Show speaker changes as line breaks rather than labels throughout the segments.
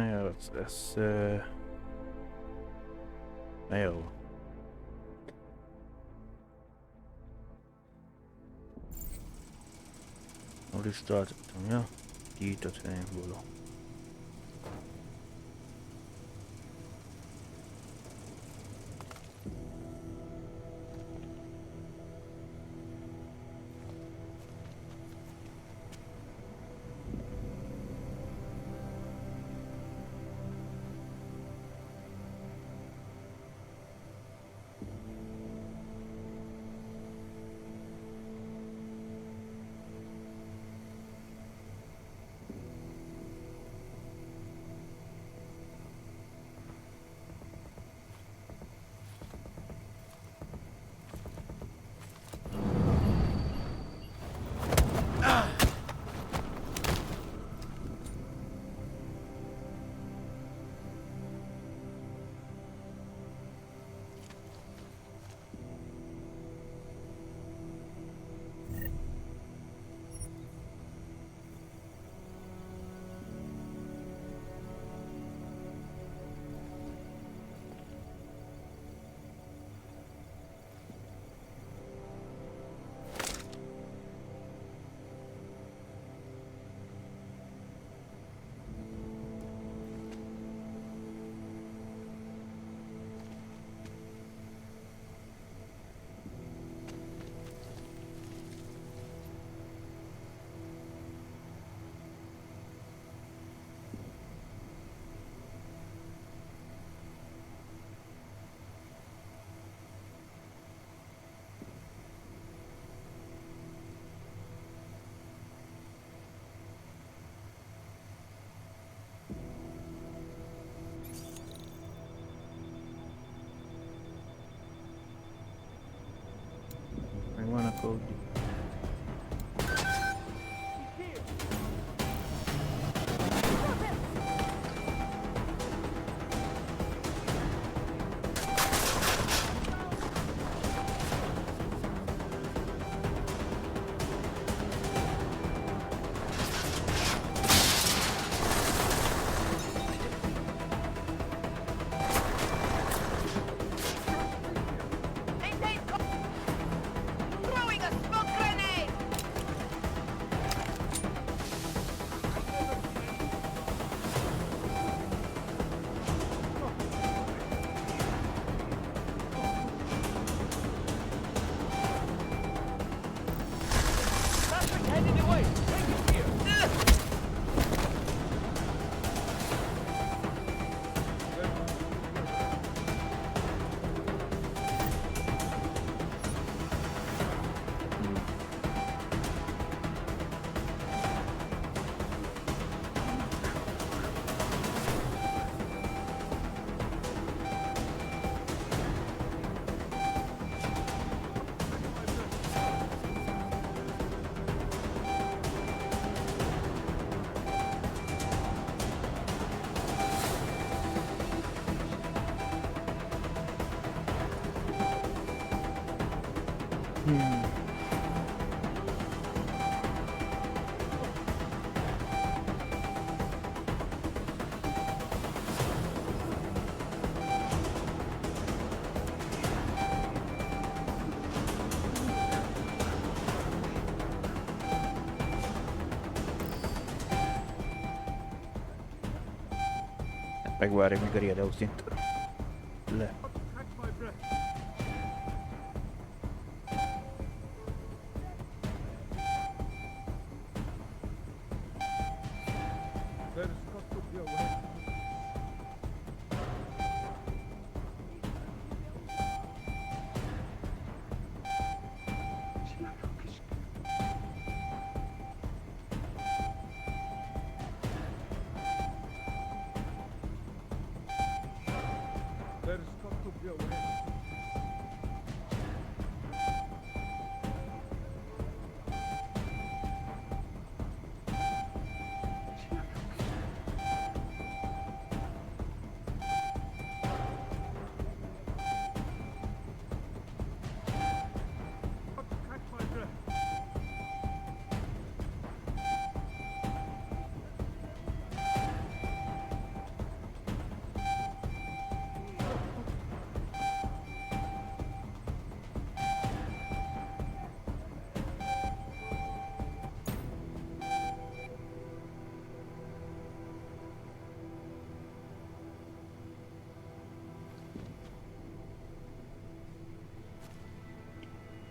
ja, ez na jó. Lisztáltattam, ja? Kiított helyből. Megvan a kód. Megvárjuk, míg a Kiadó szint le.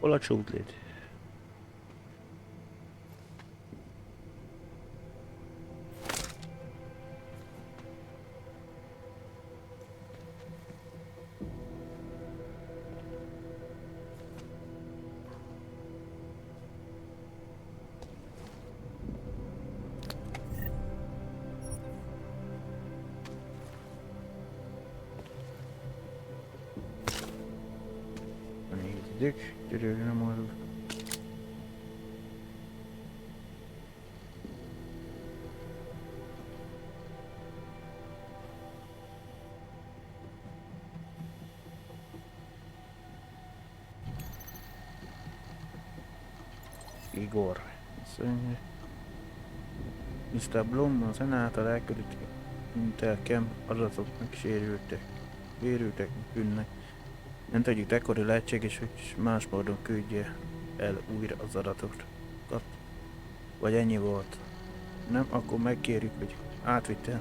Hol a csúdlid? Nézzük, nem mondom. Igor. Szörnyű. Mr. Blum az ön által elküldött Intelkem adatoknak sérültek bűnnek. Nem tudjuk ekkori lehetséges, hogy más módon küldje el újra az adatokat. Vagy ennyi volt. Nem, akkor megkérjük, hogy átvitte.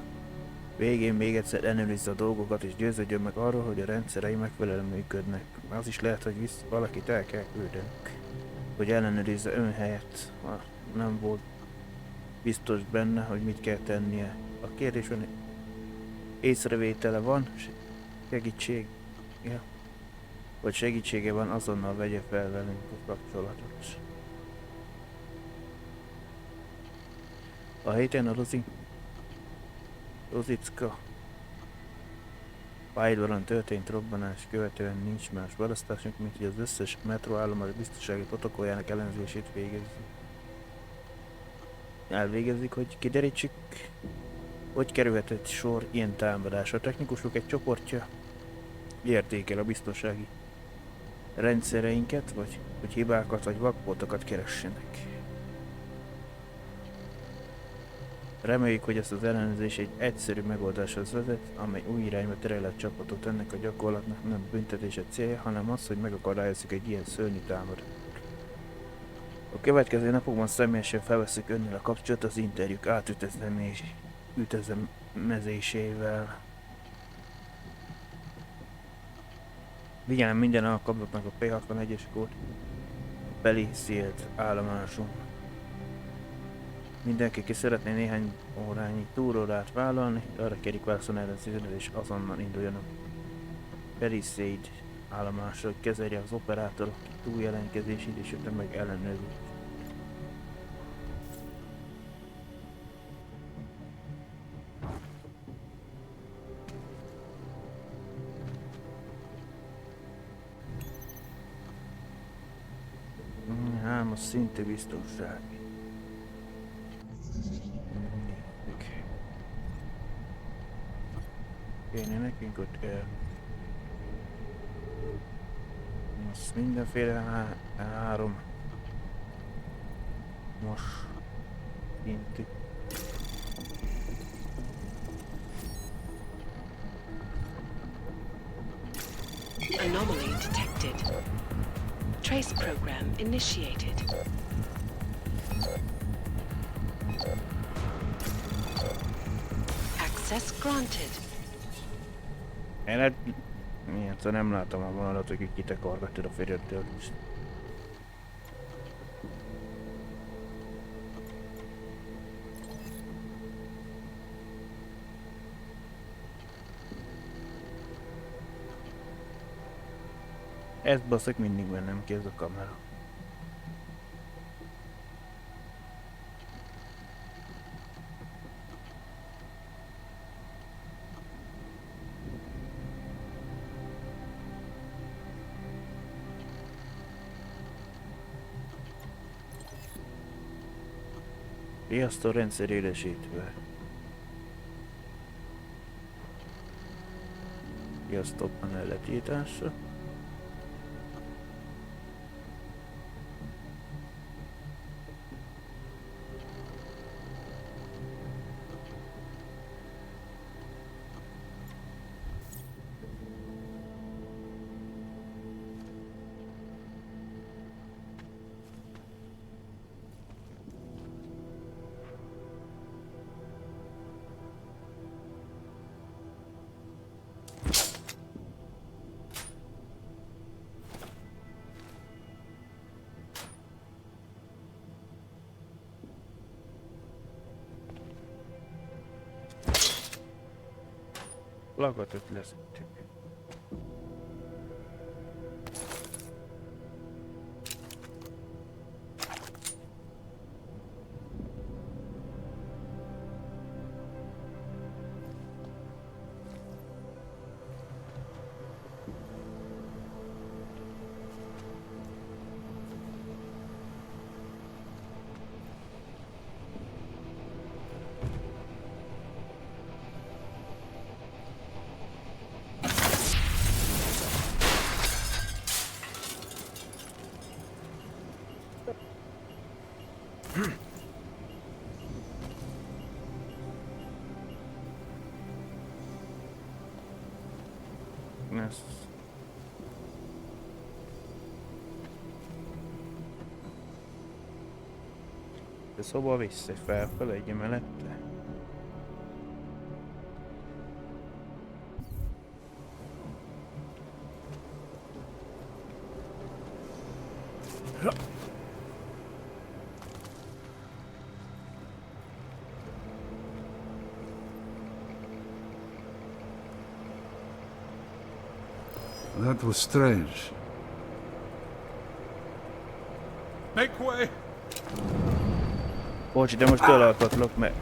Végén még egyszer ellenőrizze a dolgokat és győződjön meg arról, hogy a rendszerei megfelelően működnek. Az is lehet, hogy valakit el kell küldenünk, hogy ellenőrizze ön helyett, ha nem volt biztos benne, hogy mit kell tennie. A kérdés van, észrevétele van, vagy segítsége van, azonnal vegye fel velünk a kapcsolatot. A héten a Rozicka pályaudvaron történt robbanás követően nincs más választásunk, mint hogy az összes metróállomás biztonsági protokolljának elemzését elvégezzük, hogy kiderítsük, hogy kerülhetett sor ilyen támadásra. A technikusok egy csoportja értékel a biztonsági rendszereinket, vagy hogy hibákat vagy vakpontokat keressenek. Reméljük, hogy ezt az ellenőrzés egy egyszerű megoldáshoz vezet, amely új irányba terel a csapatot. Ennek a gyakorlatnak nem büntetése célja, hanem az, hogy megakadályozzuk egy ilyen szörnyű támadást. A következő napokban személyesen felveszünk önnel a kapcsolatot az interjúk átütemezésével. Vigyelem minden alkalmatnak a P61-es kód Fejlesztő állomáson. Mindenki, aki szeretné néhány órányi túrórát vállalni, arra kérik válaszolni erre az üzenetre, és azonnal induljanak Fejlesztő állomásra, hogy kezelje az operátorok túljelentkezését és utána meg ellenőrzik. Ám a szintű biztonság. Kéne nekünk ott el. Most mindenféle három. Most szintű.
Anomaly detected. Trace program initiated. Access granted.
Milyen, szóval nem látom a vonalat, hogy kitekargattad a férjétől. Ez baszok mindig bennem ki ez a kamera. Riasztó rendszer élesítve. Riasztó panel letiltása. Plakatot leszettük. Ez... A szoba vissza felfele egy emelette.
That was strange.
Make way!
Bocs, de most elalkatlak meg.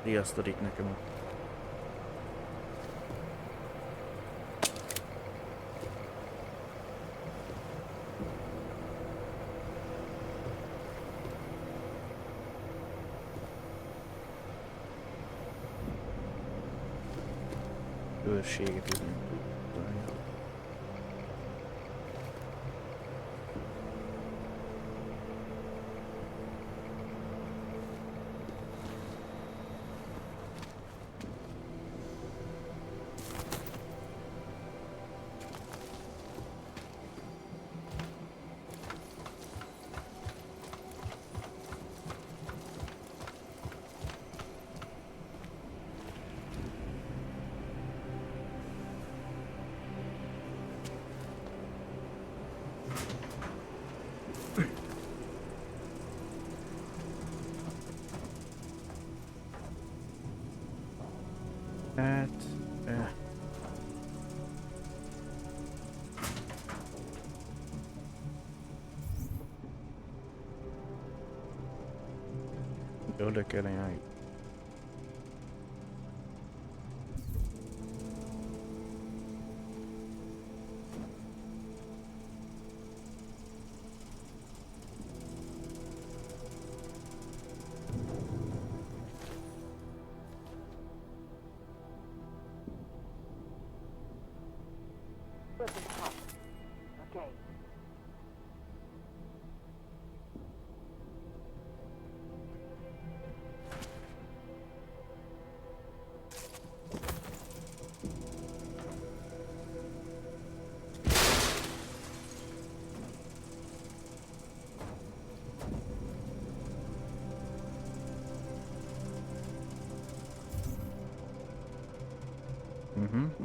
Riasztodik nekem. Őrséget is nem tudtam. Hát... Oda kell járni.
Okay.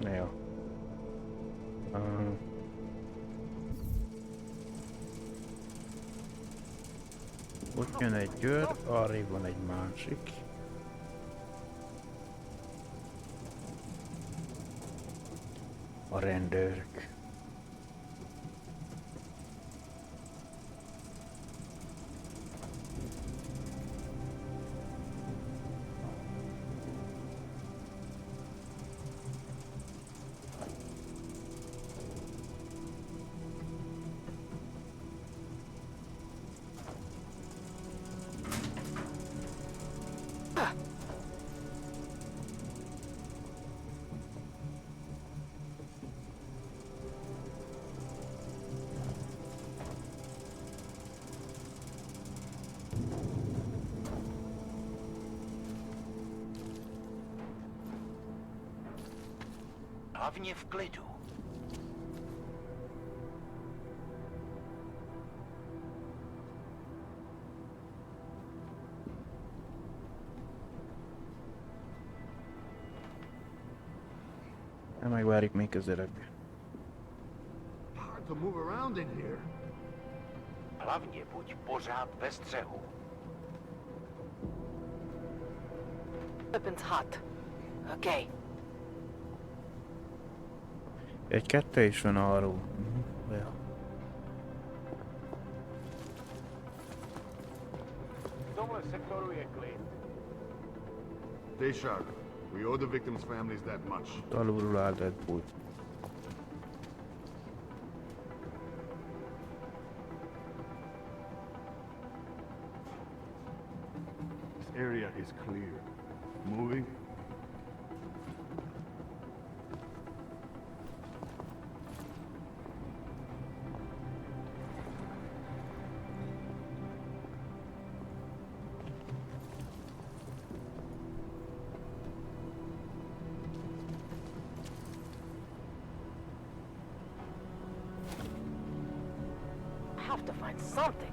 Ja. Ott jön egy győr, arrébb van egy másik. A rendőrök.
Hlavně v klidu.
Megvárjuk még közelebb.
Hard to move around in here.
Hlavně buď pořád ve střehu.
Weapons hot. Okay.
Egy kettő is van arról. Ja.
V tomhle sektoru je klid.
Stay sharp. We owe the victims' families that much.
Alulról áll Deadpool.
This area is clear. Moving?
I have to find something.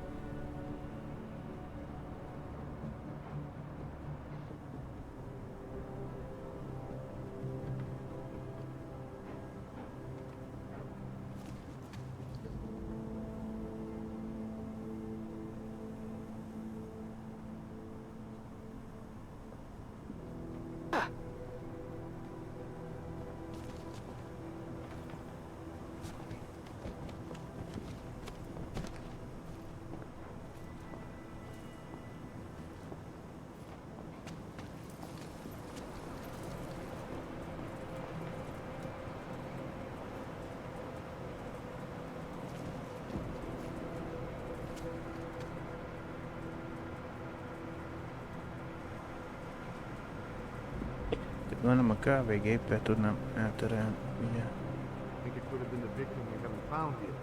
Gondolom a kávégéppel tudnám elterelni, ugye?
I think it could have been the victim we haven't found yet.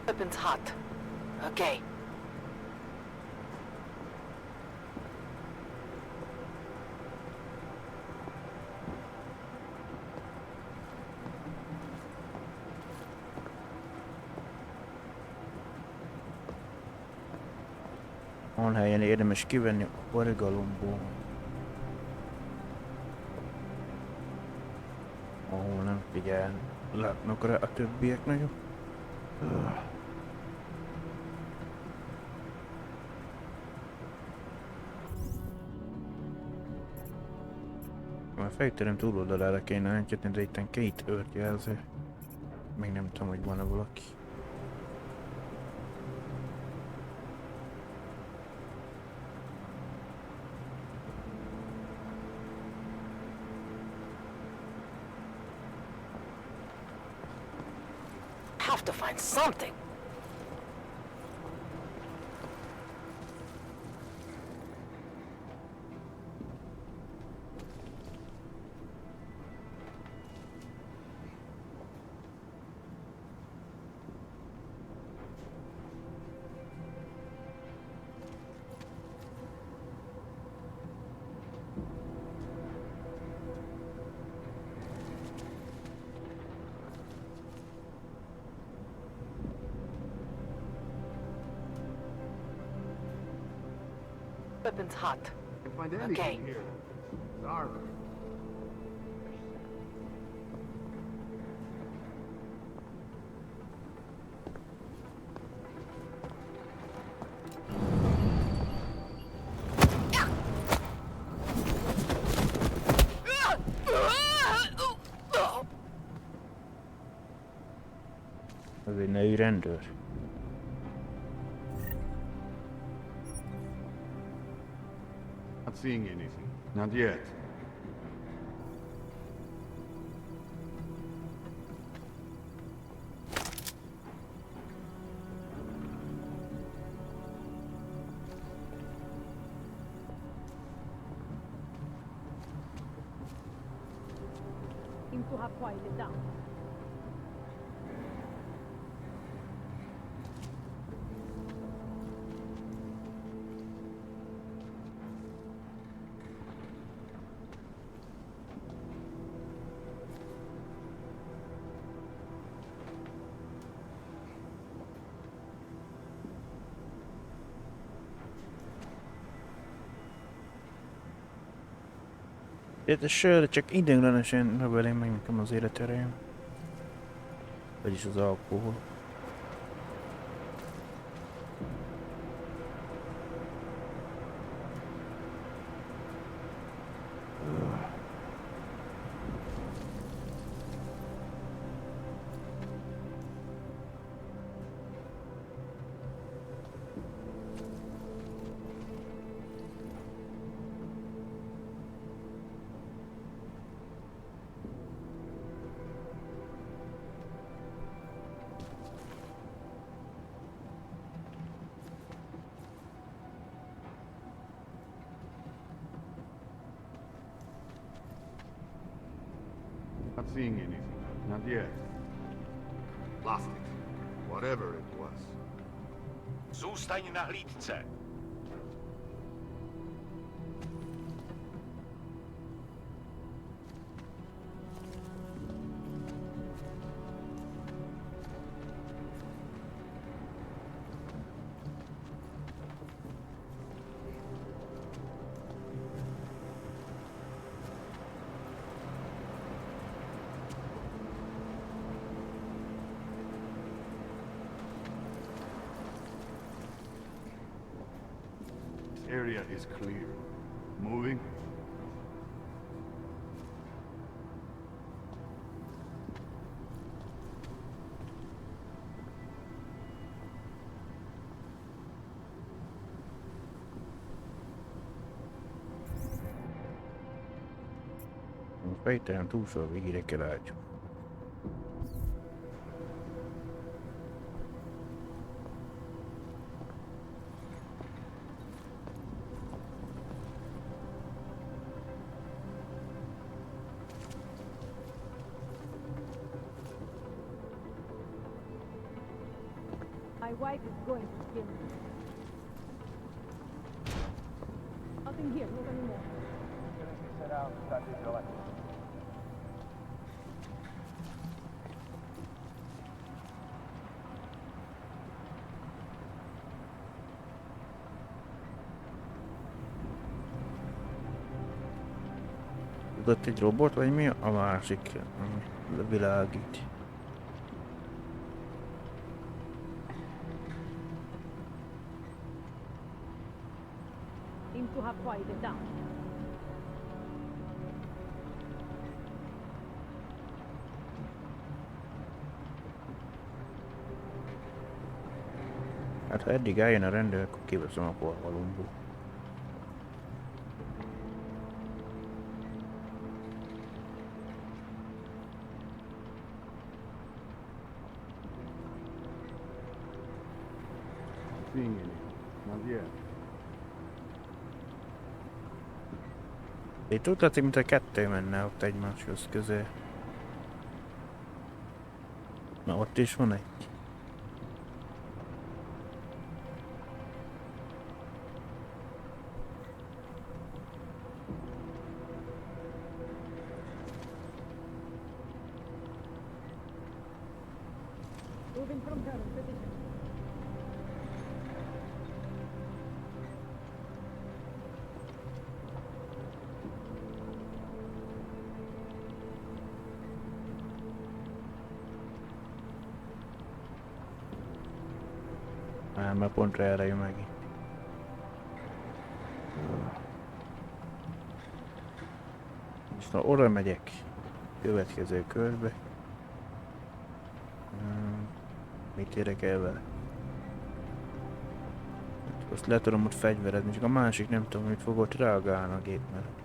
Weapons hot. Okay.
Hol helyen érdemes kivenni a forgalomból, ahol nem figyelnek rá a többiek nagyon. A fejterem túloldalára kéne elcsatni, de itten két őrt jelző. Még nem tudom, hogy van-e valaki.
Have to find something. Weapons hot.
Can't find anything
Okay.
here. Dark.
Ez egy női rendőr.
Not seeing anything. Not yet.
Seem to have quieted down.
De csak ideiglenesen növeli meg nekem az életerejém. Vagyis az alkohol.
Not seeing anything. Not yet. Lost it. Whatever it was.
Zůstaň na hlídce.
This area is clear. Moving.
A fejtelen túlsó végére kell álljon.
My wife is going to kill me. Nothing here, not anymore.
Set out, started going.
Tudott egy robot, vagy mi a másik, ami világít?
Seem to have quieted down.
Hát ha eddig eljön a rendőr, akkor kiveszem a forgalomból.
Seeing anything. Not yet.
Itt úgy látszik, mint a kettő menne ott egymáshoz közel. Na, ott is van egy.
Moving from current position.
Már pont erre jön megint. És na, oda megyek. Következő körbe. Mit érek el vele? Azt le tudom ott fegyverezni, csak a másik nem tudom, mit fog ott reagálni a gép mellett.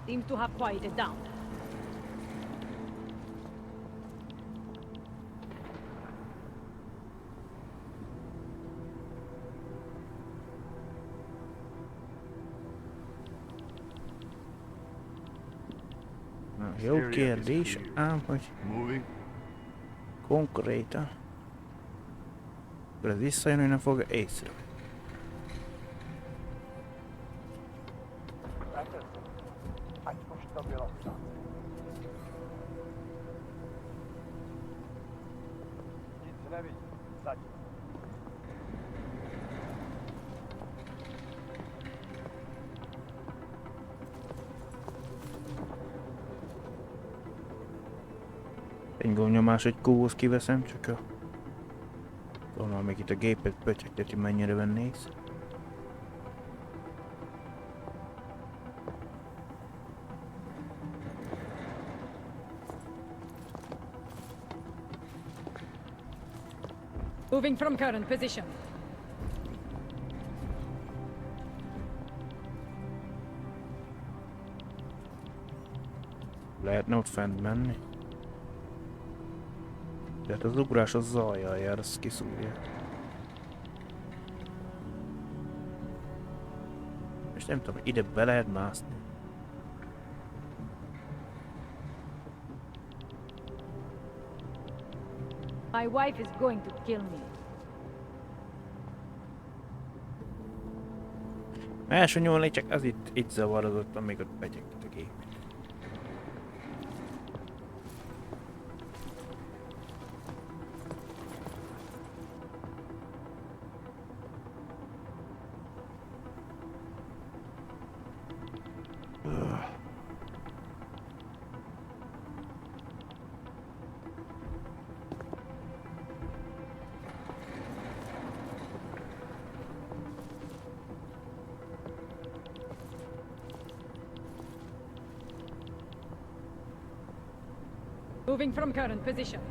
Seem to have quieted down.
Na, jó kérdés, ám hogy
Moving.
konkrétan. Akkor ez visszajön, hogy nem fogja észre.
Левий, ззаді.
Egy gomnyomás, egy kóhoz kiveszem, csak a... Gondolom még itt a gépet pötyegteti, mennyire van néz.
Moving from current position.
Lehetne ott fent menni. De hát az ugrás az zajjal jár, az kiszúrja. És nem tudom, ide be lehet mászni.
My wife is going to kill me.
Első nyolni, csak az itt zavarodott, amíg ott begyegtett a gép.
Moving from current position.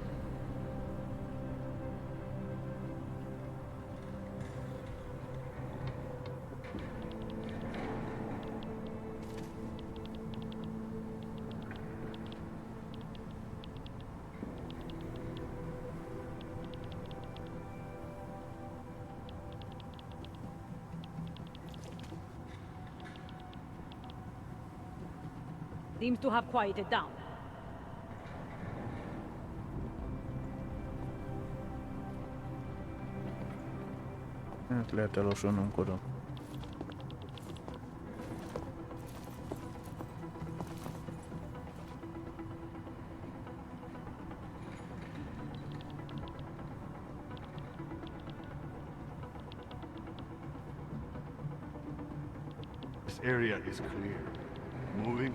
Seems to have quieted down.
Hát lehet elosolnunk oda.
This area is clear. Moving?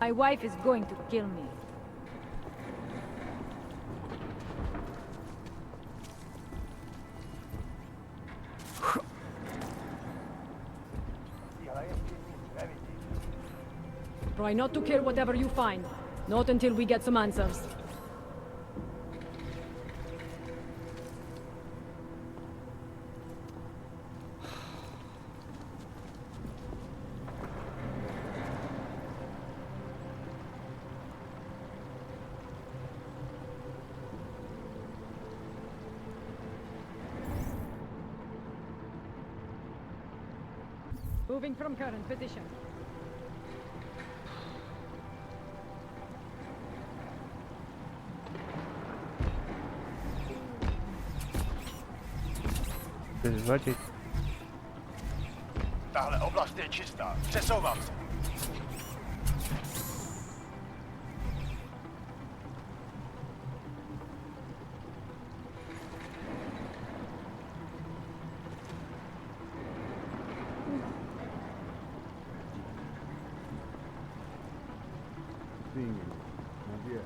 My wife is going to kill me. Try not to kill whatever you find. Not until we get some answers. Moving from current position.
Vagy itt.
Tahle oblast je čistá. Přesouvám se.
Seeing anything? Not yet.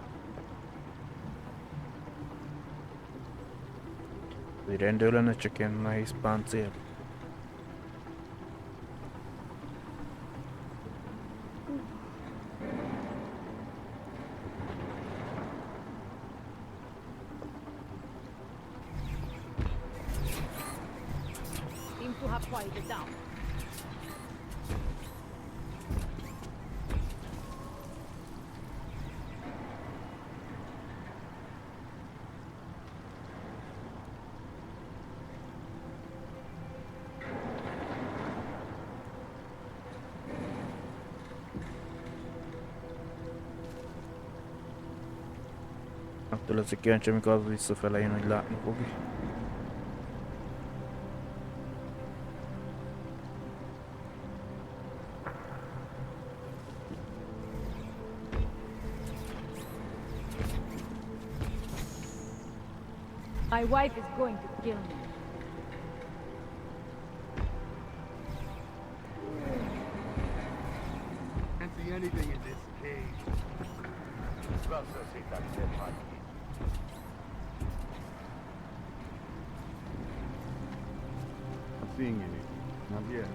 Egy rendőr lenne, csak ilyen nehéz páncél.
Seems to have quieted down.
Attól leszek kíváncsi, amikor az visszafele jön, hogy látni fog.
My wife is going to kill me.
Can't see anything in this cage.
Well, so see that dead body.
Not seeing anything. Not yet.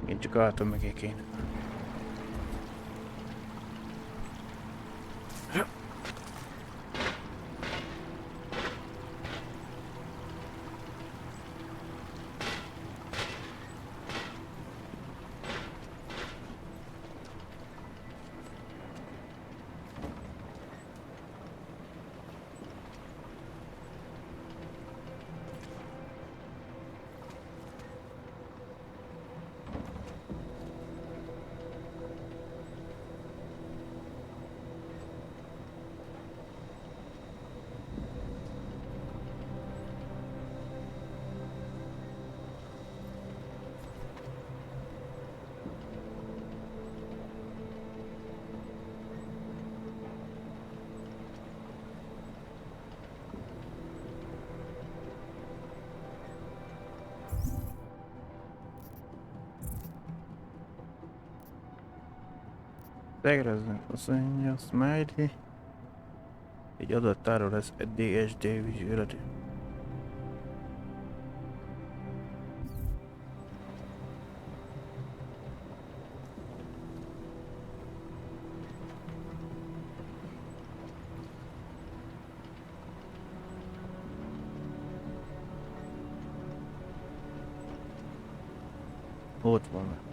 Én csak álltam meg kéne. Tegrezni azt mondja, Smiley. Egy adattáról lesz egy DSD vizsgálat. Ott van.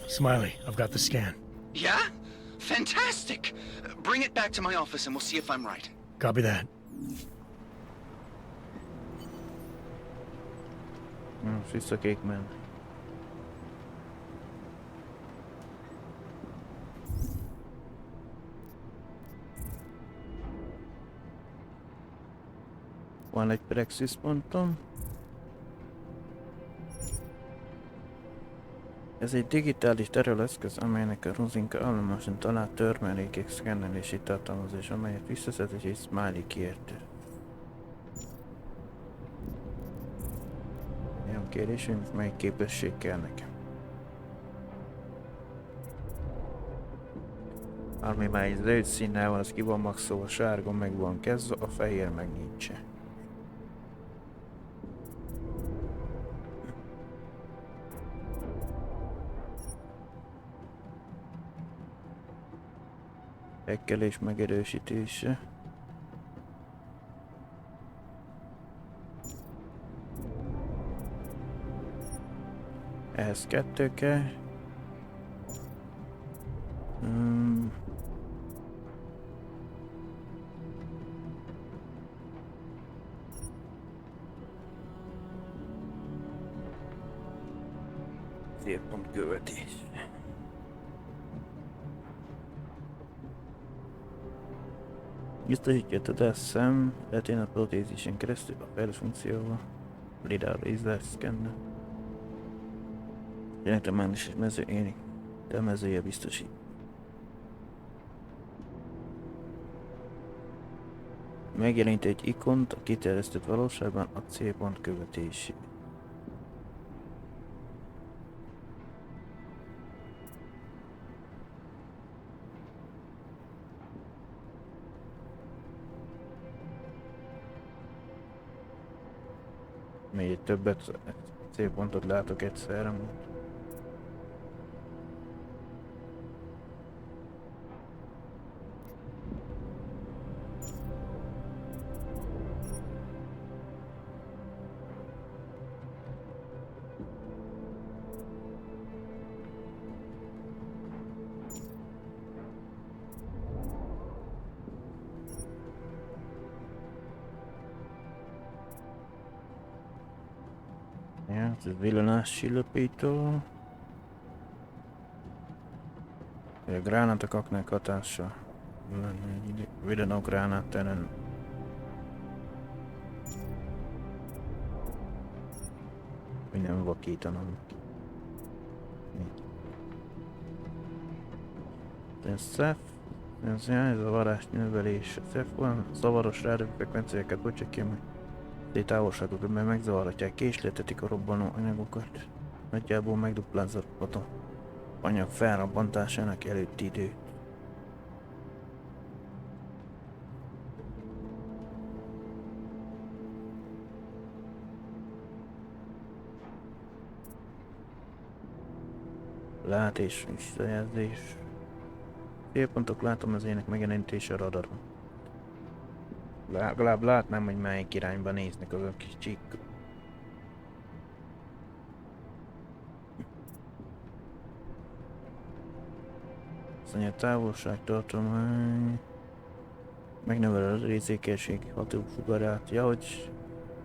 Smiley, I've got the scan.
Yeah? Fantastic! Bring it back to my office and we'll see if I'm right.
Copy that.
Visszakék menni. Van egy Praxis pontom. Ez egy digitális terüleszköz, amelynek a Rosinka állomáson talált törmelékek szkennelését tartalmaz, és amelyet visszaszed egy Smiley kiértő. Olyan kérdés, hogy melyik képesség kell nekem. Ami már egy zöld színnel van, az ki van maxolva, sárga meg van kezdve, a fehér meg nincsen. Hekkelés megerősítése. Ehhez 2 kell. Célpontkövetés. Biztosítja a szem, letén a protézisen keresztül a fel funkcióval. Lidar laser scanner. Elektromágneses mező élik, de a mezője biztosít. Megjelent egy ikont a kiterjesztett valóságban a célpont követési. Még többet célpontot látok egyszerre. Ez villanás csillapító. A gránátok aknák hatása. Villanó gránát ellen. Hogy nem vakítanom. Ez a varázs növelés. Van zavaros rádiófrekvenciákat bocsák ki, hogy távolságokban megzavarhatják, késleltetik a robbanó anyagokat. Nagyjából megduplázzatok a anyag felrabbantásának előtti időt. Lát és visszajelzés. Célpontok látom az ének megjelenítése a radaron. Legalább látnám, hogy melyik irányba néznek azok kis csík. Szóval távolságtartomány. Megnövel az érzékenység hatósugarát. Ja, hogy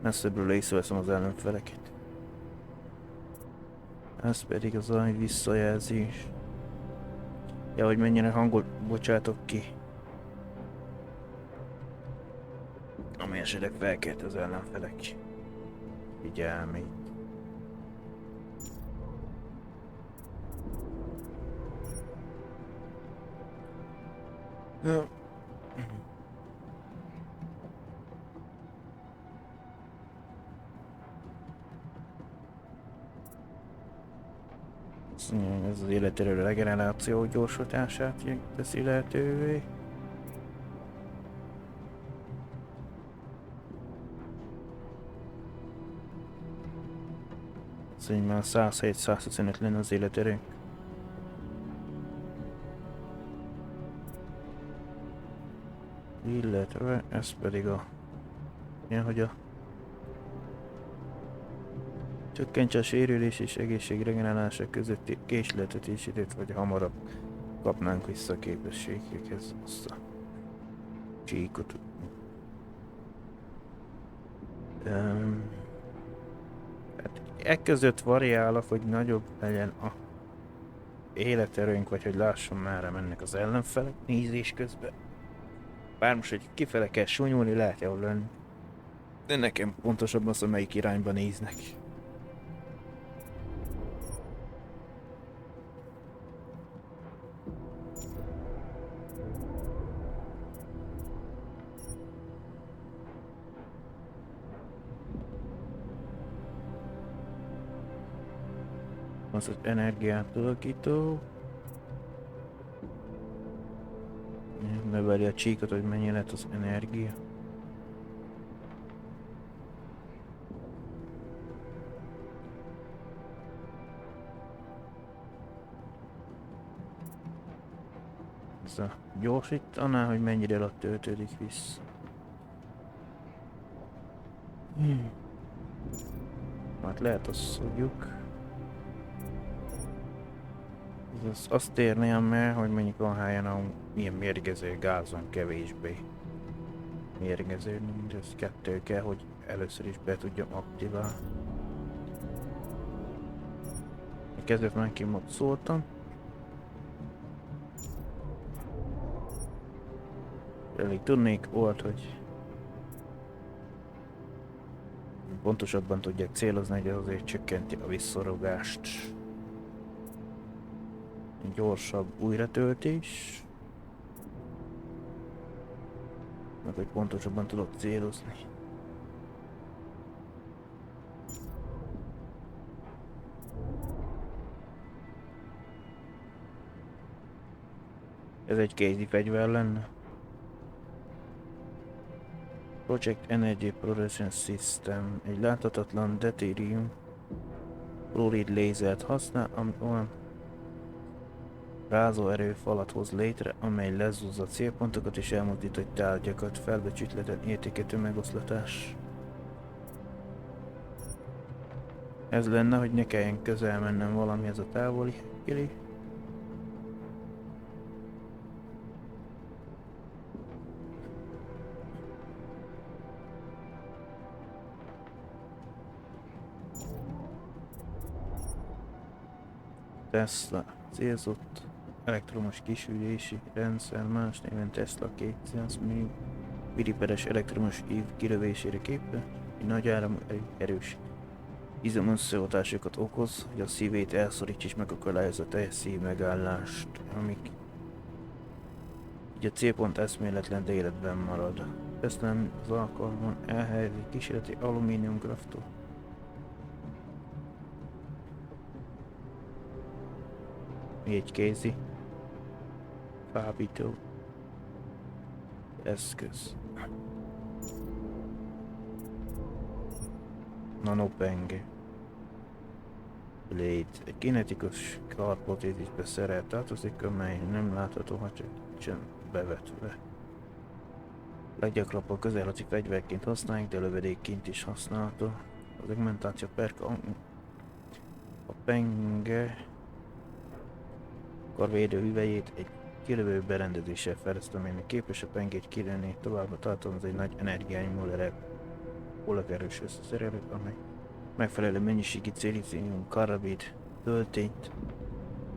messzebbről észreveszem az ellenfeleket. Ez pedig az a visszajelzés. Ja, hogy mennyire hangot bocsátok ki. Ami esetleg felkelt az ellenfelek figyelmét. Ja. Ez az életerő regeneráció gyorsítását teszi lehetővé. Szóval már 107-125 lenne az életerőnk. Illetve ez pedig a... ilyen, hogy a... csökkentse a sérülés és egészség regenerálása közötti késleltetés időt, vagy hamarabb kapnánk vissza a képességekhez azt a csíkot. Hát ekközött variálok, hogy nagyobb legyen a életerőnk, vagy hogy lássam merre mennek az ellenfelek nézés közben. Bár most, hogy kifele kell súnyulni, lehet jól lenni. De nekem pontosabban az, hogy melyik irányba néznek. Az energiát alakító. Növeli a csíkot, hogy mennyi lett az energia. Ez a gyorsítaná, hogy mennyire alatt töltődik vissza. Hát lehet azt tudjuk. Ez azt érném el, hogy mondjuk a helyen a milyen mérgező gáz van kevésbé mérgező, mindez kettő kell, hogy először is be tudjam aktiválni. A kezdet már kimot szóltam. Elég tudnék volt, hogy pontosabban tudják célozni, hogy azért csökkenti a visszarogást. Gyorsabb újratöltés. Meg hogy pontosabban tudok célozni. Ez egy kézi fegyver lenne. Project Energy Production System. Egy láthatatlan deuterium fluorid lézert használ, ami olyan rázóerő falat hoz létre, amely lezúzza célpontokat és elmozdít tárgyakat. Felbecsülhetetlen értékű megoszlatás. Ez lenne, hogy ne kelljen közel mennem valamihez a távoli kili. Tesla célzott elektromos kisülési rendszer, más néven Tesla 200 milliperes elektromos ív kilövésére képes, egy nagy áramú erős izomösszeoltásokat okoz, hogy a szívét elszorítsa és megakadályozza a teljes szív megállást, amíg így a célpont eszméletlen, de életben marad. Ezt nem az alkalmon elhelyezi kísérleti alumínium graftot. Mi egy kézi fábító eszköz. Nanopenge. Blade. Egy kinetikus karprotézisbe szerelt tartozik, amely nem látható, ha csak sem bevetve. Leggyakrabban közelharci fegyverként használjuk, de lövedékként is használható. Az augmentáció perka a penge karvédő hüvelyét egy kilövő berendezéssel fejlesztő, amelynek képes a pengét kilőni, továbbá tartalmaz egy nagy energiányú olagerős összeszerelőt, amely megfelelő mennyiségű célicium karabid töltényt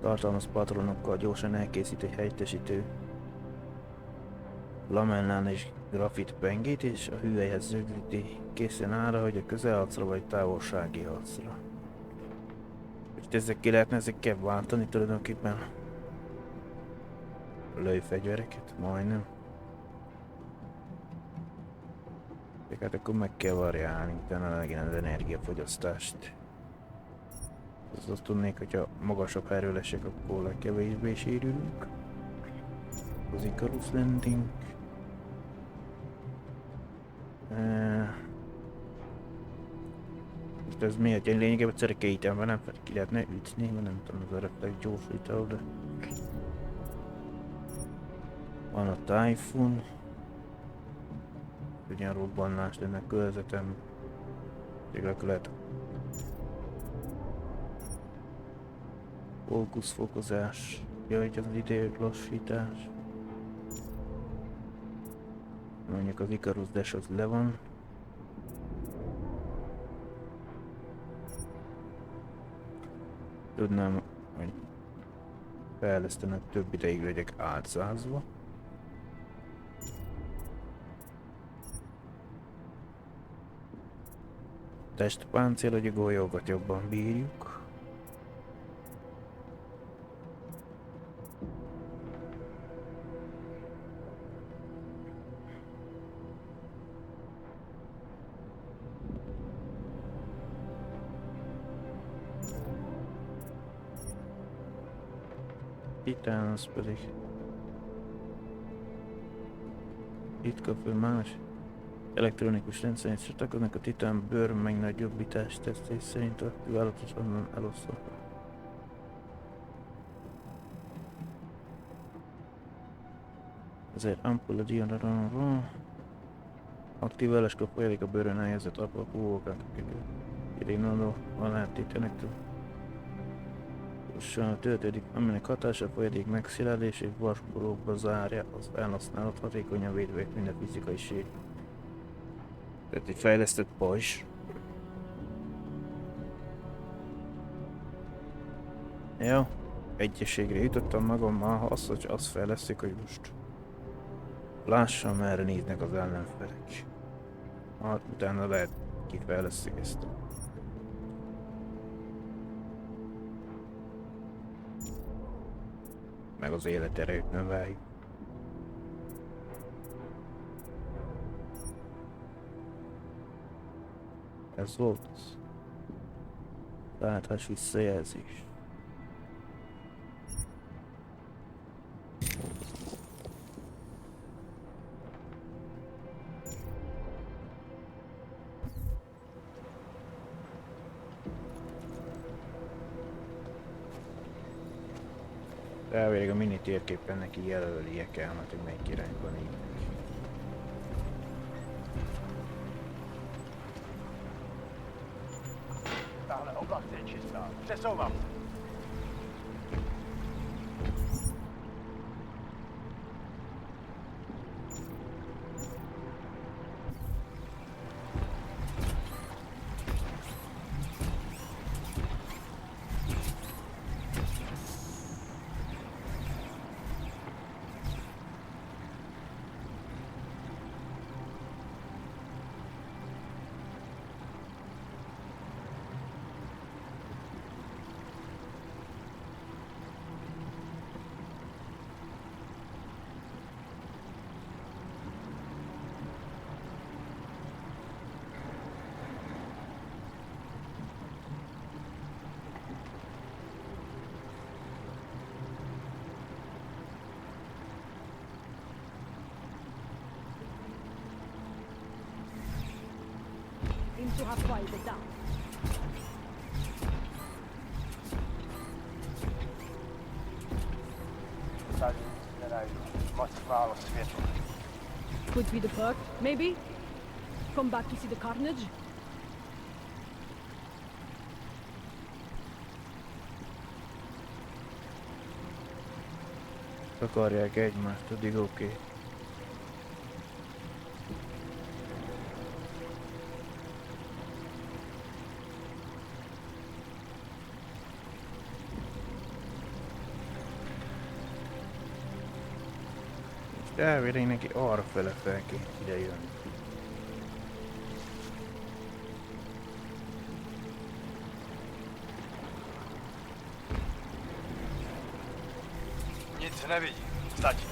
tartalmaz patronokkal, gyorsan elkészít egy helyettesítő lamellán és grafit pengét, és a hüvelyhez rögzíti, készen áll, hogy a közelharcra vagy távolsági harcra. Úgyhogy ezekkel váltani tulajdonképpen lőfegyvereket, majdnem. Hát akkor meg kell variálni, utána legyen az energiafogyasztást. Azt tudnék, hogyha magasabb helyről esek, akkor legkevésbé sérülünk. Az Icarus Landing. Most ez miért? Én lényegében szerekéítemben nem fel ki lehetne ütni, mert nem tudom, az a reflex gyorsító, de... Van a Typhoon. Ugyan robbanás lenne körzetem. Végleg lehet fókuszfokozás. Jaj, az idő lassítás. Mondjuk az Icarus Dash az le van. Tudnám, hogy fejlesztenek több ideig legyek átszázva. Testpáncél, hogy a golyókat jobban bírjuk. Titán az pedig itt kap más elektronikus rendszerét csatlakoznak, a titán bőr megnagyobbítás tesztés szerint aktiválhatatlanul elosztva. Ezért ampulla dianra aktiváláskor folyik a bőrön helyezett apapúvókák irányuló alátétenektől. Töltődik, aminek hatása folyadék megszilárd és vasborokba zárja az elhasználat hatékonyan védve minden fizikai sérül. Tehát egy fejlesztett pajzs. Jó, egyességre jutottam magammal, ha azt fejlesztik, hogy most lássam, merre néznek az ellenfelek. Hát utána lehet kifejlesztik ezt. Meg az életerőt növeljük. Ez volt az. Látás visszajelzés. Elvileg a mini térképen neki jelölnie kell, hogy melyik irányban így.
Parle oblastě, čistá. Přesouvám se.
to have quieted down.
Moc málo světla.
Could be the perk, maybe? Come back to see the carnage?
Akarják egymást, addig oké. Most elvileg neki arra fele fel kell ide jönni.
Nic nevidím. Stačí.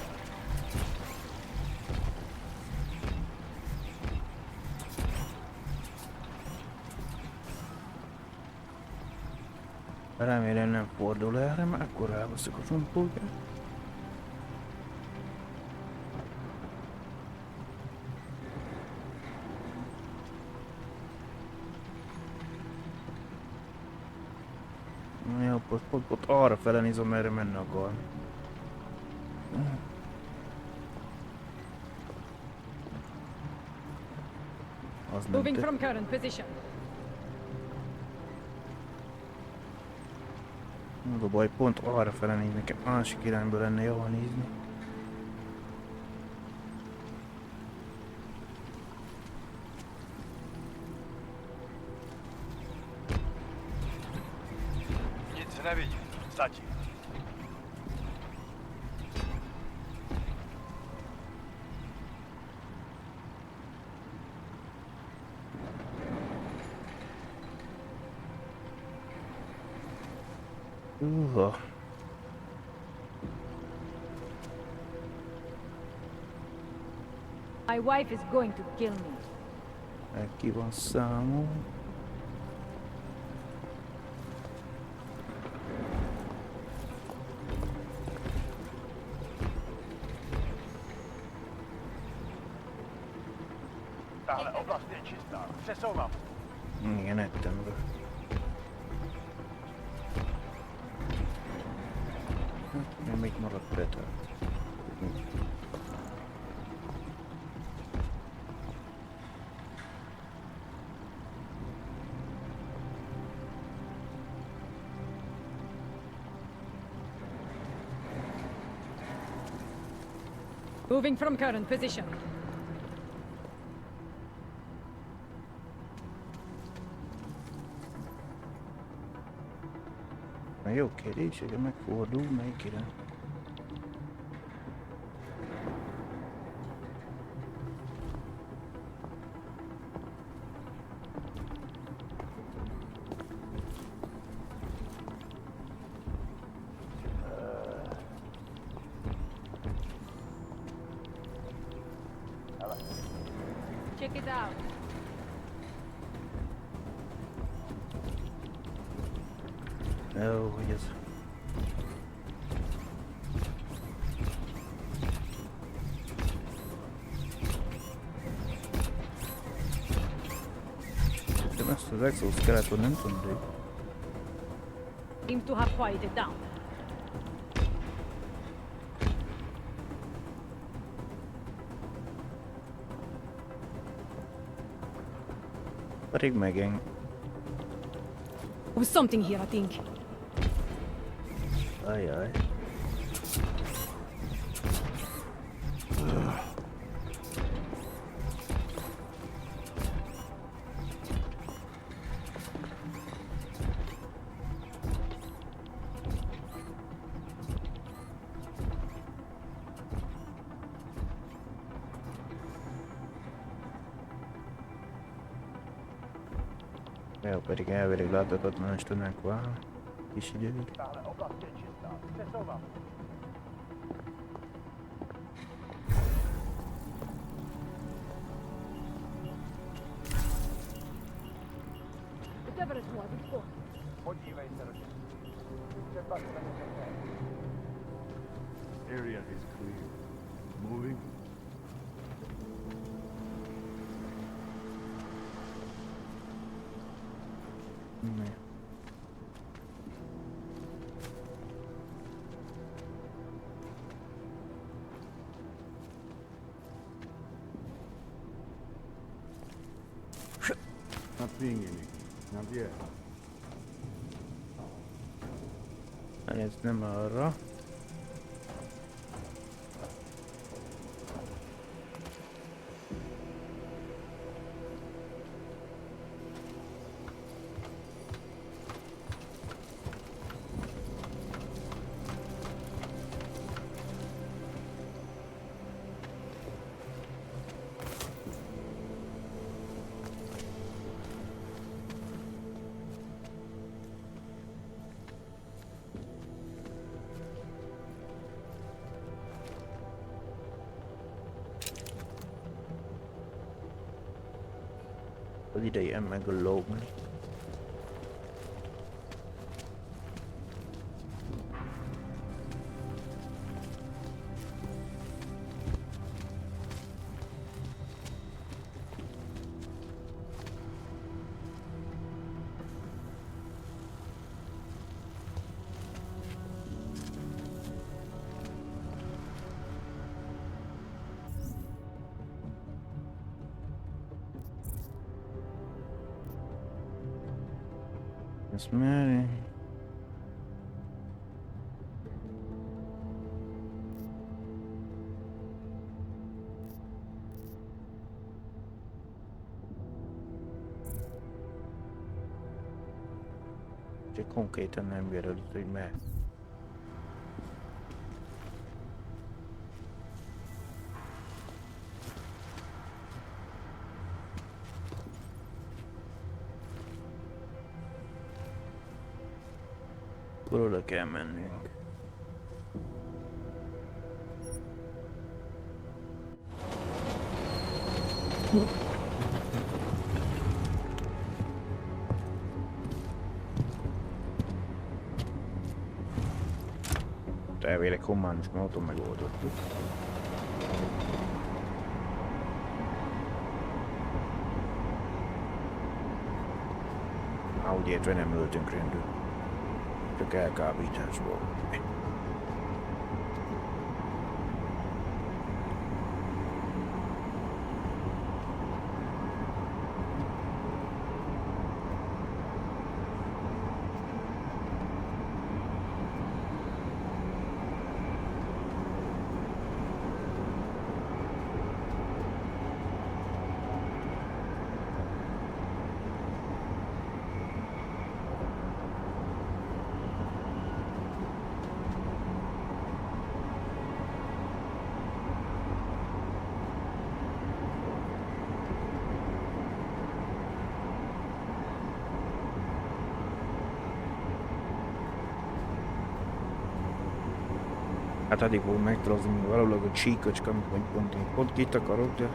Remélem nem fordul erre, mert akkor elveszek a zsumpolgát. Jó, ott arra fele nézom, merre menne akar. Az nem
Moving
te.
from current position.
Az a baj, pont arra fele néz, nekem másik irányba lenne jól nézni.
Nic nevidím. Stačí.
My wife is going to kill me.
Ki van számom?
Tahle oblast je čistá. Přesouvám.
Igen, ettem be. Hát, még maradt betel.
Moving from current position.
Na jó kérdés, hogy megfordul, melyik irány?
Check it out.
Jó, hogy ez... De ezt az exoskeleton nem tudom, de...
Seems to have quieted down.
Pedig megeng...
Oh, something here, I think.
Ajaj. Jó, pedig elvileg láthatatlan is tudnánk válni. Kis időt.
Tahle oblast je čistá. Přesouvám.
Whatever it was, it's gone.
Podívej se do těch. Třeba se na to řekne.
Area is clear. Moving. Not seeing anything. Not yet.
Ez nem arra. Az ideje meg lógni. Ezt merre? Csak konkrétan nem jelölt, hogy mert. Akkor oda kell mennünk. Elvélek humánus módon megoldottuk. Úgy értve nem öltünk rendül. Csak elkábításból. Hát addig fogom megtalazni valólag a csíkocska, amit pont itt akarok, de...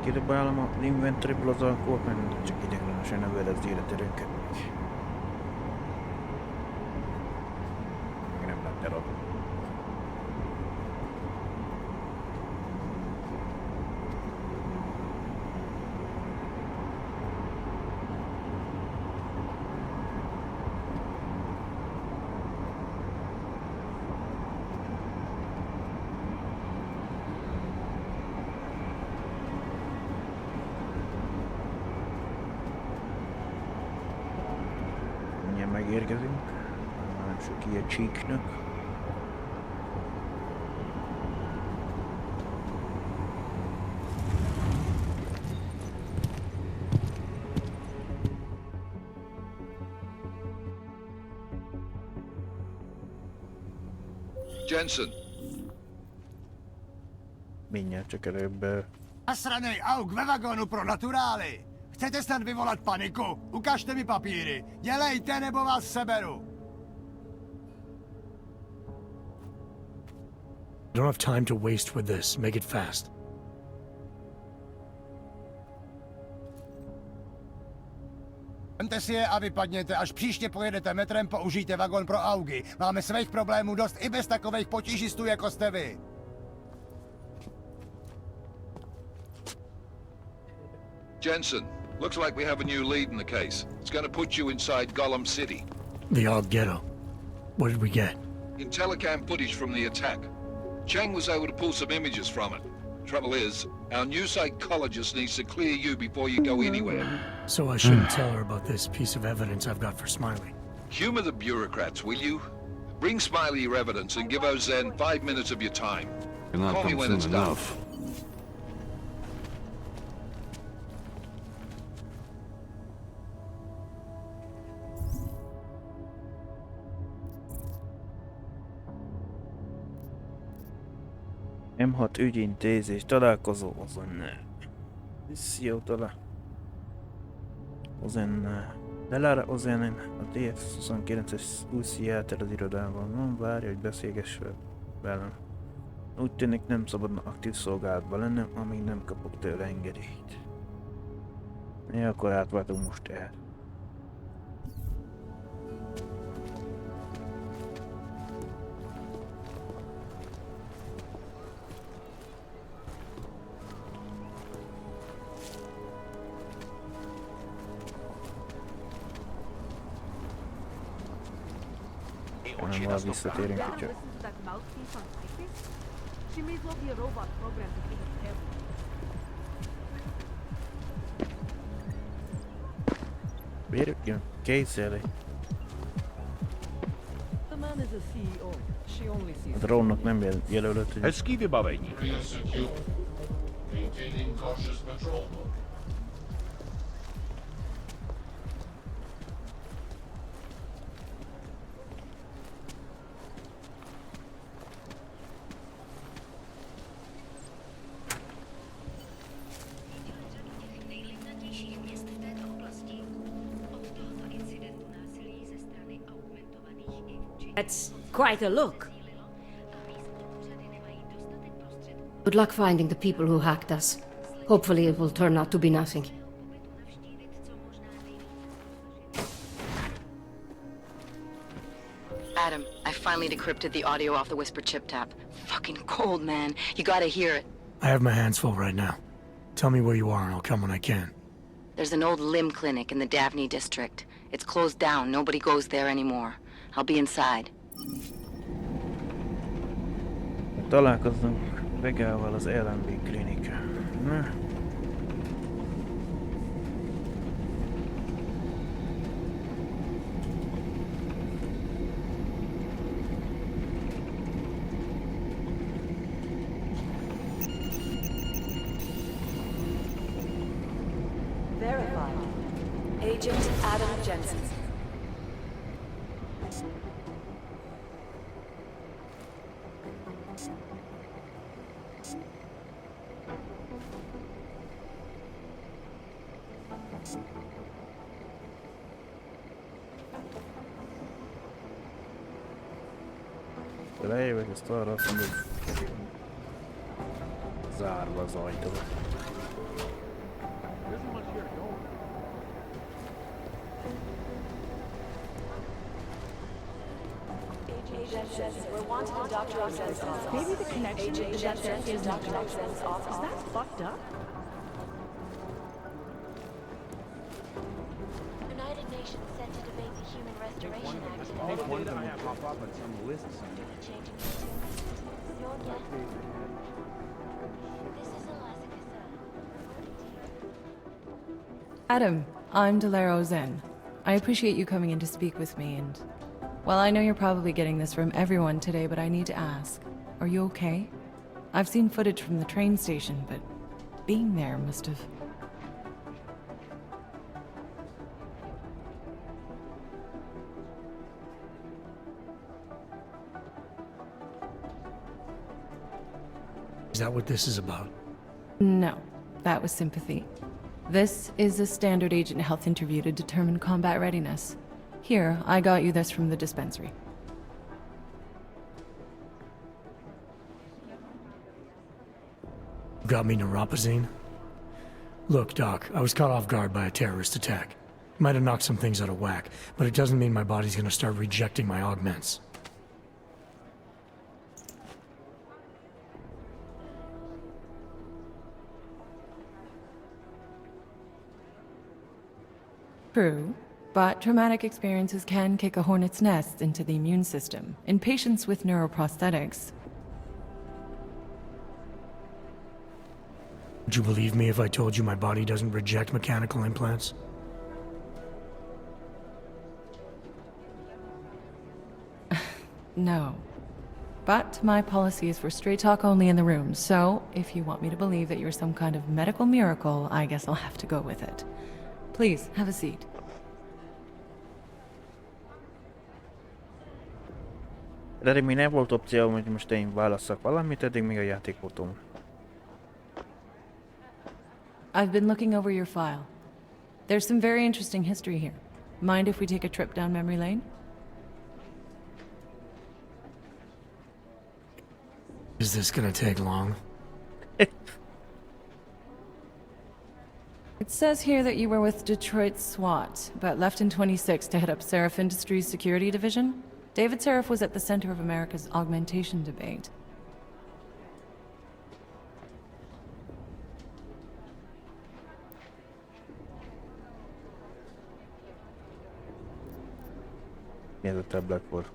Kidobálom az inventory-ból az alkoholt, mert csak ideiglenesen növeli az életerőnket. Még nem lett el adva. Megérkezünk, nem sok ilyen csíknak.
Jensen.
Mindjárt csak előbb...
Nasranej auk ve vagonu pro naturály! Chcete snad vyvolat paniku? Ukažte mi papíry. Dělejte, nebo vás seberu.
Don't have time to waste with this. Make it fast.
Vemte si je a vypadněte, až příště pojedete metrem, použijte vagon pro augy. Máme svých problémů dost i bez takových potížistů, jako jste vy.
Jensen, looks like we have a new lead in the case. It's gonna put you inside Gollum City.
The Og Ghetto. What did we get?
In telecam footage from the attack. Cheng was able to pull some images from it. Trouble is, our new psychologist needs to clear you before you go anywhere.
So I shouldn't tell her about this piece of evidence I've got for Smiley.
Humor the bureaucrats, will you? Bring Smiley your evidence and give Ozen 5 minutes of your time.
Cannot
Call me
come
when
soon
it's
enough.
M6 ügyintézés, találkozó Ozennel. Misszió Ozennel. Delára Ozennen a DX-29-es új Seattle az irodában van, várja, hogy beszélgess velem. Úgy tűnik, nem szabadna aktív szolgálatban lennem, amíg nem kapok tőle engedélyt. Ja, akkor átváltunk most el. Nem van visszatérünk, hogy csak. Miért jön készeli? A drónnak nem jelölött, hogy...
Hezký vybavení.
That's quite a look.
Good luck finding the people who hacked us. Hopefully it will turn out to be nothing.
Adam, I finally decrypted the audio off the Whisper chip tap. Fucking cold, man. You gotta hear it.
I have my hands full right now. Tell me where you are and I'll come when I can.
There's an old limb clinic in the Daphne district. It's closed down. Nobody goes there anymore. I'll be inside.
Találkozzunk Begával az LMB klinika. Na.
Verified. Agent Adam Jensen.
Lejövök, ezt arra azt mondom, hogy zárva az ajtó.
Maybe the connection to the Jensen is Dr. Jensen's office. Is that fucked up?
United Nations sent to debate the Human Restoration Act.
One of them will pop up on some list somewhere.
Changing the tune. Your guess. This is Alaska, sir.
Adam, I'm Delaro Zen. I appreciate you coming in to speak with me, and... Well, I know you're probably getting this from everyone today, but I need to ask. Are you okay? I've seen footage from the train station, but being there must have...
Is that what this is about?
No, that was sympathy. This is a standard agent health interview to determine combat readiness. Here, I got you this from the dispensary.
Got me neuropazine? Look, Doc, I was caught off guard by a terrorist attack. Might have knocked some things out of whack, but it doesn't mean my body's gonna start rejecting my augments.
True, but traumatic experiences can kick a hornet's nest into the immune system. In patients with neuroprosthetics,
Would you believe me if I told you my body doesn't reject mechanical implants?
no. But my policy is for straight talk only in the room, so if you want me to believe that you're some kind of medical miracle, I guess I'll have to go with it. Please, have a seat.
Eddig még nem volt opció, hogy most én válasszak valamit, eddig még a játékfotóm.
I've been looking over your file. There's some very interesting history here. Mind if we take a trip down memory lane?
Is this gonna take long?
It says here that you were with Detroit SWAT, but left in 26 to head up Seraph Industries' security division. David Seraph was at the center of America's augmentation debate.
Mi ez a tablet volt?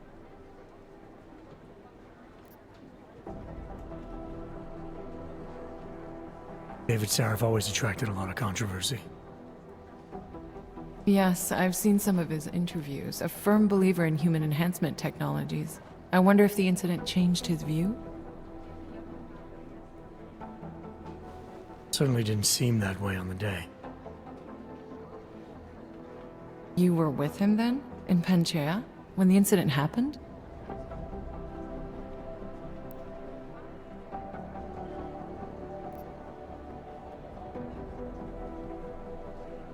David Seraph always attracted a lot of controversy.
Yes, I've seen some of his interviews. A firm believer in human enhancement technologies. I wonder if the incident changed his view?
Certainly didn't seem that way on the day.
You were with him then? In Panchea? When the incident happened?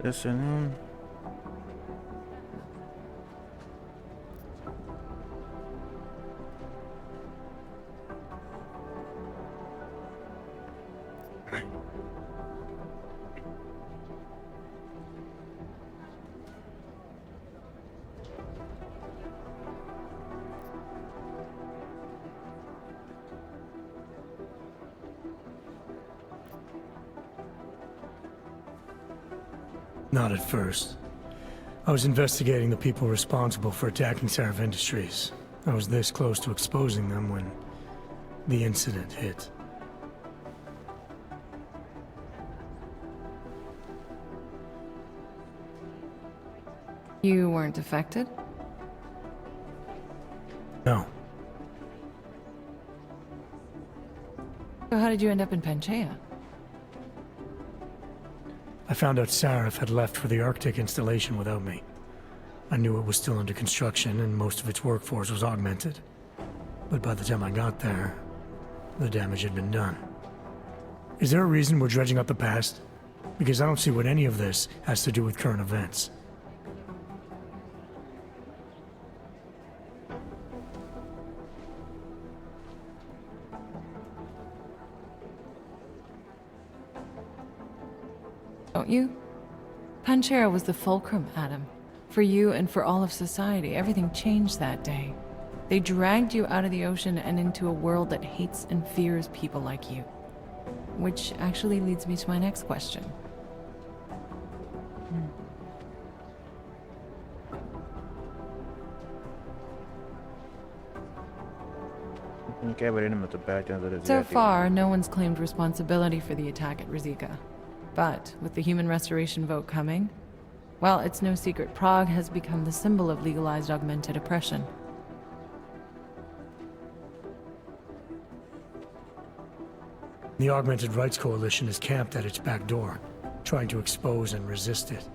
Köszönöm.
Not at first. I was investigating the people responsible for attacking Seraph Industries. I was this close to exposing them when the incident hit.
You weren't affected?
No.
So how did you end up in Panchea?
I found out Seraph had left for the Arctic installation without me. I knew it was still under construction and most of its workforce was augmented. But by the time I got there, the damage had been done. Is there a reason we're dredging up the past? Because I don't see what any of this has to do with current events.
Don't you? Panchea was the fulcrum, Adam. For you and for all of society, everything changed that day. They dragged you out of the ocean and into a world that hates and fears people like you. Which actually leads me to my next question. So far, no one's claimed responsibility for the attack at Rizika. But with the human restoration vote coming, well, it's no secret Prague has become the symbol of legalized augmented oppression.
The Augmented Rights Coalition is camped at its back door, trying to expose and resist it.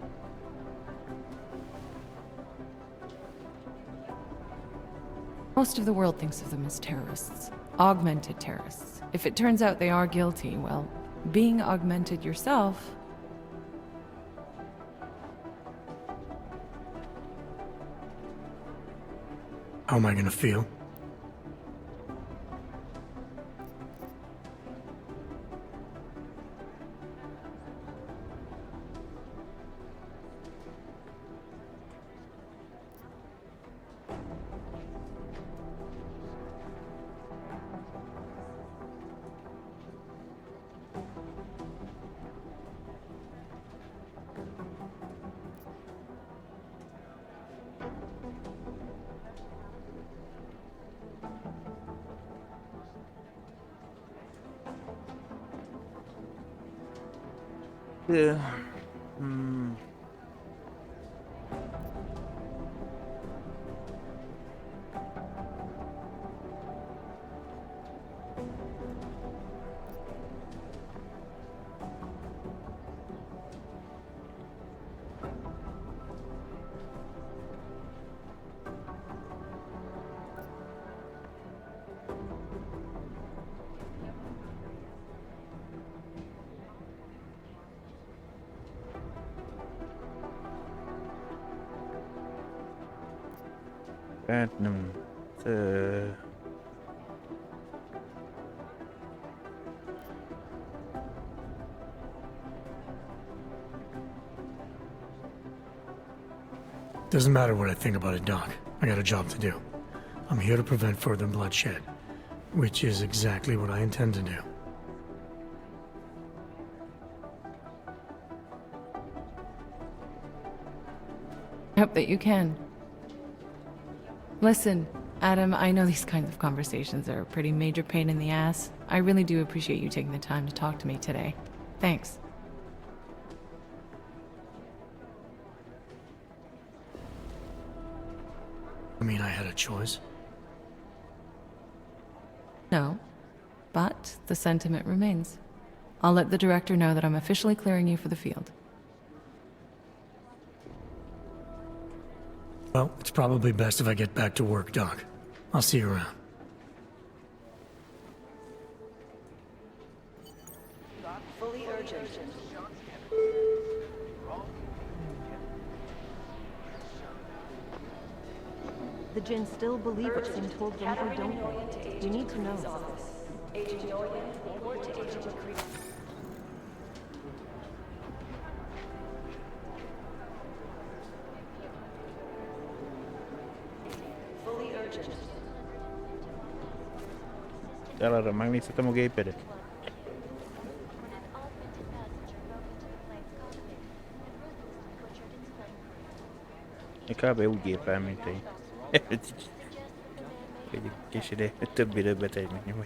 Most of the world thinks of them as terrorists. Augmented terrorists. If it turns out they are guilty, well, being augmented yourself...
How am I gonna feel?
Hát nem.
Doesn't matter what I think about it, Doc. I got a job to do. I'm here to prevent further bloodshed, which is exactly what I intend to do.
I hope that you can. Listen, Adam, I know these kinds of conversations are a pretty major pain in the ass. I really do appreciate you taking the time to talk to me today. Thanks.
I mean, I had a choice.
No, but the sentiment remains. I'll let the director know that I'm officially clearing you for the field.
Well, it's probably best if I get back to work, Doc. I'll see you around.
Fully urgent.
The Jinn still believe what's been told them, or don't they? You need to know.
Agent Dorian, report to Agent McCree. Fully urgent.
Arra megnézhetem a gépedet. Kb. Úgy gépel, mint én. Egy kis ide, több időbe tegy meg nyomod.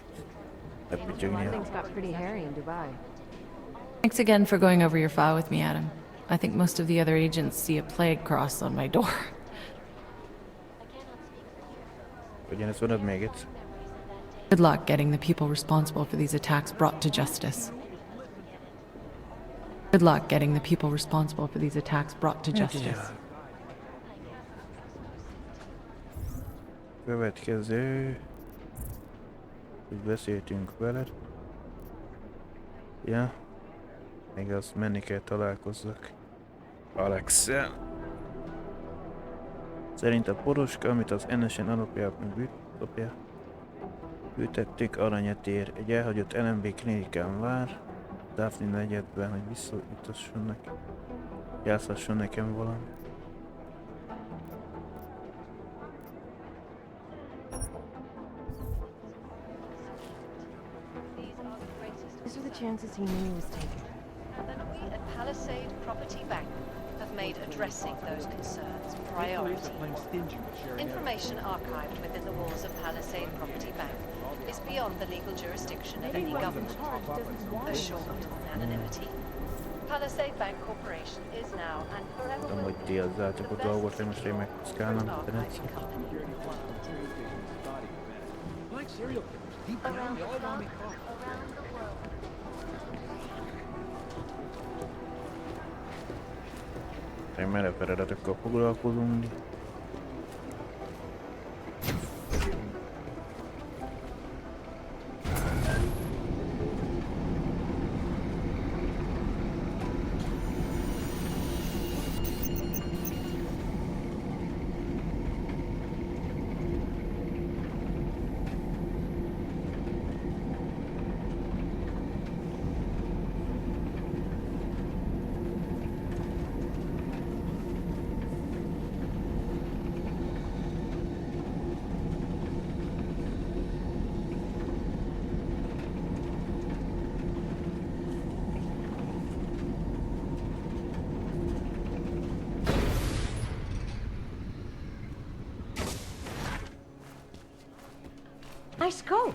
Things got pretty hairy in Dubai.
Thanks again for going over your file with me, Adam. I think most of the other agents see a plague cross on my door.
Ugyanezt mondod még egyszer.
Good luck getting the people responsible for these attacks brought to justice. Good luck getting the people responsible for these attacks brought to justice.
Következő... Úgy beszéltünk veled. Ja. Még azt menni kell találkozzak Alex-szel. Szerint a poroska, amit az NS-en alapjában büntették, aranyat ér. Egy elhagyott LMB klinikán vár. Daphne negyedben, hogy visszajutasson neki. Játszhasson nekem valami.
These are the chances he knew he was taking.
Then we at Palisade Property Bank have made addressing those concerns a priority. Information archived within the walls of Palisade Property Bank is beyond the legal jurisdiction of any government. Assured anonymity. Palisade Bank Corporation is now and forever
tudom, hogy díjazzátok a dolgot, hogy most én megpuszkálnom, de nem szó. Én merev feladatokkal foglalkozunk.
Nice go.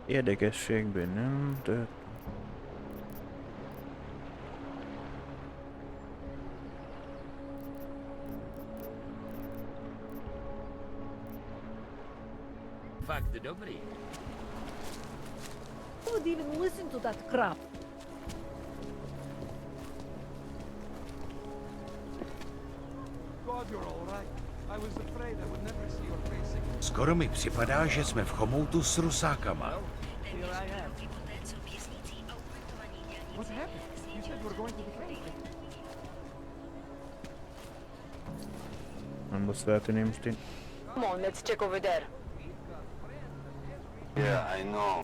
Érdekességben nem tört.
Fakt dobrý.
Who would even listen to that crap?
God, you're all right. I was afraid I would never see your face again.
Skoro mi připadá, že jsme v chomoutu s rusákama.
Here I am. What happened? You said we're going to the cave.
Nem lesz feltűnni most én.
Come on, let's check over there.
Yeah, I know.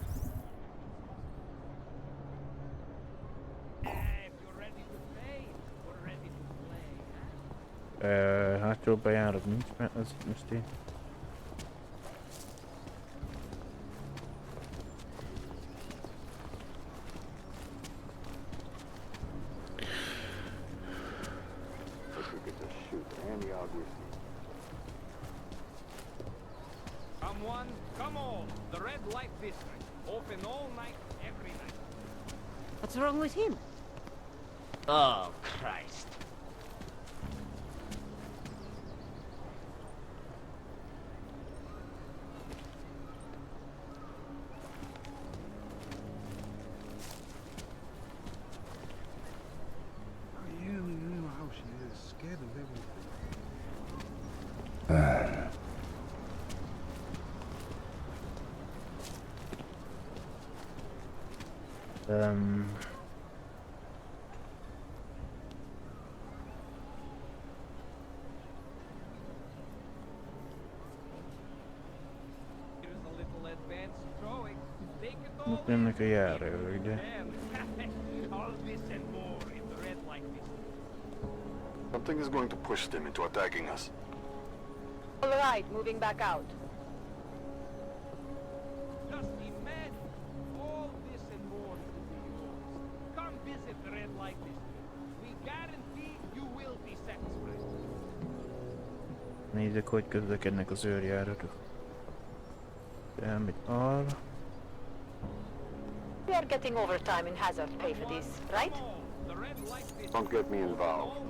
Hátról bejárat nincs, mert az most én.
Come one, come all. The red light district. Open all night, every night.
What's wrong with him?
Oh, Christ.
You know how she is, scared of everything.
Here's a little advanced drawing. Take it all.
Most ennek a járja, ugye?
All this and more in the red light district.
Something is going to push them into attacking us.
All right, moving back out.
Just imagine all this and more will be yours. Come visit the red light district. We guarantee you will be satisfied.
Nézzük, hogy közlekednek az őrjáratok. Elmegy arra.
We are getting overtime and hazard pay for this, right?
Don't get me involved.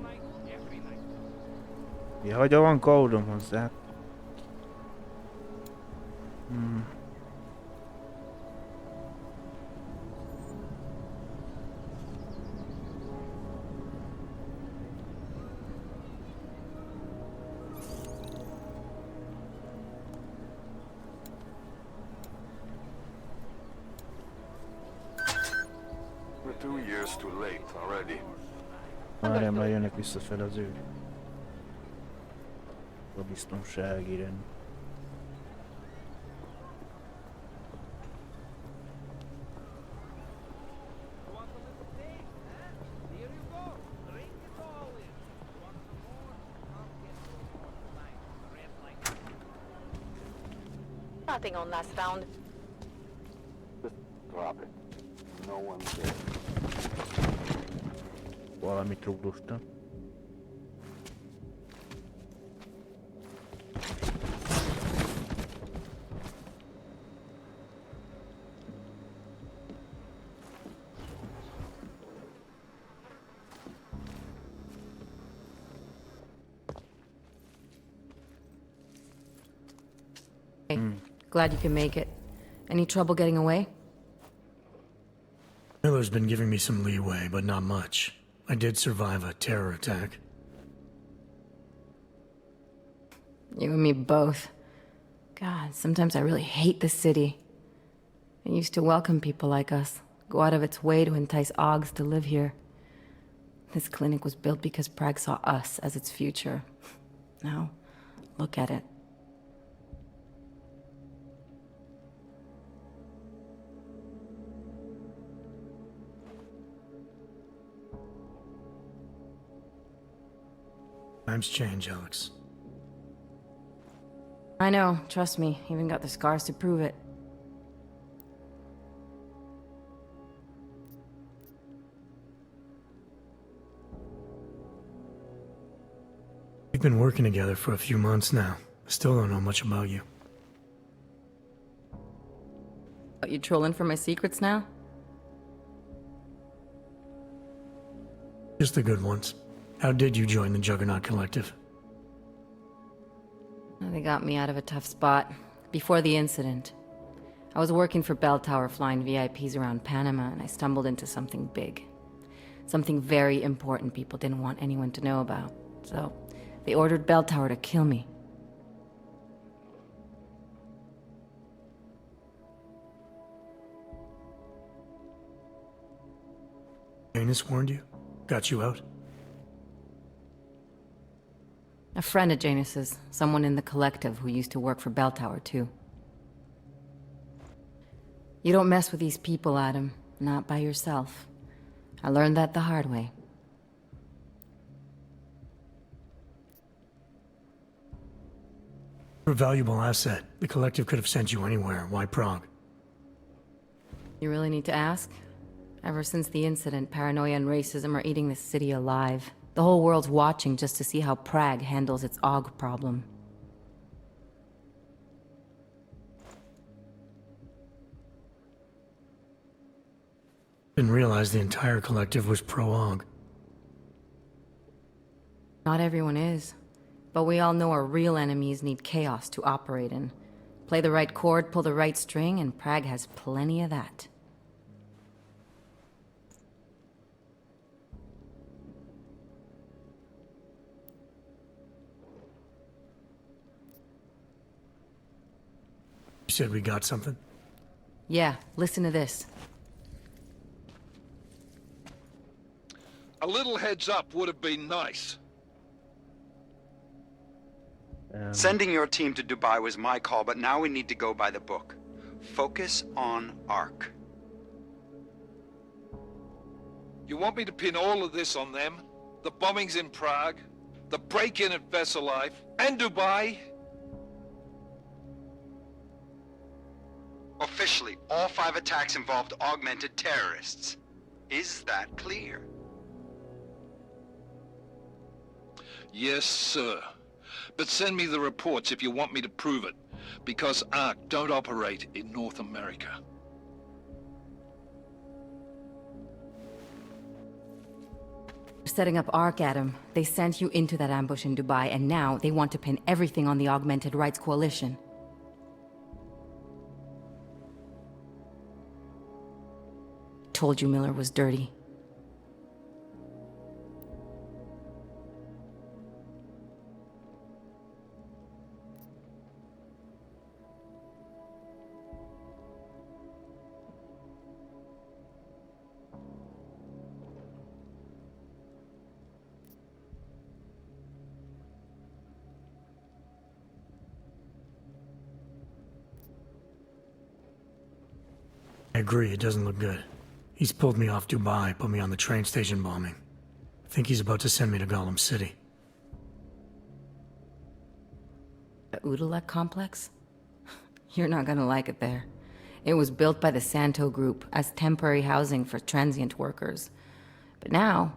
Ja, hogy van kódom hozzá.
We're 2 years too late already.
Várjál, már jönnek visszafele az őr. A biztonsági rend.
Nothing on last round.
Just drop it. No one's there.
Valamit rúgdostam.
Glad you can make it. Any trouble getting away?
Miller's been giving me some leeway, but not much. I did survive a terror attack.
You and me both. God, sometimes I really hate this city. It used to welcome people like us, go out of its way to entice Augs to live here. This clinic was built because Prague saw us as its future. Now, look at it.
Times change, Alex.
I know, trust me, even got the scars to prove it.
We've been working together for a few months now. Still don't know much about you.
Are you trolling for my secrets now?
Just the good ones. How did you join the Juggernaut Collective?
They got me out of a tough spot. Before the incident, I was working for Bell Tower flying VIPs around Panama, and I stumbled into something big. Something very important people didn't want anyone to know about. So, they ordered Bell Tower to kill me.
Janus warned you? Got you out?
A friend of Janus's, someone in the collective who used to work for Bell Tower too. You don't mess with these people, Adam. Not by yourself. I learned that the hard way.
You're a valuable asset. The collective could have sent you anywhere. Why Prague?
You really need to ask? Ever since the incident, paranoia and racism are eating this city alive. The whole world's watching just to see how Prague handles its AUG problem.
Didn't realize the entire collective was pro-AUG.
Not everyone is. But we all know our real enemies need chaos to operate in. Play the right chord, pull the right string, and Prague has plenty of that.
You said we got something?
Yeah, listen to this.
A little heads up would have been nice.
Sending your team to Dubai was my call, but now we need to go by the book. Focus on Ark.
You want me to pin all of this on them? The bombings in Prague, the break-in at Vessel Life, and Dubai?
Officially, all 5 attacks involved augmented terrorists. Is that clear?
Yes, sir. But send me the reports if you want me to prove it, because Ark don't operate in North America.
Setting up Ark, Adam. They sent you into that ambush in Dubai, and now they want to pin everything on the Augmented Rights Coalition. Told you Miller was dirty.
I agree, it doesn't look good. He's pulled me off Dubai, put me on the train station bombing. I think he's about to send me to Gollum City.
The Udalek complex? You're not gonna like it there. It was built by the Santo Group as temporary housing for transient workers. But now...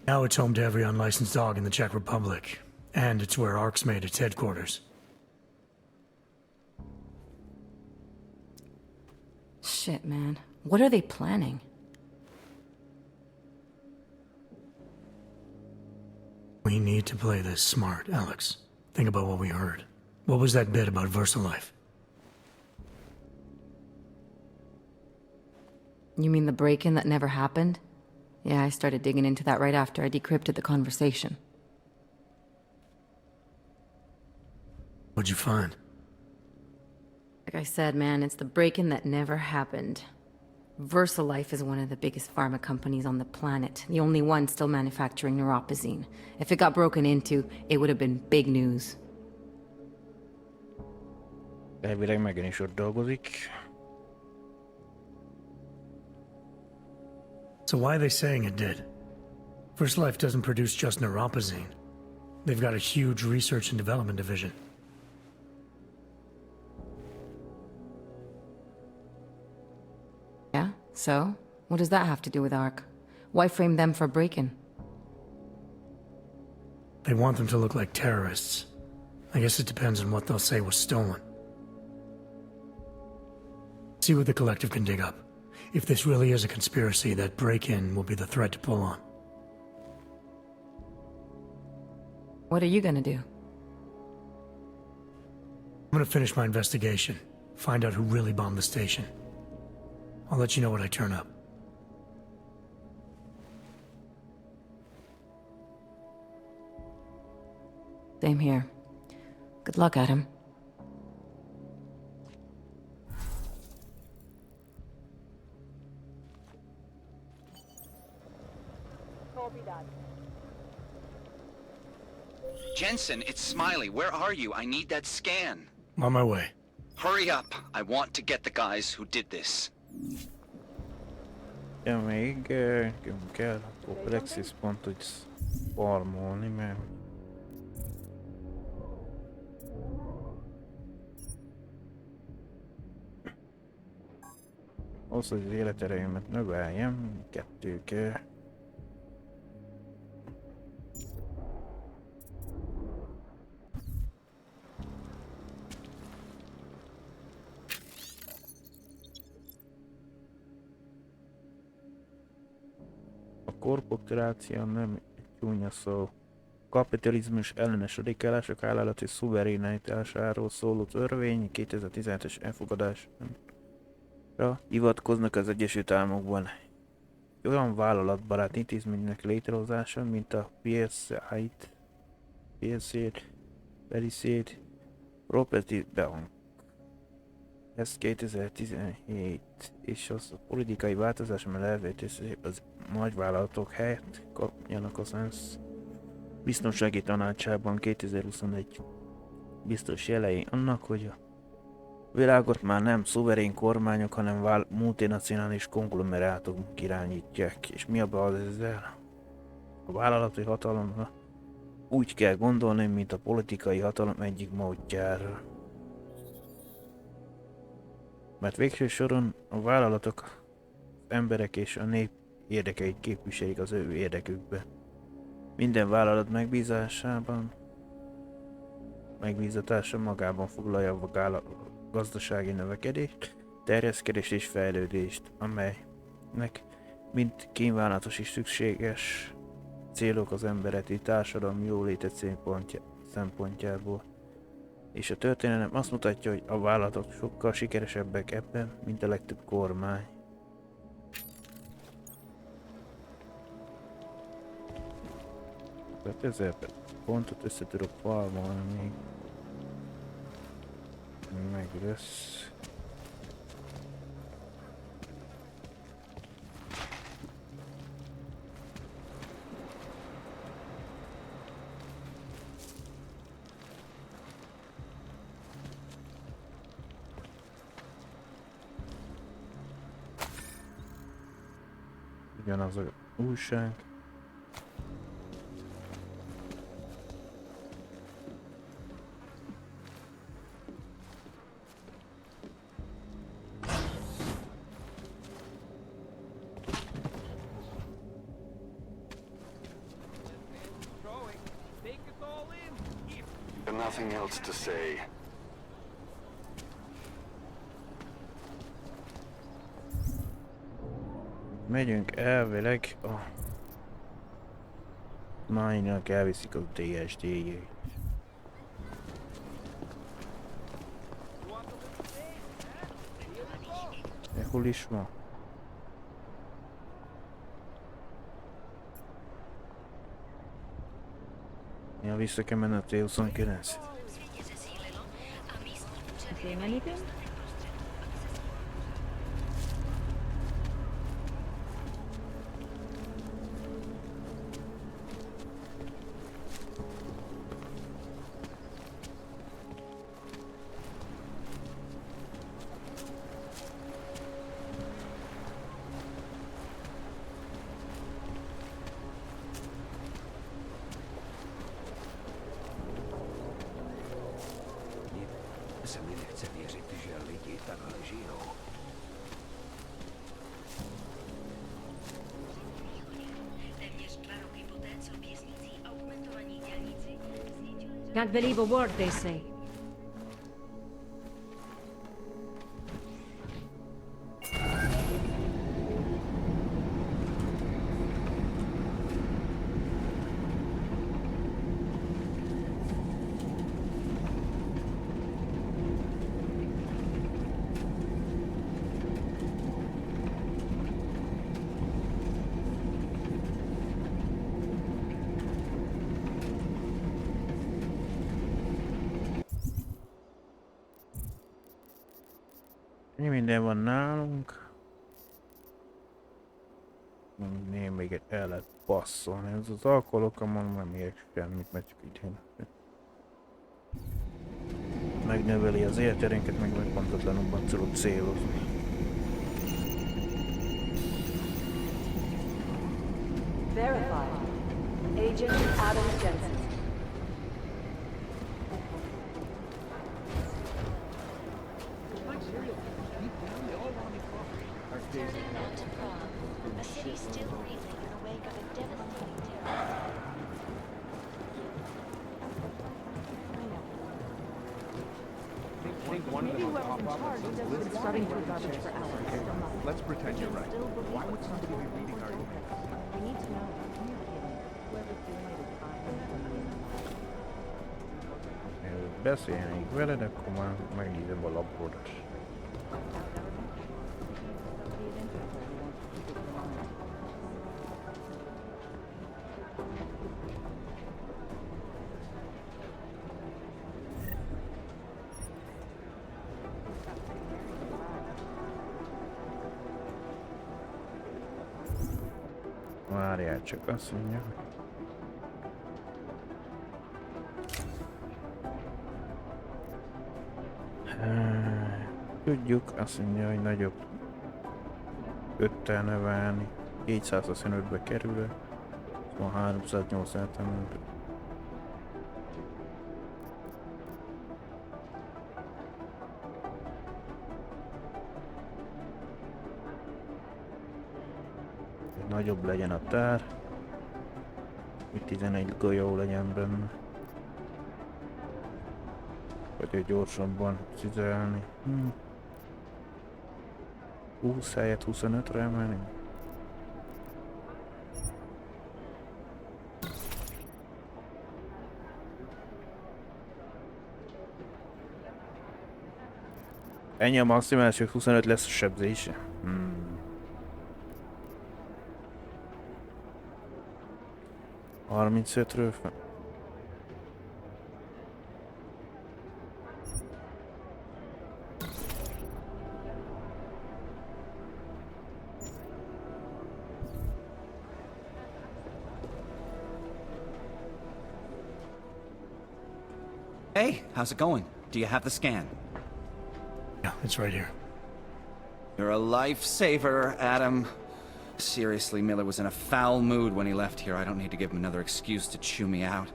Now it's home to every unlicensed dog in the Czech Republic. And it's where Ark's made its headquarters.
Shit, man. What are they planning?
We need to play this smart, Alex. Think about what we heard. What was that bit about VersaLife?
You mean the break-in that never happened? Yeah, I started digging into that right after I decrypted the conversation.
What'd you find?
Like I said, man, it's the break-in that never happened. VersaLife is one of the biggest pharma companies on the planet. The only one still manufacturing neuropozyne. If it got broken into, it would have been big news.
Elvileg megint is ott dolgozik.
So why are they saying it did? First Life doesn't produce just neuropozyne. They've got a huge research and development division.
Yeah? So? What does that have to do with ARC? Why frame them for break-in?
They want them to look like terrorists. I guess it depends on what they'll say was stolen. See what the collective can dig up. If this really is a conspiracy, that break-in will be the thread to pull on.
What are you gonna do?
I'm gonna finish my investigation. Find out who really bombed the station. I'll let you know when I turn up.
Same here. Good luck, Adam.
Jensen, it's Smiley. Where are you? I need that scan.
I'm on my way.
Hurry up. I want to get the guys who did this.
Ja, még kell a Plexis pontot farmolni, mert ahhoz, hogy az életerejümet növeljem, 2 kell. A korporáció nem egy csúnya szó. Kapitalizmus ellenes radikálások állati szuverenitásáról szóló törvény 2017-es elfogadásra hivatkoznak az Egyesült Államokban. Olyan vállalatbarát intézménynek létrehozása, mint a Palisade Property Bank. Ez 2017, és az a politikai változás, amely elvégezték az nagyvállalatok helyet kapjanak az ENSZ biztonsági tanácsában 2021 biztos jelei annak, hogy a világot már nem szuverén kormányok, hanem multinacionális konglomerátok irányítják. És mi a baj ezzel? A vállalati hatalomra úgy kell gondolni, mint a politikai hatalom egyik módjára. Mert végső soron a vállalatok, az emberek és a nép érdekeit képviselik az ő érdekükben. Minden vállalat megbízatása magában foglalja a gazdasági növekedést, terjeszkedést és fejlődést, amelynek mind kívánatos is szükséges célok az embereti társadalom jóléte szempontjából. És a történelem azt mutatja, hogy a vállalatok sokkal sikeresebbek ebben, mint a legtöbb kormány. Tehát 1000 pontot össze tudok farmolni még. Meg lesz. Ugyanaz az újság.
Nothing else to say.
Megyünk elvileg a mine-nak elviszik a DSD-jét. De hol is van? Ja, vissza kell menni a T29.
Doing anything?
Chce věřit, že lidi takhle žijou.
Can't believe a word they say.
Mi minden van nálunk. Némelyiket el lehet passzolni. Ez az alkoholokon nem ér semmit, mert csak idén. Megnöveli az életerőnket, meg pontatlanul tudod célozni.
Verified. Agent Adam Jensen.
Turning now to Prague, a city still reeling in the wake of a devastating terrorist attack.
Maybe whoever's in charge has been studying for garbage for hours.
Let's pretend you're right. Why would somebody be reading our emails?
We need to know whoever's doing it is fine.
Beszélnék veled, akkor már megnézem a labodat. Várjál csak, azt mondja. Tudjuk, azt mondja, hogy nagyobb 5-tel növelni. 225-be kerül, szóval 385 emelni. Nagyobb legyen a tár, hogy 11 golyó legyen benne. Vagy hogy gyorsabban cizelni. 20 helyett 25-re emelni. Ennyi a maximális, hogy 25 lesz a sebzése. 35-ről fel.
Hey, how's it going? Do you have the scan?
Yeah, it's right here.
You're a lifesaver, Adam. Seriously, Miller was in a foul mood when he left here. I don't need to give him another excuse to chew me out.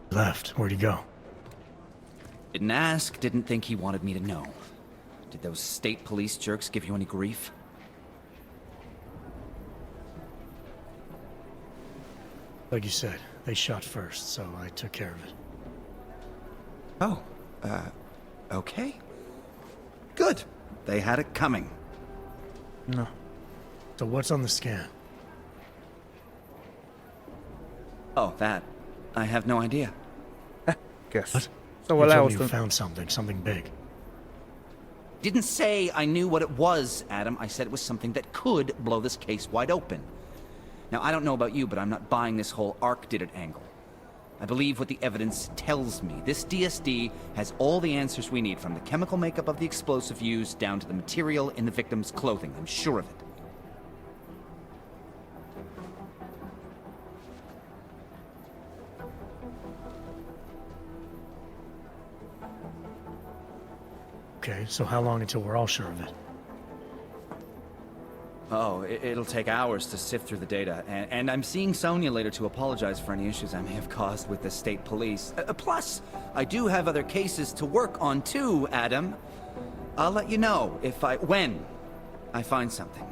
Left. Where'd he go?
Didn't ask, didn't think he wanted me to know. Did those state police jerks give you any grief?
Like you said, they shot first, so I took care of it.
Oh, okay. Good. They had it coming.
No. So what's on the scan?
Oh, that. I have no idea.
Guess.
What?
So
you told me you found something big.
Didn't say I knew what it was, Adam. I said it was something that could blow this case wide open. Now, I don't know about you, but I'm not buying this whole ARC did it angle. I believe what the evidence tells me. This DSD has all the answers we need, from the chemical makeup of the explosive used down to the material in the victim's clothing. I'm sure of it.
Okay, so how long until we're all sure of it?
Oh, it'll take hours to sift through the data, and I'm seeing Sonia later to apologize for any issues I may have caused with the state police. Plus, I do have other cases to work on too, Adam. I'll let you know when I find something.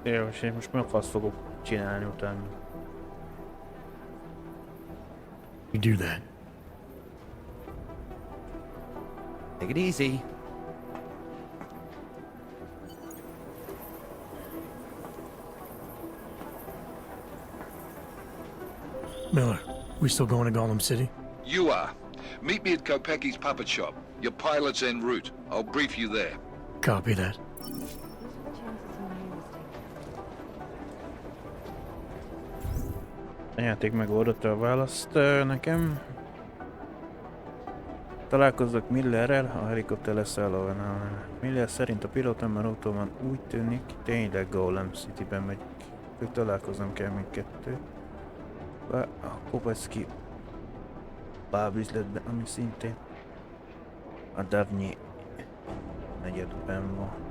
Jó, és én most mi a fasz fogok csinálni utána?
You do that.
Take it easy.
Miller, we still going to Gollum City?
You are. Meet me at Kopecki's puppet shop. Your pilot's en route. I'll brief you there.
Copy that.
A játék megoldotta a választ nekem. Találkozok Millerrel, a helikopter leszállónál. Miller szerint a pilóta már autó van, úgy tűnik, tényleg Golem Cityben megyik. Ők találkoznom kell mindkettő. A Kopecki bábüzletben, ami szintén a Davnyi negyedben van.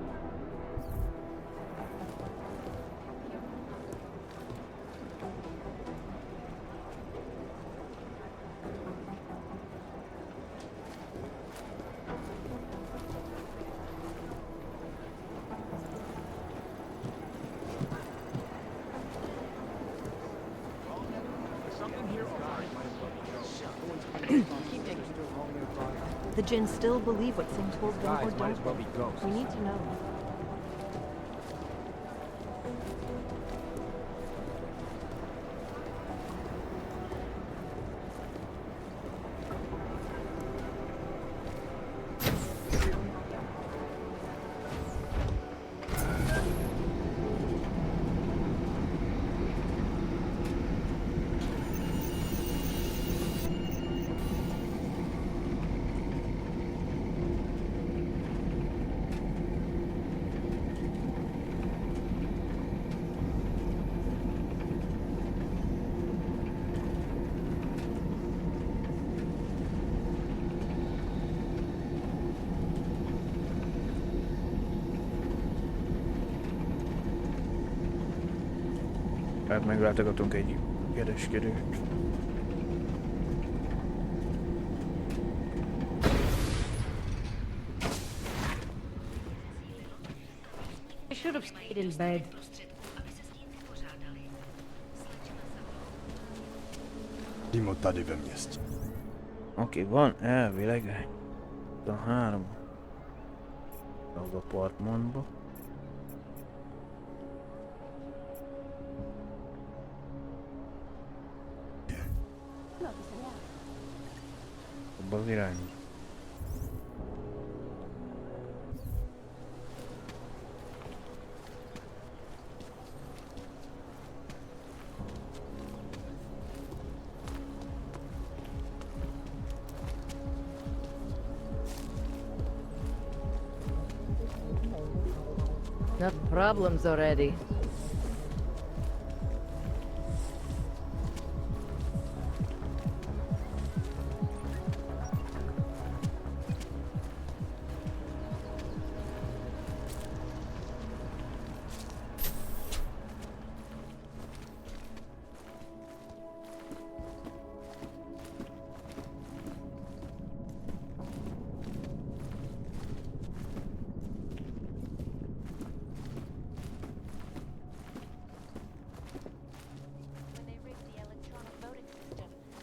The Jinn still believe what Singh told them or don't. We need to know.
Hát meglátogatunk egy kereskedőt.
I should have stayed in bed.
Mimo tady ve městě.
Oké, van elvileg a 3 az apartmanba. Abba az irányba.
Enough problems already.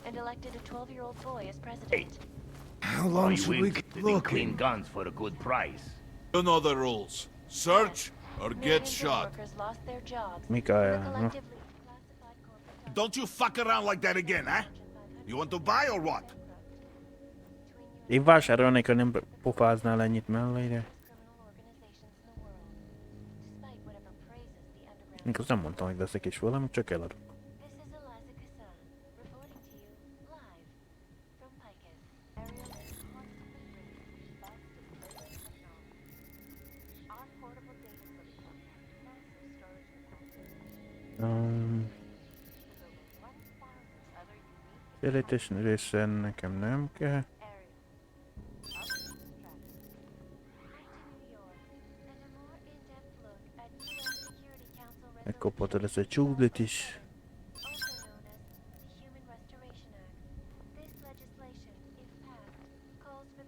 And elected a 12-year-old boy as president.
How long should we keep looking? Clean guns for a good price.
You know the rules. Search or get shot.
Workers lost their jobs.
Mikael,
Don't you fuck around like that again, huh? You want to buy or what?
Én vásárolnék, ha nem pofáznál ennyit mellére. Mikor nem mondtam, hogy veszek is valamit, csak eladok. Elítés része nekem nem kell. Megkaphatod ezt a csúglit is.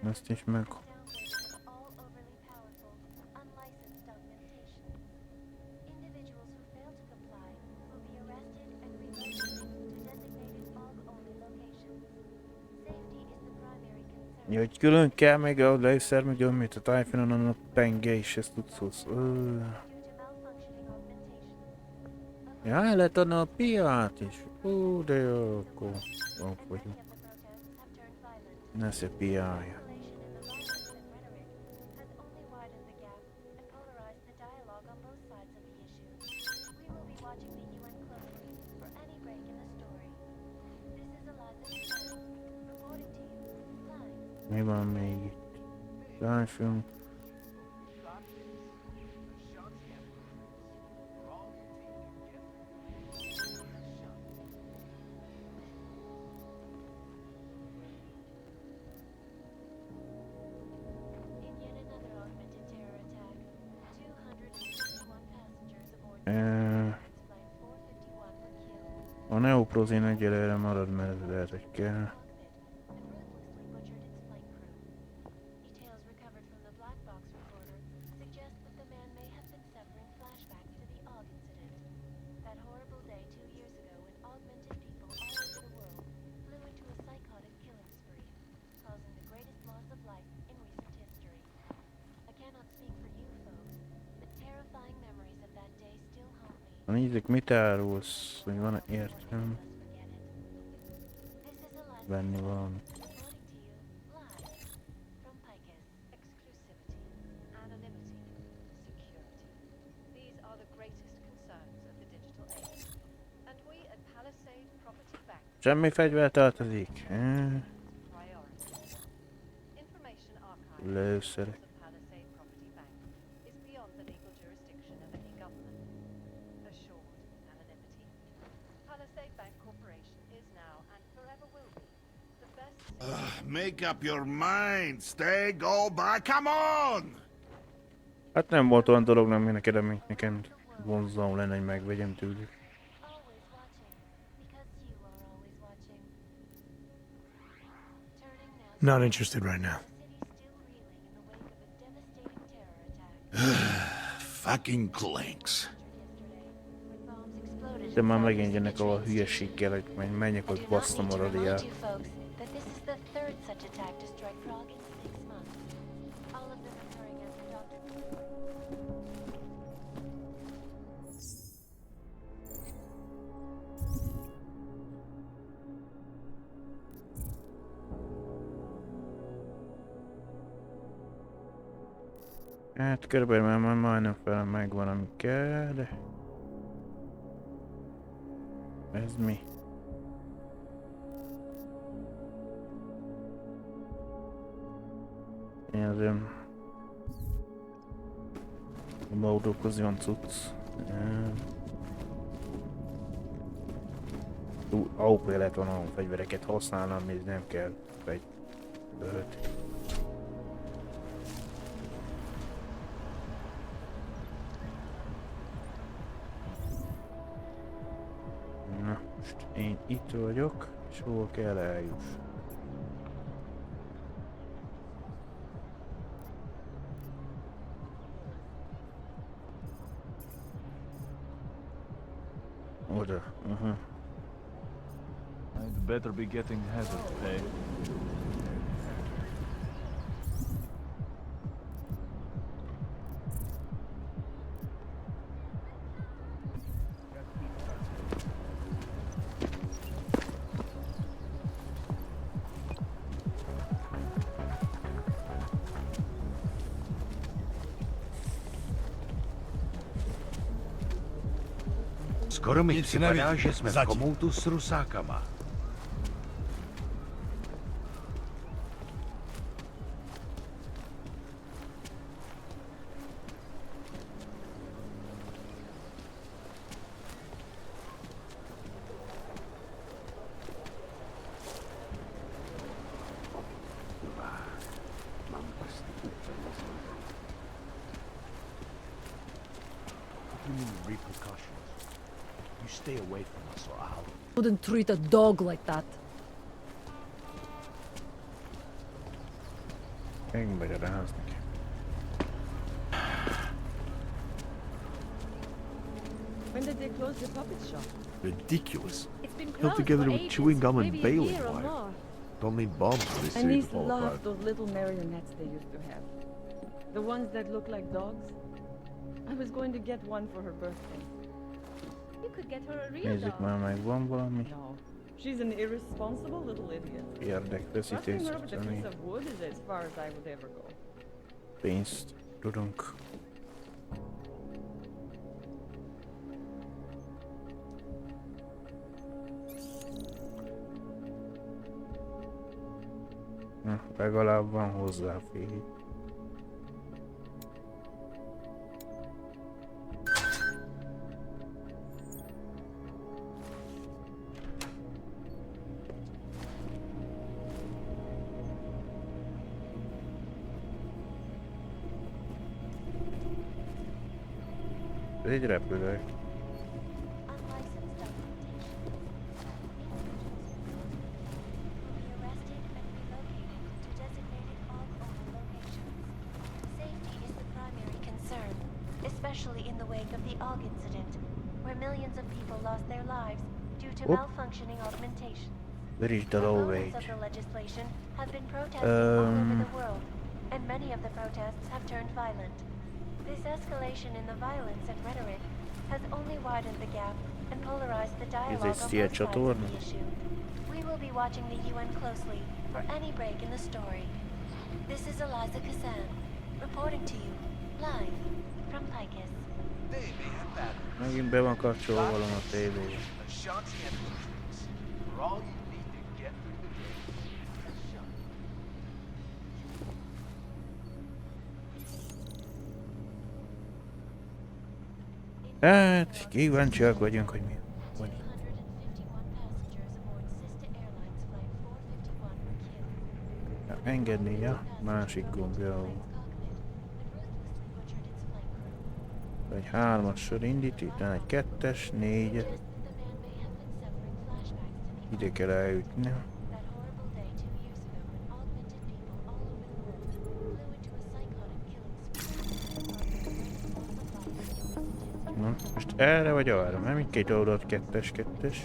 Ezt is meg. Ja, hogy külön kell meg a laser, meg amit a tájfénon a penge is, ezt tudsz. Ja, el lehet adni a piát is. De jó, akkor vagyunk. Nesze piája. Mi van még itt? Lássunk. A neoprozin egyelőre marad, mert ez lehet, hogy kell. Nézzük, mit árulsz, hogy van-e értelem venni valami. Semmi fegyver tartozik. Lőszerek.
Make up your mind. Stay, go back. Come on!
Hát nem volt olyan dolog, nem neked, amit nekem vonzalom lenne, hogy megvegyem tőlük.
Not interested right now.
Fucking clinks.
De már megint jönnek a hülyeséggel, hogy menjek, hogy basszom a radiát. Hát körülbelül már majdnem fel megvan, ami kell, de... Ez mi? Én azért... A módokhoz jön cucc. AUP lehet van a fegyvereket használnom, és nem kell fegyvert. Na, most én itt vagyok, és hol kell eljuss. Oda,
I'd better be getting hazard pay.
Skoro mi připadá, že jsme v komoutu s rusákama. stay away from us or I'll...
Wouldn't treat a dog like that.
Megmagyarázni.
When did they close the puppet shop?
Ridiculous.
It's been
Held
closed
together
for
with
ages,
chewing gum and
maybe a
baling
year or
wire.
more.
Don't need bombs for this
And
city to
these
fall
love
apart.
those little marionettes they used to have. The ones that look like dogs. I was going to get one for her birthday. You could get her a real
Nézzük
dog.
már meg, van valami
No, she's an irresponsible little idiot.
érdekfeszítés,
Trusting her with a
ami
piece of wood is as far as I would ever go.
pénzt tudunk. Na, legalább van hozzáférés. Ez egy repülő.
Especially in the wake of the AUG incident, where millions of people lost their lives due to malfunctioning augmentation.
Where is the low
Opponents
wage?
of the legislation have been protesting all over the world, and many of the protests have turned violent. This escalation in the violence and rhetoric has only widened the gap and polarized the dialogue on both sides of the issue. We will be watching the UN closely for any break in the story. This is Eliza Kazan, reporting to you, live, from Picus.
Megint be van kapcsolva valami a tévébe. Hát, kíváncsiak vagyunk, hogy mi van itt. Ja, engedni, ja, másik gombja. Egy 3-assal indít, itt egy 2-es, 4. Ide kell eljutni. Na, most erre vagy arra? Mert mindkét oldalt 2-es.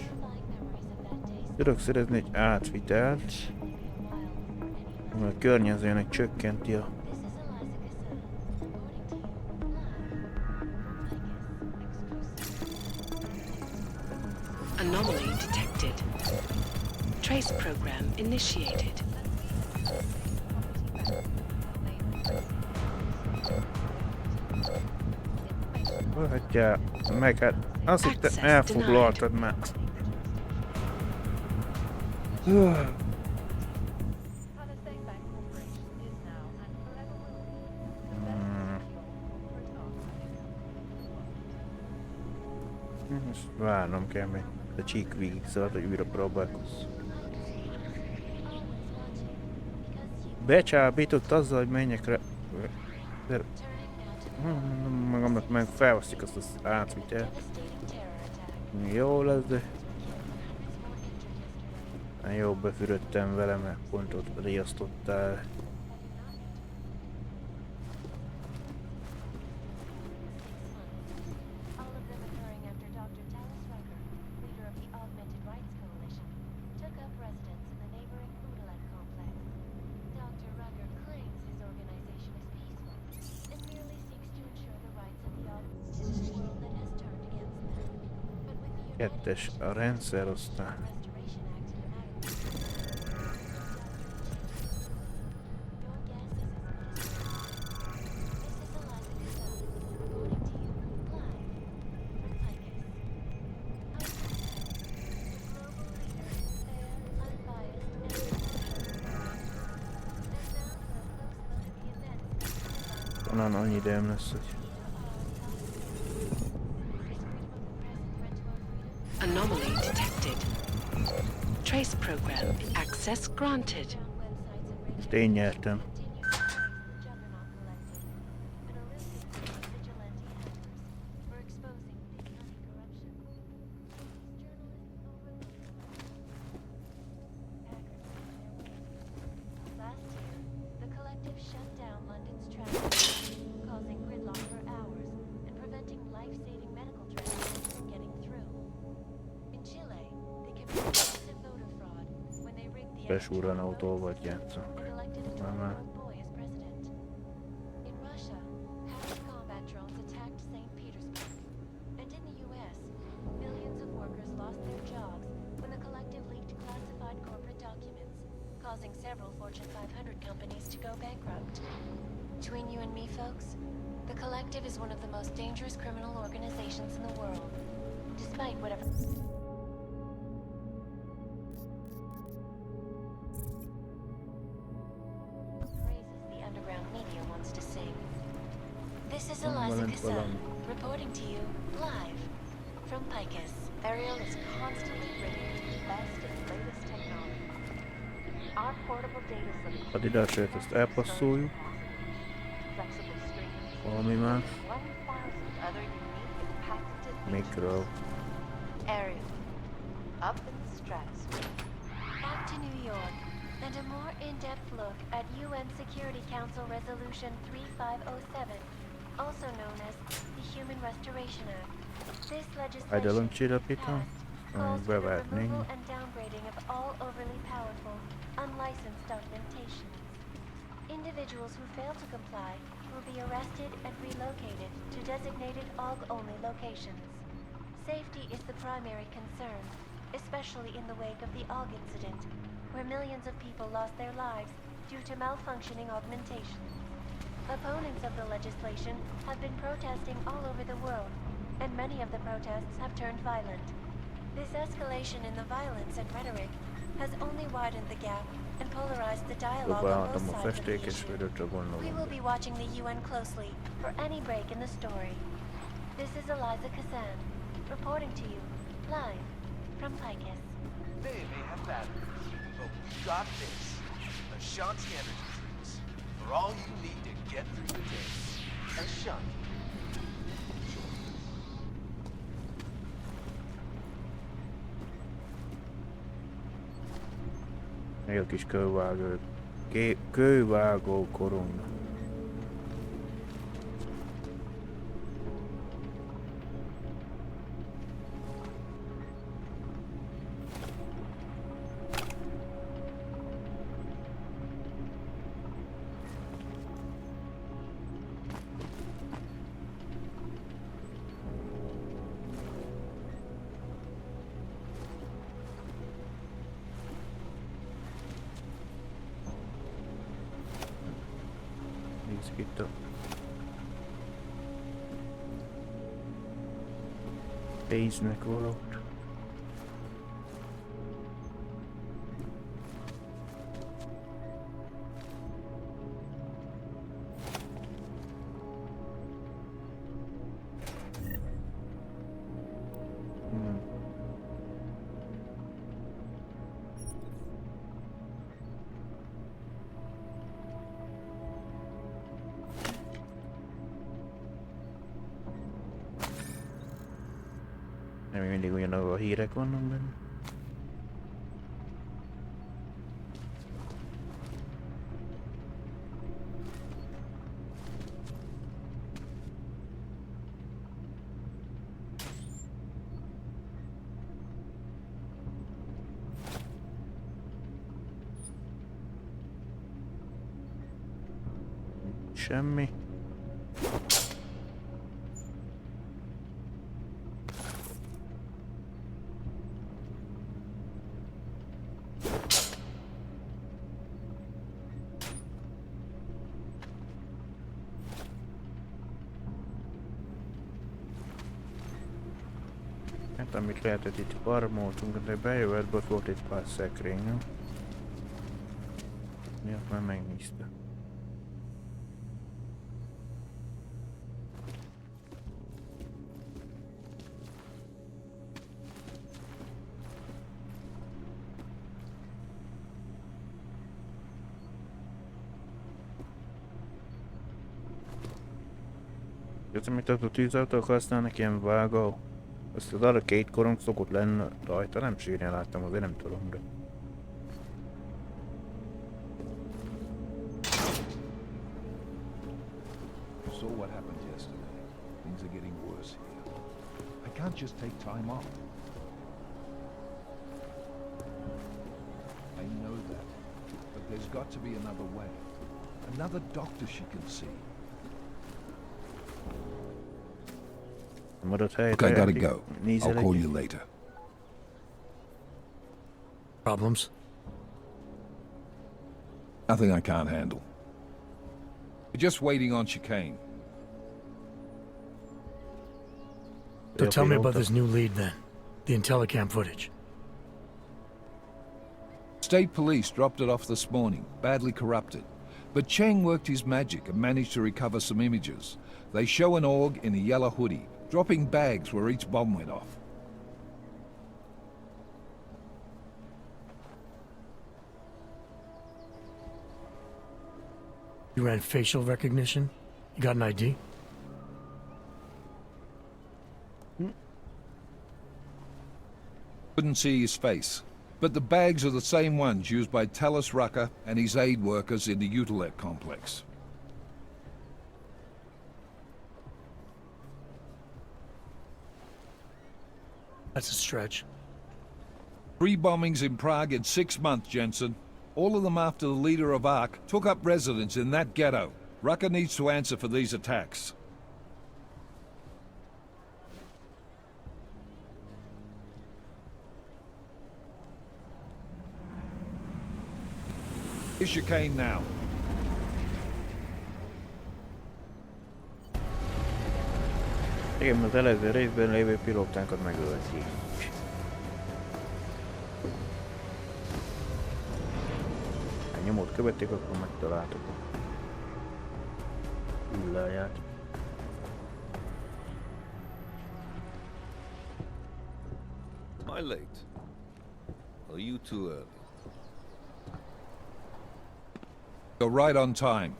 Tudok szerezni egy átvitelt, ami a környezőnek csökkenti a
Anomaly detected. Trace program initiated.
Hagyjál meg, hát azt hittem elfoglaltad már. Most várnom kell még a csík végig szállt, hogy újra próbálkozz. Becsábított azzal, hogy menjek rá... Magamnak meg felveszik azt az átvitelt. Jó lesz, de... Jó befürödtem vele, mert pont ott riasztottál. Kettes a rendszer, aztán... Onnan annyi időm lesz, hogy...
Anomaly detected. Trace program access granted.
Ezt én nyertem. besúrran autóval játszunk. Már.
In Russia, Paris combat drones attacked St. Petersburg. And in the US, millions of workers lost their jobs when the collective leaked classified corporate documents, causing several Fortune 500 companies to go bankrupt. Between you and me, folks, the collective is one of the most dangerous criminal organizations in the world. Despite whatever... praises the underground media wants to sing. This is Eliza Kassan, reporting to you live from Picus. Ariel is constantly bringing you the best and latest technology. Our portable data solution...
A didásért ezt elpasszoljuk. Valami más. Mikro.
Ariel, up in the stratosphere. Back to New York, and a more in-depth look at UN Security Council Resolution 3507, also known as the Human Restoration Act. This legislation calls for the removal and downgrading of all overly powerful, unlicensed augmentations. Individuals who fail to comply will be arrested and relocated to designated AUG-only locations. Safety is the primary concern, especially in the wake of the AUG incident, where millions of people lost their lives due to malfunctioning augmentations. Opponents of the legislation have been protesting all over the world, and many of the protests have turned violent. This escalation in the violence and rhetoric has only widened the gap and polarized the dialogue on both sides of the issue. We will be watching the UN closely for any break in the story. This is Eliza Kassan, reporting to you, live from Picus.
They may have batteries, but we've got this. Ashanti energy drinks. For all you need to get through the day. Ashanti.
Még a kis kővágó korong. Itt a pénznek valahogy. Nem mindig ugyanaz a hírek vannak benne. Semmi. Hát amit lehetett itt farmoltunk, de bejövett, ott volt egy pár szekrény, nem? Miatt már megnézte. Ez amit a tűzautók használnak, ilyen vágó. Azt az arra két korong szokott lenne rajta, nem sírni láttam, azért nem tudom, de...
So what happened yesterday? Things are getting worse here. I can't just take time off. I know that. got to be another way. Another doctor she can see. Look, I gotta go. I'll call you later.
Problems?
Nothing I can't handle. We're just waiting on chicane.
So tell me about this new lead then. The Intellicam footage.
State police dropped it off this morning, badly corrupted. But Cheng worked his magic and managed to recover some images. They show an org in a yellow hoodie, dropping bags where each bomb went off.
You ran facial recognition? You got an ID?
Couldn't see his face. But the bags are the same ones used by Talus Rucker and his aid workers in the Utilec complex.
That's a stretch.
3 bombings in Prague in 6 months, Jensen. All of them after the leader of ARC took up residence in that ghetto. Rucker needs to answer for these attacks. Here's chicane now.
Igen, az előző részben lévő pilótánkat megölték. Ha nyomot követték, akkor megtaláltuk a villáját.
Am I late? Are you too early?
You're right on time.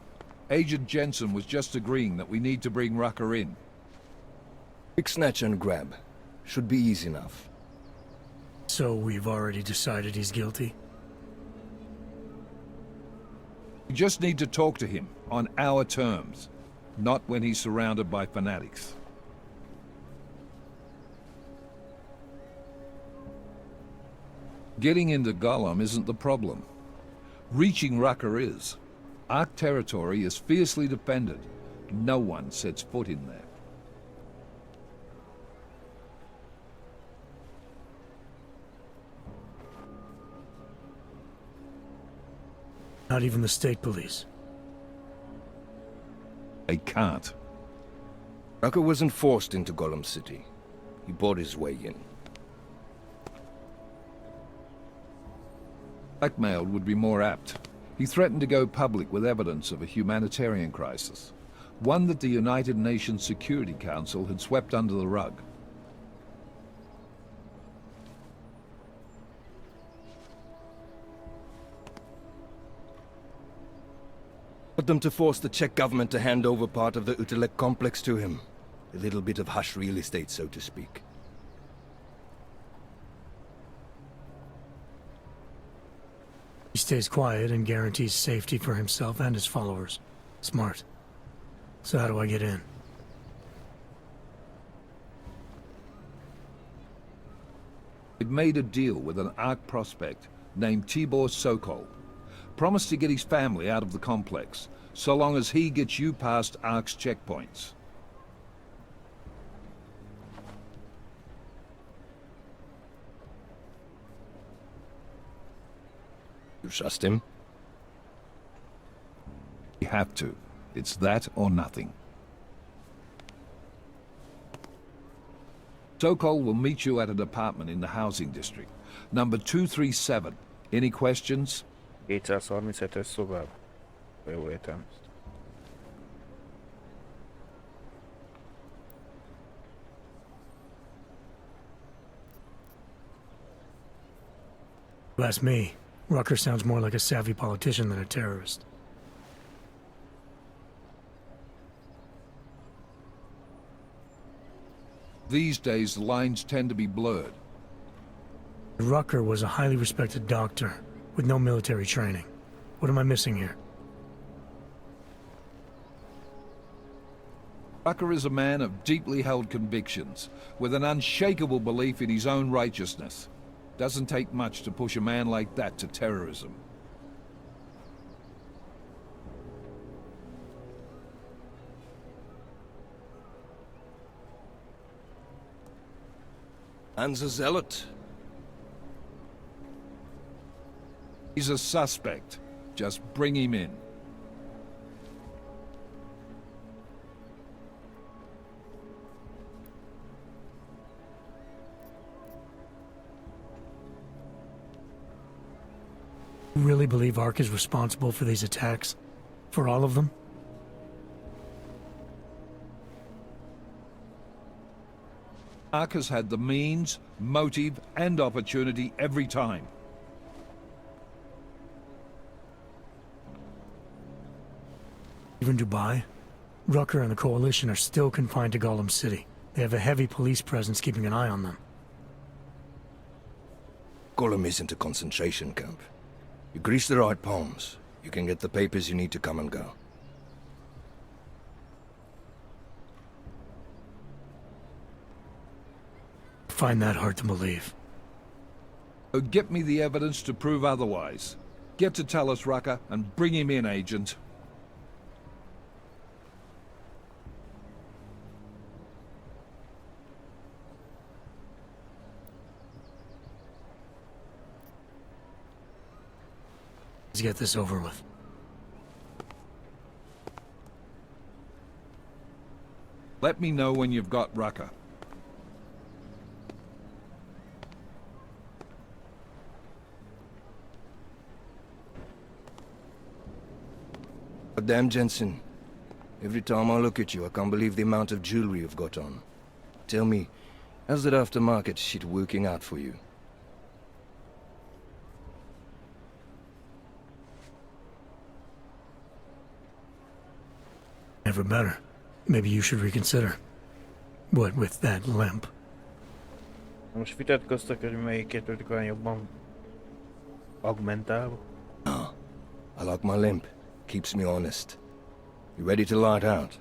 Agent Jensen was just agreeing that we need to bring Rucker in.
Quick snatch and grab. Should be easy enough.
So we've already decided he's guilty?
We just need to talk to him on our terms, not when he's surrounded by fanatics. Getting into Gollum isn't the problem. Reaching Rucker is. Ark territory is fiercely defended. No one sets foot in there.
Not even the state police.
They can't.
Rucker wasn't forced into Gollum City. He bought his way in.
Blackmailed would be more apt. He threatened to go public with evidence of a humanitarian crisis, one that the United Nations Security Council had swept under the rug.
Got them to force the Czech government to hand over part of the Utilec complex to him. A little bit of hush real estate, so to speak.
He stays quiet and guarantees safety for himself and his followers. Smart. So how do I get in?
He'd made a deal with an Ark prospect named Tibor Sokol. Promised to get his family out of the complex, so long as he gets you past Ark's checkpoints.
You trust him?
You have to. It's that or nothing. Sokol will meet you at an apartment in the housing district. Number 237. Any questions?
237-ös szobában. Jól értem.
You ask me, Rucker sounds more like a savvy politician than a terrorist.
These days, the lines tend to be blurred.
Rucker was a highly respected doctor, with no military training. What am I missing here?
Rucker is a man of deeply held convictions, with an unshakable belief in his own righteousness. Doesn't take much to push a man like that to terrorism.
And the zealot.
He's a suspect. Just bring him in.
You really believe Ark is responsible for these attacks? For all of them?
Ark has had the means, motive, and opportunity every time.
Even Dubai? Rucker and the Coalition are still confined to Golem City. They have a heavy police presence keeping an eye on them.
Golem isn't a concentration camp. You grease the right palms, you can get the papers you need to come and go.
I find that hard to believe.
Get me the evidence to prove otherwise. Get to Talus Rucker and bring him in, Agent.
Let's get this over with.
Let me know when you've got Rucker.
But damn, Jensen. Every time I look at you, I can't believe the amount of jewelry you've got on. Tell me, how's that aftermarket shit working out for you?
Never better. Maybe you should reconsider. What with that limp?
Most vitatkoztak, hogy melyikét van jobban augmentálva.
I like my limp. Keeps me honest. You ready to light out?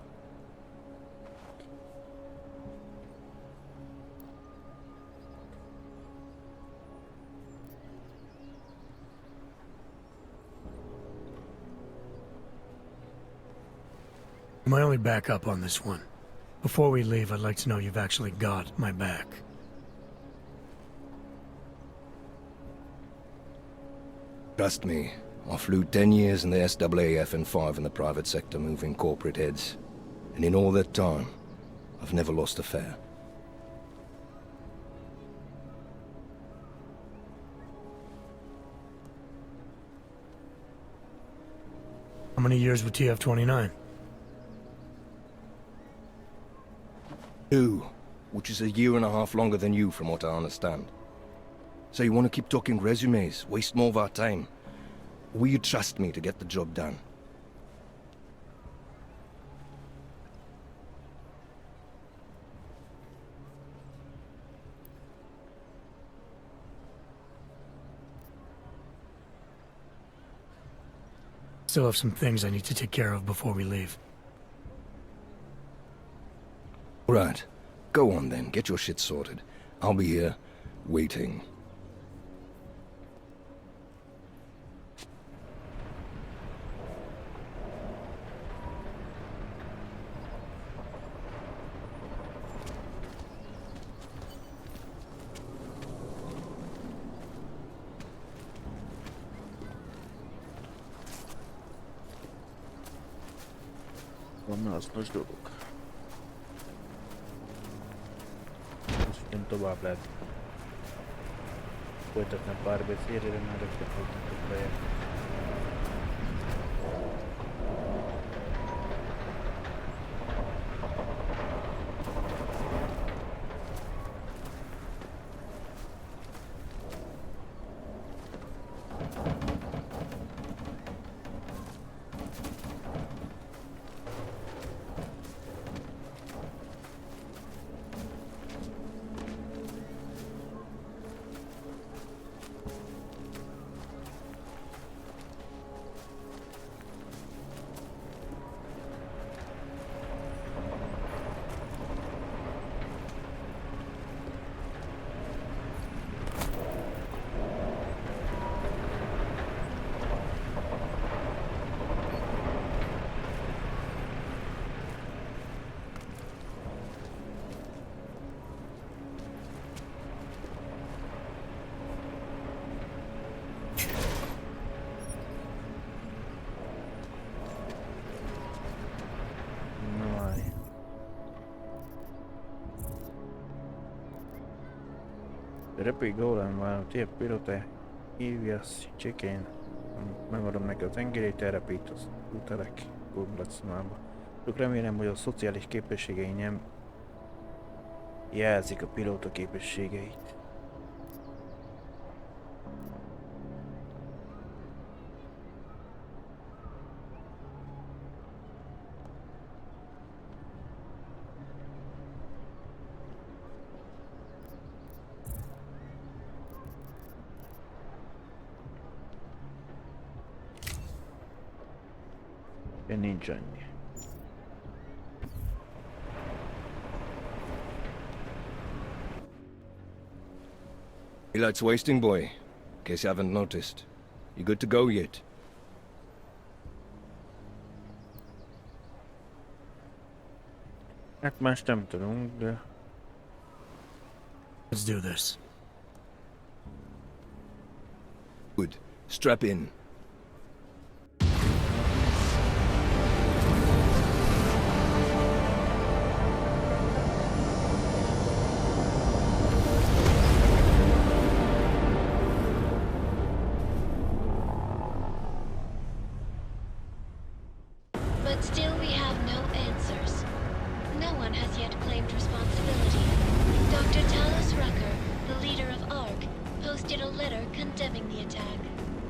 My only backup on this one. Before we leave, I'd like to know you've actually got my back.
Trust me, I flew 10 years in the SAAF and 5 in the private sector moving corporate heads. And in all that time, I've never lost a fare.
How many years with TF-29?
2, which is a year and a half longer than you from what I understand. So you want to keep talking resumes, waste more of our time? Or will you trust me to get the job done?
Still have some things I need to take care of before we leave.
Right. Go on then, get your shit sorted. I'll be here, waiting.
Vannak hasznos dolgok. És ugyan tovább lehet folytatni a párbeszédre, már rögtön fognak bejönni. repülj Golem vállal, tiéd pilóta, hívjasz Csikén. Megadom neki az engedélyt, elrepít az útelek komplexumába. Csak remélem, hogy a szociális képességei nem jelzik a pilóta képességeit. Nincs annyi.
Daylight's wasting, boy. In case you haven't noticed. You good to go yet?
Hát más nem tudunk, de...
Let's do this.
Good. Strap in.
But still we have no answers. No one has yet claimed responsibility. Dr. Talos Rucker, the leader of ARC, posted a letter condemning the attack.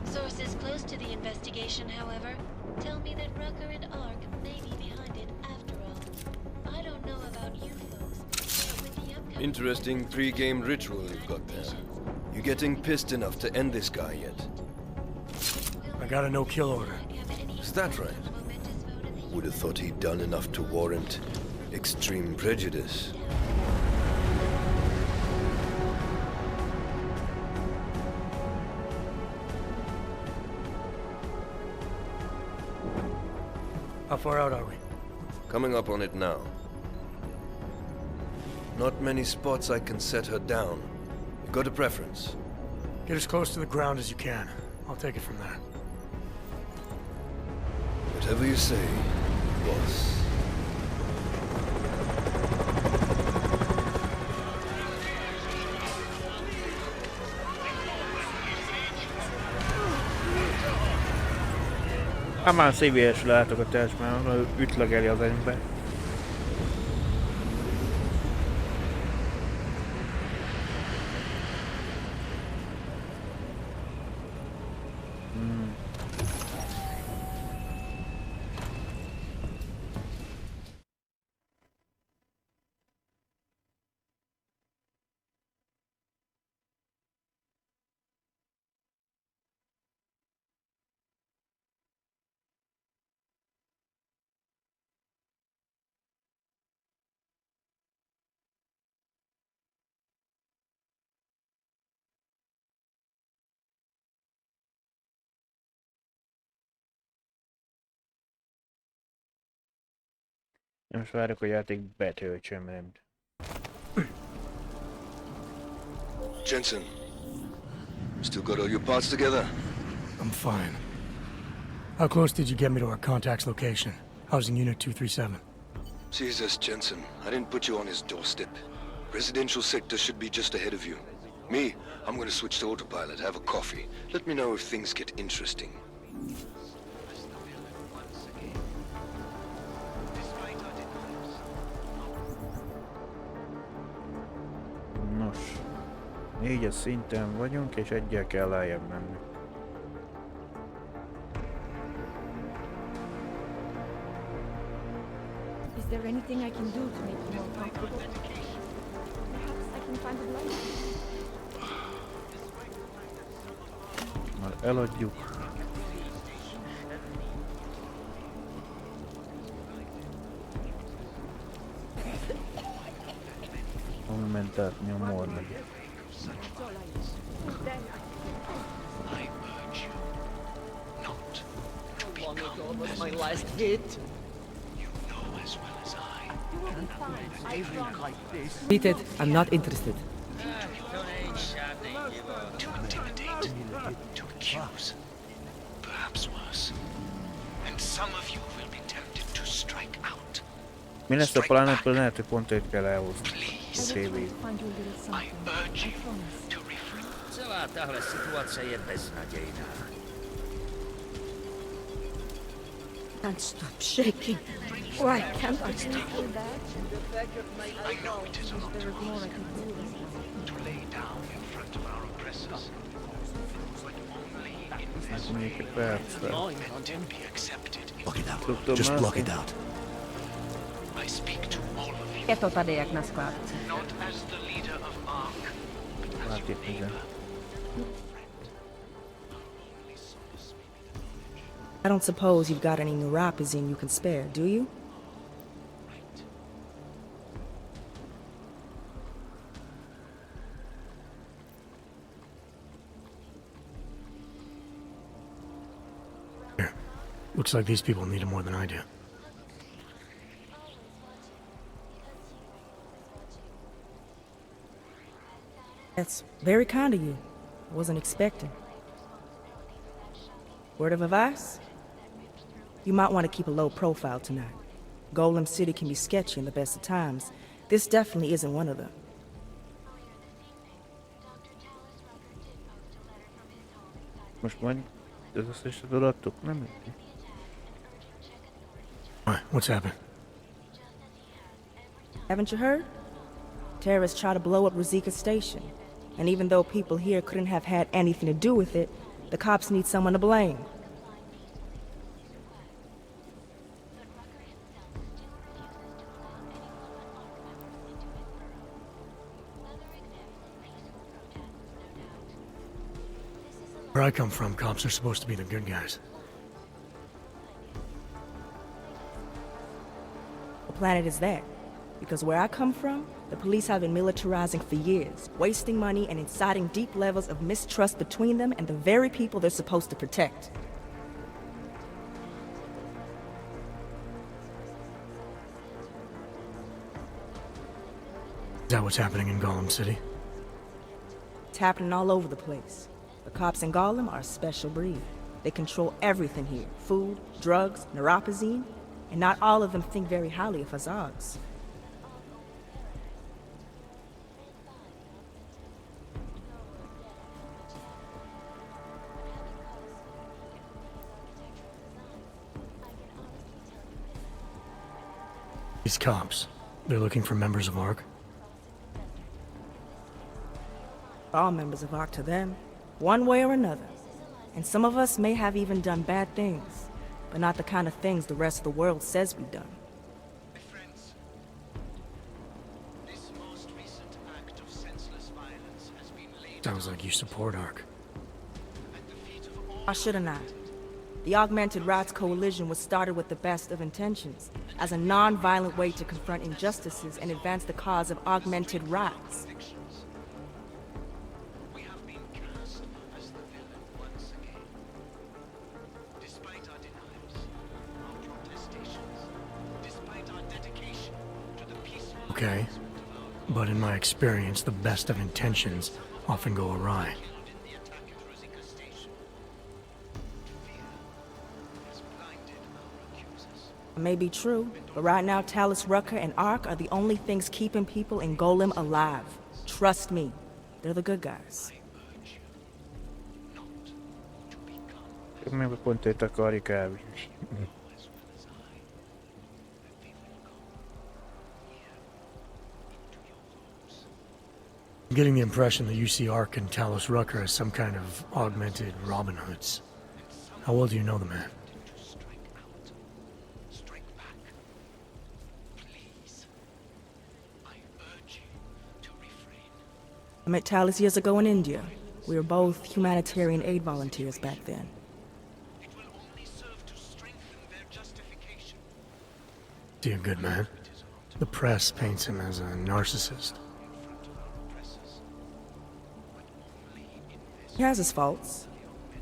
Sources close to the investigation, however, tell me that Rucker and ARC may be behind it after all. I don't know about you folks, but with the upcoming...
Interesting pre-game ritual you've got there. You getting pissed enough to end this guy yet?
I got a no-kill order.
Is that right? Would have thought he'd done enough to warrant extreme prejudice.
How far out are we?
Coming up on it now. Not many spots I can set her down. You got a preference?
Get as close to the ground as you can. I'll take it from there.
Whatever you say, boss.
Hát már szívélyes látogatás, már ütlögeli az ember. Most várok, hogy játék betöltsön, mert nem.
Jensen, still got all your parts together?
I'm fine. How close did you get me to our contact's location? Housing Unit 237.
Jesus, Jensen, I didn't put you on his doorstep. Residential sector should be just ahead of you. Me, I'm gonna switch to autopilot, have a coffee. Let me know if things get interesting.
Nos, 4-es szinten vagyunk, és egyel kell lejjebb menni.
Is there anything I can do to make you more comfortable? Perhaps I can find a light.
Már eladjuk. Momentát nyomor meg.
I urge you not to become was my last hit. You know as well as I.
Seated. I'm not interested.
To intimidate, to accuse, perhaps worse. And some of you will be tempted to strike out.
Mi lesz a planetből? Lehet, hogy pont itt kell elhozni.
I urge you to
tahle situace je beznadějná.
Can't stop shaking. Why can't I stop?
I know it is a lot to ask. To lay down in front of our oppressors. But only in this way can it be accepted.
Block it out. Just block it out.
I speak to all of you.
Je to tady jak na skládce.
Not as the leader of Ark, but as your neighbor.
I don't suppose you've got any neuropazine you can spare, do you?
Here. Looks like these people need it more than I do.
That's very kind of you. I wasn't expecting. Word of advice? You might want to keep a low profile tonight. Golem City can be sketchy in the best of times. This definitely isn't one of them.
Most majd ez az összes adattok nem érti.
What's happened?
Haven't you heard? Terrorists tried to blow up Rosika Station. And even though people here couldn't have had anything to do with it, the cops need someone to blame.
Where I come from, cops are supposed to be the good guys.
What planet is that? Because where I come from, the police have been militarizing for years, wasting money and inciting deep levels of mistrust between them and the very people they're supposed to protect.
Is that what's happening in Golem City?
It's happening all over the place. The cops in Gollum are a special breed. They control everything here. Food, drugs, neuropazine, and not all of them think very highly of us Ogs.
These cops, they're looking for members of ARC?
All members of ARC to them, one way or another. And some of us may have even done bad things, but not the kind of things the rest of the world says we've done.
My friends, this most recent act of senseless violence has been laid
Sounds like you support ARC.
I should have not. The Augmented Rights Coalition was started with the best of intentions, as a non-violent way to confront injustices and advance the cause of augmented rights.
We have been cast as the villain once again. Despite our denials, our protestations, despite our dedication to the peaceful...
Okay, but in my experience, the best of intentions often go awry.
It may be true, but right now Talus Rucker and Ark are the only things keeping people in Golem alive. Trust me, they're the good guys.
Meg pont őt akarjuk elvinni.
I'm getting the impression that you see ARC and Talus Rucker as some kind of augmented Robin Hoods. How well do you know the man?
I met Talus years ago in India. We were both humanitarian aid volunteers back then.
Is he a good man? The press paints him as a narcissist.
He has his faults,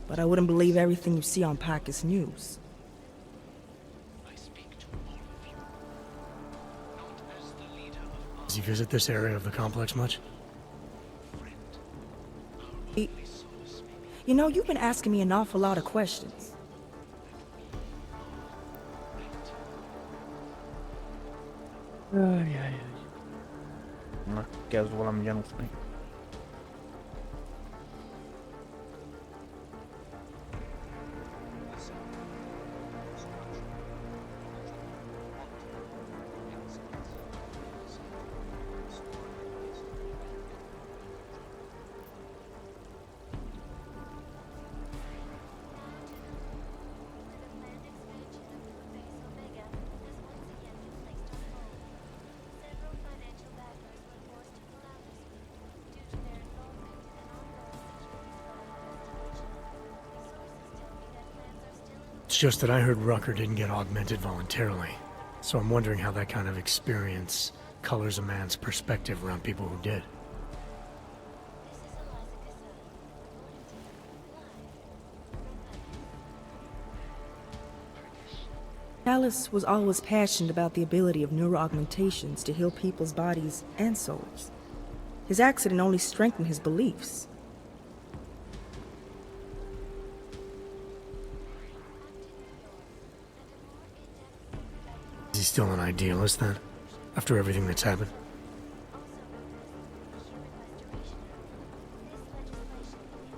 but I wouldn't believe everything you see on Packus News.
Does he visit this area of the complex much?
You know, you've been asking me an awful lot of questions.
Na, kezd valami gyanúsni.
It's just that I heard Rucker didn't get augmented voluntarily. So I'm wondering how that kind of experience colors a man's perspective around people who did.
Alice was always passionate about the ability of neuroaugmentations to heal people's bodies and souls. His accident only strengthened his beliefs.
Is he still an idealist then? After everything that's happened?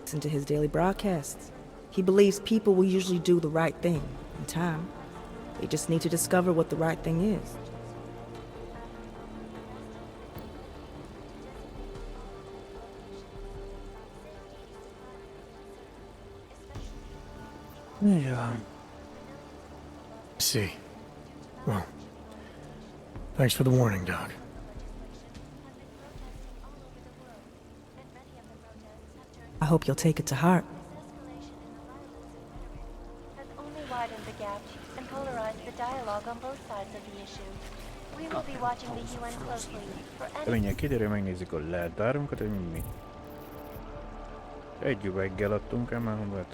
Listen to his daily broadcasts. He believes people will usually do the right thing in time. They just need to discover what the right thing is.
Yeah.
See. Well, thanks for the warning, Doc.
I hope you'll take it to heart.
Has only widened the gap and polarized the dialogue on both sides of the issue. We will be watching the UN closely for any...
Mindjárt kiderül, megnézzük a leltárunkat, hogy mi. Egy üveggel adtunk el már honnan.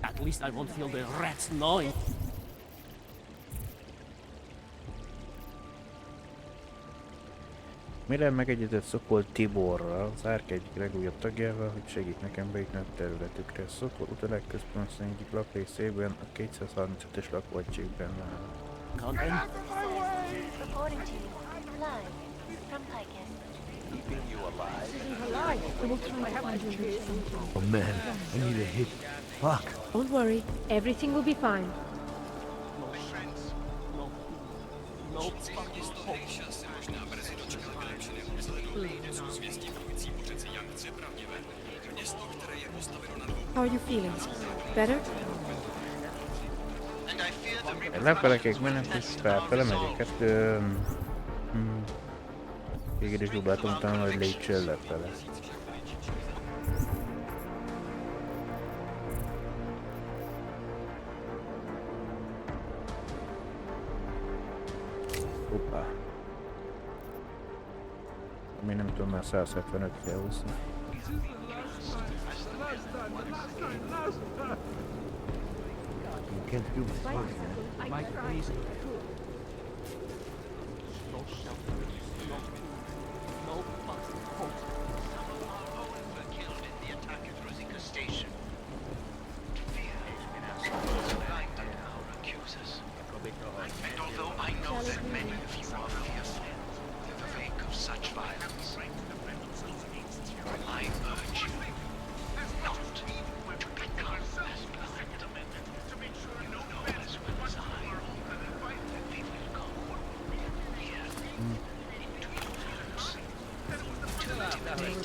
At least I won't feel the rats gnawing.
Mire megegyezett Szokol Tiborral, az árk egyik legújabb tagjával, hogy segít nekem bejutni a területükre. Szokol utalagközpont egyik lakrészében, a 235-es lakóegységben áll.
Reporting to you, live, from Picus.
Keeping you alive. Oh man, I need a hit. Fuck.
Don't worry, everything will be fine.
No.
How are you feeling? Better?
Lefele kék menet, és felfele megyek, hát... Végül is próbáltam utána, hogy lépcsel lefele. Hoppá. Ami nem tudom, már 175 kell húzni.
You can't do this, man. Mike, please. No shelter. No fucking hope.
Our Owens were killed in the attack at Rosika Station. Fear has been absolutely blinded our accusers. And although I know that many of you are fearful in the wake of such violence, I urge you not to become as blind. You know as well as I that they will go here into your rooms to intimidate,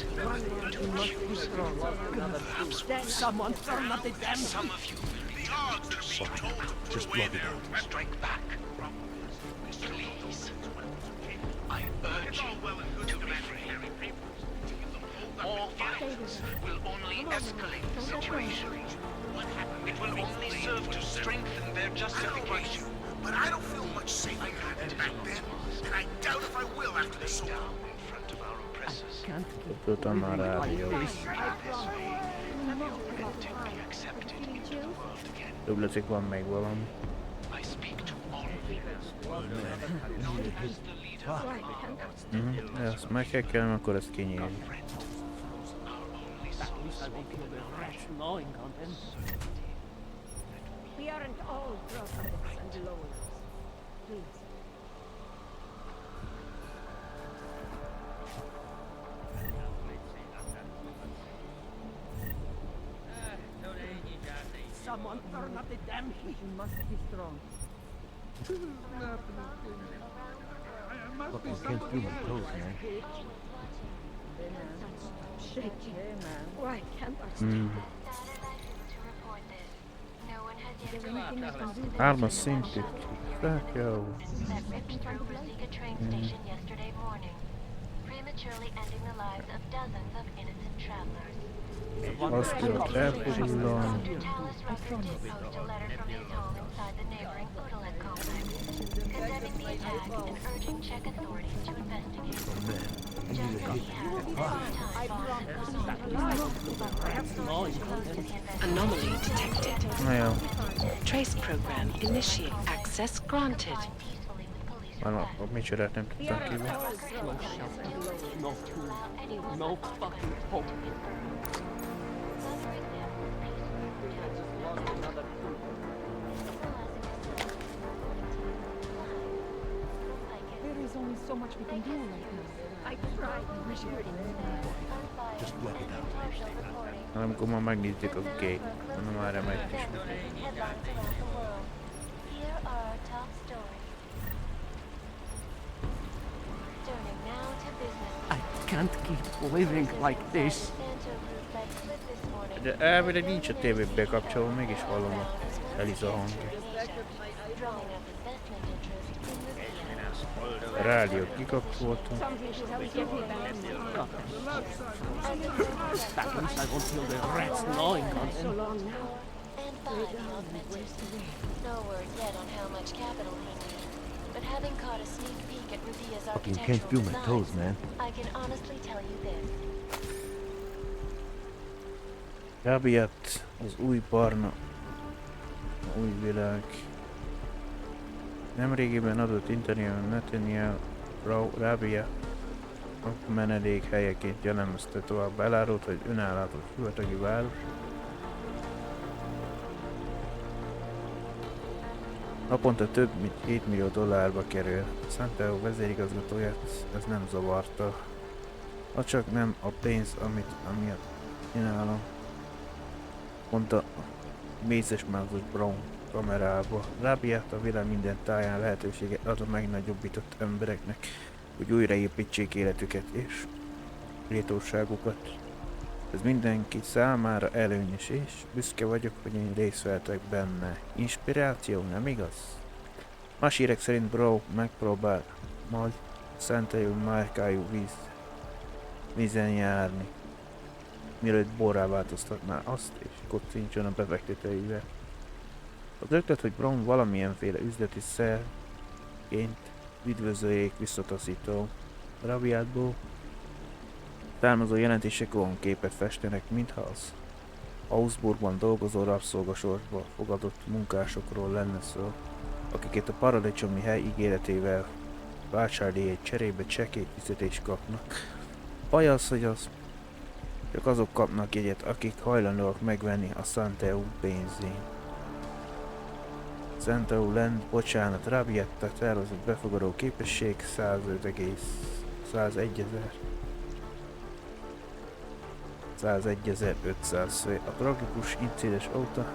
to accuse, perhaps
Someone turn up the damn...
some of you will be tempted to strike back. Strike back. Please. I urge you to refrain. More violence will only escalate the situation. It will only serve to strengthen their justification.
But I don't feel much safer back then, and I doubt if I will after this so long.
In front of our oppressors.
Tudtam már rádió. Dublazik van még valami.
I speak to all of you.
Ezt meg kell kellene, akkor ezt kinyírni.
At least I won't feel the rats gnawing on them.
We aren't all brothers and loners. Please.
Someone turn up the damn heat.
You must be strong.
Look, I can't feel my toes, man.
Shaky. Hey, man.
Why can't I stop?
Hármas szintű. Tehát jó.
That ripped from Rosika train station yesterday morning, prematurely ending the lives of dozens of innocent travelers.
Azt tudod elfoglalni.
Anomaly detected.
Na jó.
Trace program initiate. Access granted.
Már a micsodát nem tudtam kívül.
No fucking hope.
There is only so much we can do right now. I tried.
Just let it out.
Nem, amikor már megnézzük a gate, hanem már remek is.
I can't keep living like this.
De elvileg nincs a tévét bekapcsolva, mégis hallom a Eliza hangja. A rádiót kikapcsoltam.
Back inside won't feel the rats gnawing on them.
No word yet on how much capital he needs, but having caught a sneak peek at Rubia's
Fucking can't feel my toes,
designs,
man.
I can honestly tell you this.
Rábiadt az új barna, új világ. Nemrégiben adott interjúban Nathaniel Rabia a menedék helyeként jellemezte tovább elárult, hogy önállátó sivatagi város. Naponta több mint 7 millió dollárba kerül. Santiago vezérigazgatóját ez nem zavarta. Ha csak nem a pénz, amiatt csinálom, mondta mézes mázos Brown kamerába. Rábiát a világ minden táján lehetőséget ad a megnagyobbított embereknek, hogy újraépítsék életüket és létországukat. Ez mindenki számára előnyös, és büszke vagyok, hogy én részt vettek benne. Inspiráció, nem igaz? Más hírek szerint Bro megpróbál majd Santiago márkájú vízen járni, mielőtt borrá változtatná azt, és kocincson a befektetőivel. Az ötlet, hogy Brown valamilyenféle üzleti szerként üdvözöljék visszataszító Rabiátból, származó jelentések olyan képet festenek, mintha az Augsburgban dolgozó rabszolgasorba fogadott munkásokról lenne szó, akiket a paradicsomi hely ígéretével vásárlói cserébe csekély fizetést kapnak. Baj az, hogy csak azok kapnak jegyet, akik hajlandóak megvenni a Santiago pénzén. Santiago Land, bocsánat, Rabietta tervezett befogadó képesség 101.500 fő. A tragikus incidens óta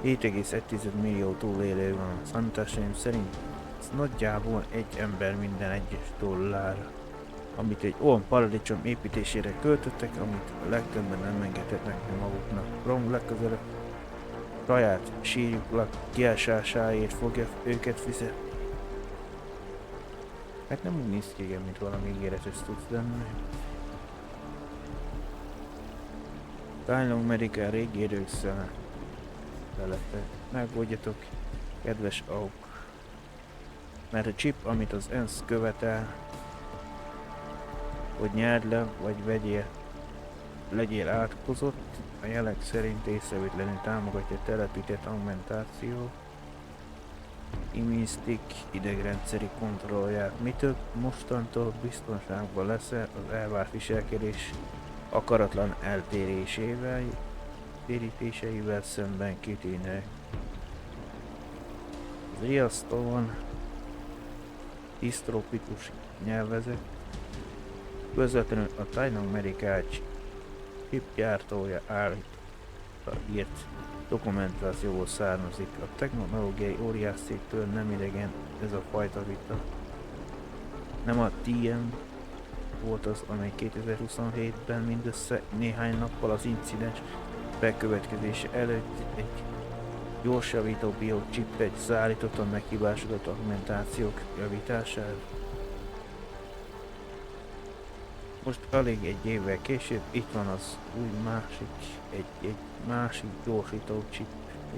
7,1 millió túlélő van. Számításaim szerint ez nagyjából egy ember minden egyes dollárra, amit egy olyan paradicsom építésére költöttek, amit a legtöbben nem engedhetnek meg maguknak. Brown legközelebb saját sírjuk kiásásáért fogja őket fizetni. Hát nem úgy néz ki, mint valami ígéretes tudsz lenni. Tájlong Medikál régi erőkszene. Megoldjatok, kedves auk. Mert a chip, amit az ENSZ követel, hogy nyerd le, vagy legyél átkozott, a jelek szerint észrevétlenül támogatja telepített augmentáció, imisztik idegrendszeri kontrollját. Mi több, mostantól biztonságban lesz az elvárt viselkedés akaratlan térítéseivel szemben kitűnő. Az riasztóan disztropikus nyelvezet közvetlenül a Tájlong Medikál chipgyártója állította írt dokumentációból származik. A technológiai óriáscégtől nem idegen ez a fajta vita. Nem a TM volt az, amely 2027-ben mindössze néhány nappal az incidens bekövetkezése előtt egy gyorsjavító biochipet szállított a meghibásodott augmentációk javítására. Most alig egy évvel később itt van az új egy másik gyorsító chip,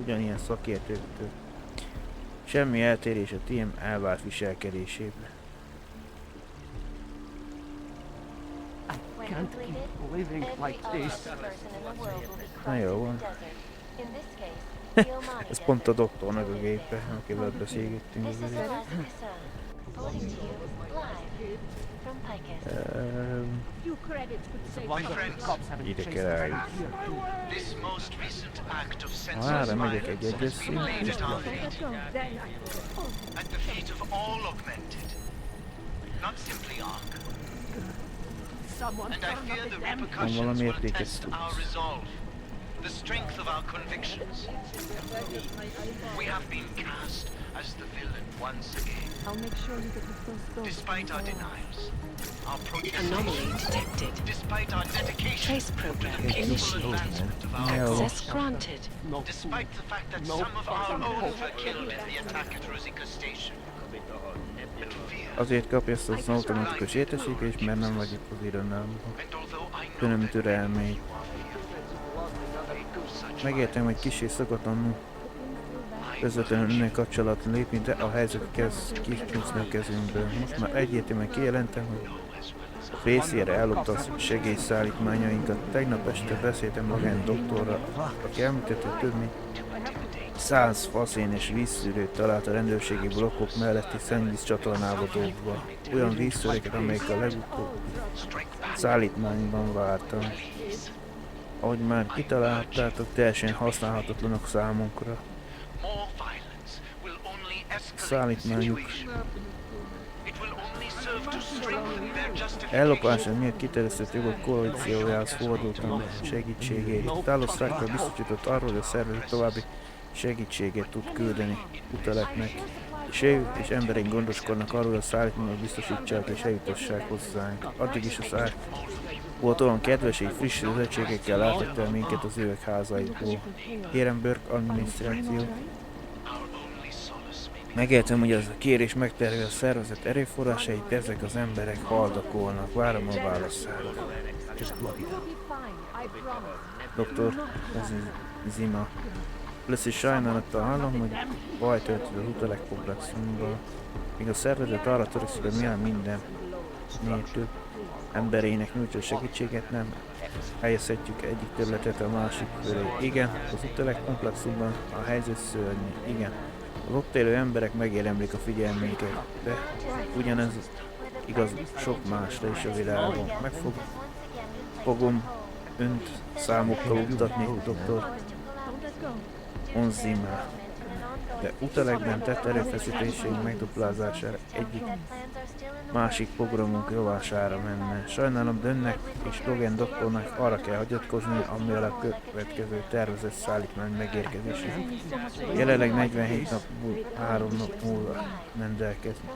ugyanilyen szakértőktől. Semmi eltérés a tím elvárt viselkedésében.
Can't keep living like this.
Na jó van. Ez pont a doktornak a gépe, akivel beszélgettünk. Ide kell eljutni. Arra megyek egyet beszélni.
And I fear the repercussions will test our resolve, the strength of our convictions. We have been cast as the villain once again.
I'll make sure you get the first dose.
Despite our denials, our
Anomaly detected.
despite our dedication,
Trace program initiated. Access granted.
despite the fact that some of our own were killed in the attack at Rosika Station.
Azért kapja ezt az automatikus értesítést, mert nem vagyok az irodában. Különöm türelmény. Megértem, hogy kissé szokatlanul közvetlenül önnek kapcsolatban lépni, de a helyzet kezd kicsúszni a kezünkből. Most már egyértelműen kijelentem, hogy a részére ellopta a segélyszállítmányainkat. Tegnap este beszéltem magán doktorra, aki említette, hogy több mint 100 faszén és vízszűrőt talált a rendőrségi blokkok melletti szennyvíz csatornába dobva. Olyan vízszűrőket, amelyek a legutóbbi szállítmányban vártam. Ahogy már kitaláltátok, teljesen használhatatlanok számunkra. Szállítmányuk ellopása miatt kiterjesztett jogok koalíciójához fordultam segítségért. Talos Rákkal biztosított arról, hogy a szervezet további segítséget tud küldeni utaleknek, és ők és emberek gondoskodnak arról, hogy a szállítmányok biztosítsák és eljutassák hozzánk. Addig is az ár volt olyan kedves, hogy friss vezetségekkel látott el minket az ők házaikból. Kérem Burke adminisztráció. Megértem, hogy ez a kérés megterheli a szervezet erőforrásait, de ezek az emberek haldokolnak. Várom a válaszára. Doktor, ez Zima. Plusz sajnálattal hallom, hogy baj történt az utalek komplexumban. Míg a szervezet arra törekszik, hogy milyen minden több emberének nyújtó segítséget nem helyezhetjük egyik területet a másik fölé. Igen, az utalek komplexumban a helyzet szörnyű. Igen, az ott élő emberek megérdemlik a figyelmünket, de ugyanez igaz sok másra is a világon. Fogom önt számokkal oktatni, doktor Onzima. De utalekben tett erőfeszítéseink megduplázására egyik másik programunk rovására menne. Sajnálom, de önnek és Logan doktornak arra kell hagyatkozni, amivel a következő tervezett szállítmány megérkezése. Jelenleg 47 nap, 3 nap múlva rendelkeznie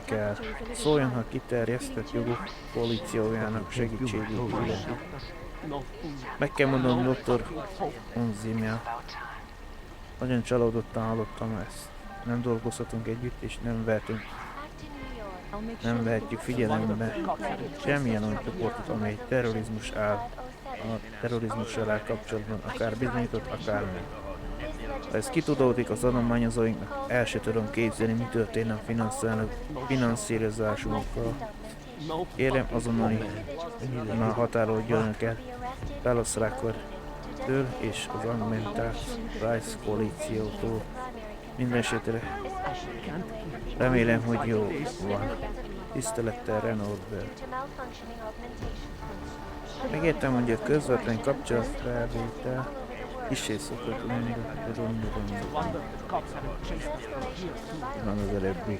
kell. Szóljon, ha kiterjesztett jogok koalíciójának segítségét illeti. Meg kell mondanom, doktor Onzima. Nagyon csalódottan hallottam ezt. Nem dolgozhatunk együtt, és nem vehetjük figyelembe semmilyen olyan csoportot, amely terrorizmussal áll kapcsolatban, akár bizonyított, akár nem. Ha ez kitudódik az adományozóinknak, el se tudom képzelni, mi történne a finanszírozásunkkal. Kérem azonnali határolódjanak el Talos Rákkal-től és az Augmentált Price koalíciótól. Mindenesetre remélem, hogy jó van. Tisztelettel Renault Bell. Megértem, hogy a közvetlen kapcsolatfelvétel kissé szokott lenni, van az előbbi.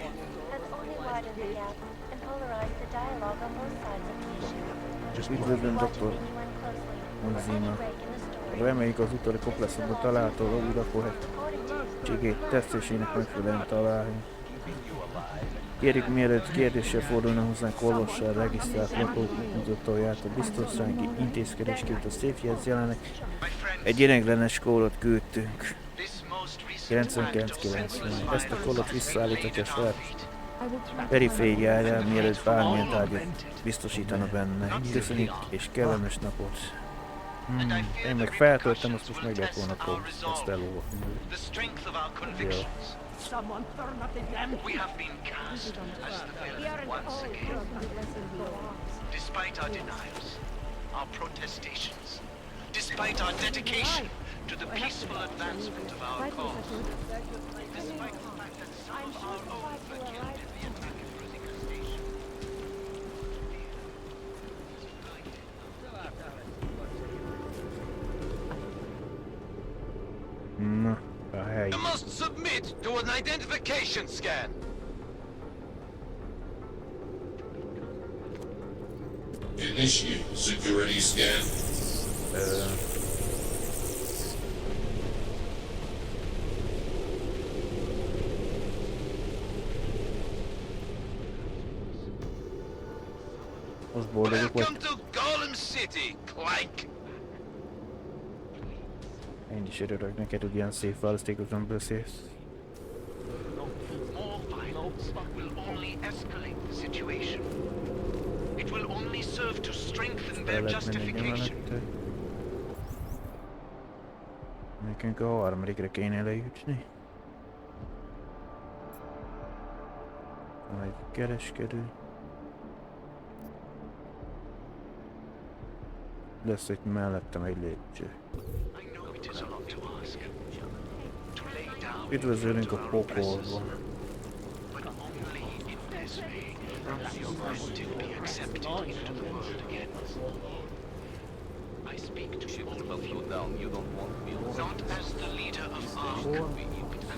Üdvözlöm, doktor Onzima. Reméljük az utalé komplexumban található urakohetségét tesztésének megfelelően találni. Kérjük, mielőtt kérdéssel fordulna hozzánk, olvassa a regisztrált lakómutatóját, a biztonsági intézkedésként a széfjelz jelenek. Egy ideiglenes kódot küldtünk. 99-90. Ezt a kódot visszaállíthatja a saját perifériájára, mielőtt bármilyen tárgyat biztosítana benne. Köszönjük és kellemes napot. Én meg feltöltem, azt most meg lehet volna azt elolvasni. Jó.
We have been cast as the villain once again. Despite our denials, our protestations, despite our dedication to the peaceful advancement of our cause, despite the fact that some of our own were killed in the attack at Rosica Station.
Hey.
You must submit to an identification scan.
Initiate security scan.
Welcome to Golem City, Clank.
Én is örülök neked, hogy ilyen szép választékosan beszélsz.
More violence will only escalate the situation. It will only serve to strengthen their justification.
Nekünk a harmadikra kéne lejutni. Van egy kereskedő. Lesz egy mellettem egy lépcső. Üdvözlünk a pokolban.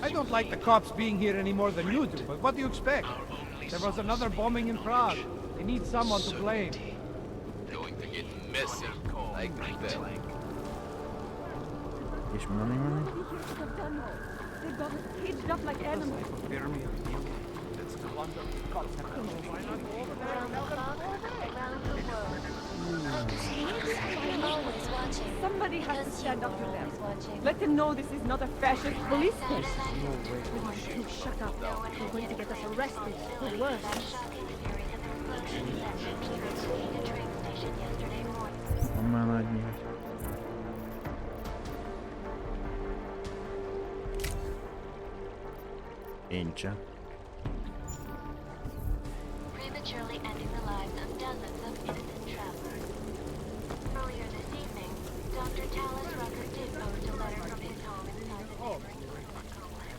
I don't like the cops being here any more than you do, but what do you expect? There was another bombing in Prague. They need someone to blame.
Going to get messy, like that.
És money?
They got us caged up like animals. Somebody has to stand up for them. Let them know this is not a fascist police state. You shut up. You're going to get us arrested. Or worse.
Már nagy nyilván. Nincsen.
Prematurely ending the lives of dozens of innocent travelers. Earlier this evening, Dr. Talos Rucker did post a letter from his home inside the neighboring complex.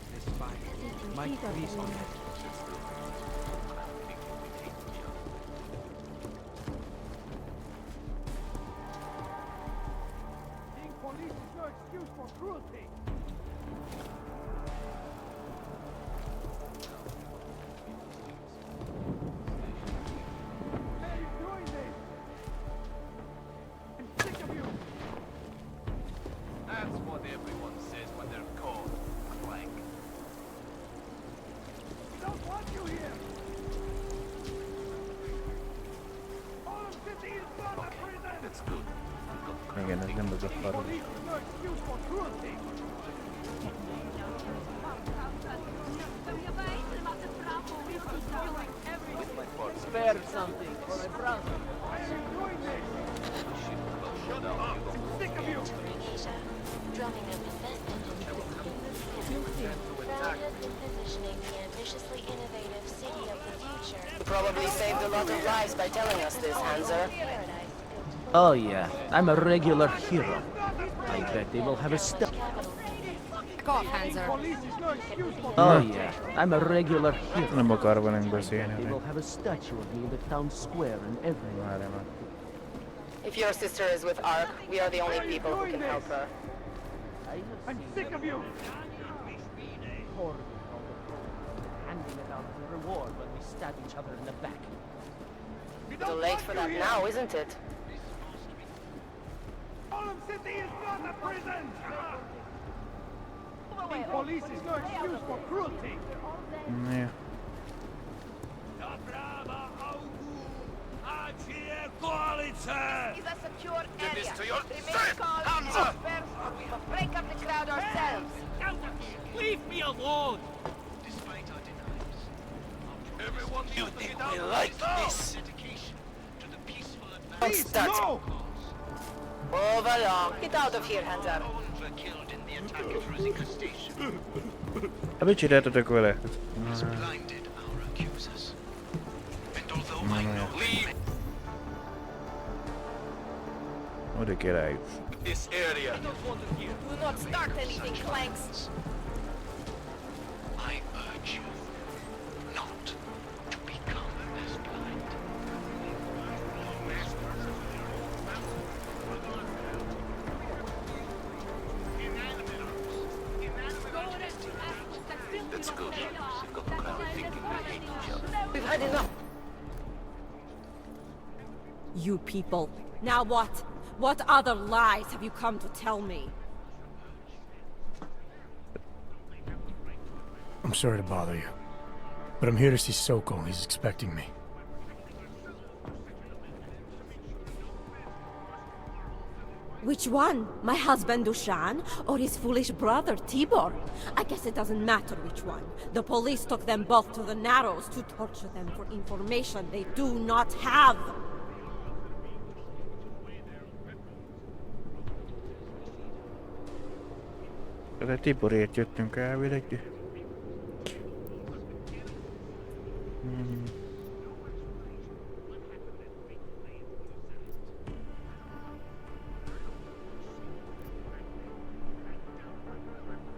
Being police is no excuse for cruelty.
That's what everyone says when they're called Clank.
We don't want you here. All of City is not a prison.
That's good.
Igen, ez nem az a faru.
Police is no excuse for cruelty.
Spare something for my brother.
Sick of you.
Drumming up investment into the community. Found us in positioning the ambitiously innovative city of the future.
You probably saved a lot of lives by telling us this, Hanser.
Oh yeah, I'm a regular hero. I bet they will have a
Back off, Hanser.
Oh yeah, I'm a regular hero.
Nem akar velünk beszélni.
They will have a statue of me in the town square and everywhere.
If your sister is with Ark, we are the only people who can help her.
I'm sick of you.
Handing it out as a reward when we stab each other in the back.
Too late for that now, isn't it?
Golem City is not a prison. Being police is no excuse for cruelty.
Yeah.
This
is a secure area.
this to your
Remain calm and disperse, or we will break up the crowd ourselves.
Leave me alone!
Despite our denials,
You think we like this?
Don't start. Move along. Get out of here, hands up.
Hát mit csináltatok vele? Oda kell eljuss.
This area.
Do not start anything, Clanks.
I urge you not to become as blind.
That's good. You've got the crowd thinking we hate each other.
We've had enough.
You people. Now what? What other lies have you come to tell me?
I'm sorry to bother you, but I'm here to see Sokol. He's expecting me.
Which one? My husband Dushan or his foolish brother Tibor? I guess it doesn't matter which one. The police took them both to the Narrows to torture them for information they do not have.
De Tiborért jöttünk elvileg.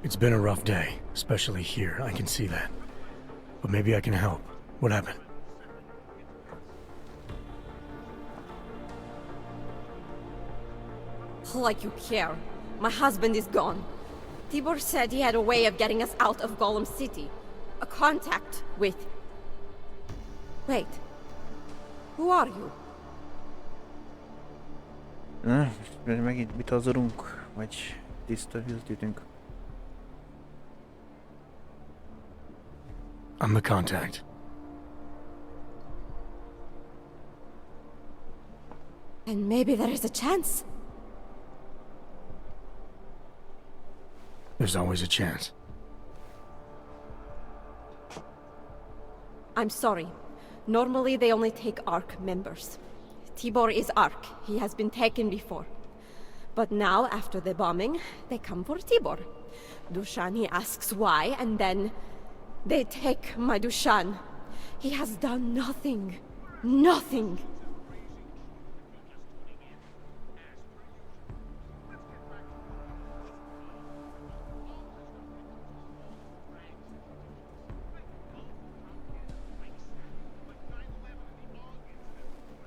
It's been a rough day, especially here. I can see that. But maybe I can help. What happened?
Like you care. My husband is gone. Tibor said he had a way of getting us out of Golem City. A contact with... Wait. Who are you?
Na, megint mit hazudunk? Vagy tisztítünk?
I'm the contact.
And maybe there is a chance.
There's always a chance.
I'm sorry. Normally they only take ARC members. Tibor is ARC. He has been taken before. But now, after the bombing, they come for Tibor. Dushan, he asks why, and then they take my Dushan. He has done nothing. Nothing.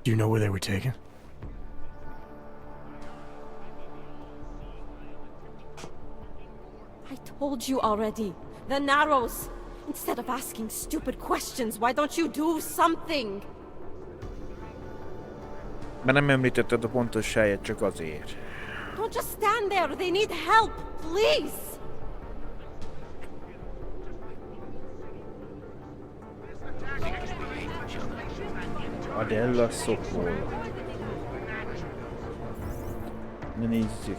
Do you know where they were taken?
I told you already. The Narrows. Instead of asking stupid questions, why don't you do something?
Mert nem említetted a pontos helyet csak azért.
Don't just stand there. They need help. Please.
Add el a Sokol. Ne nézzük.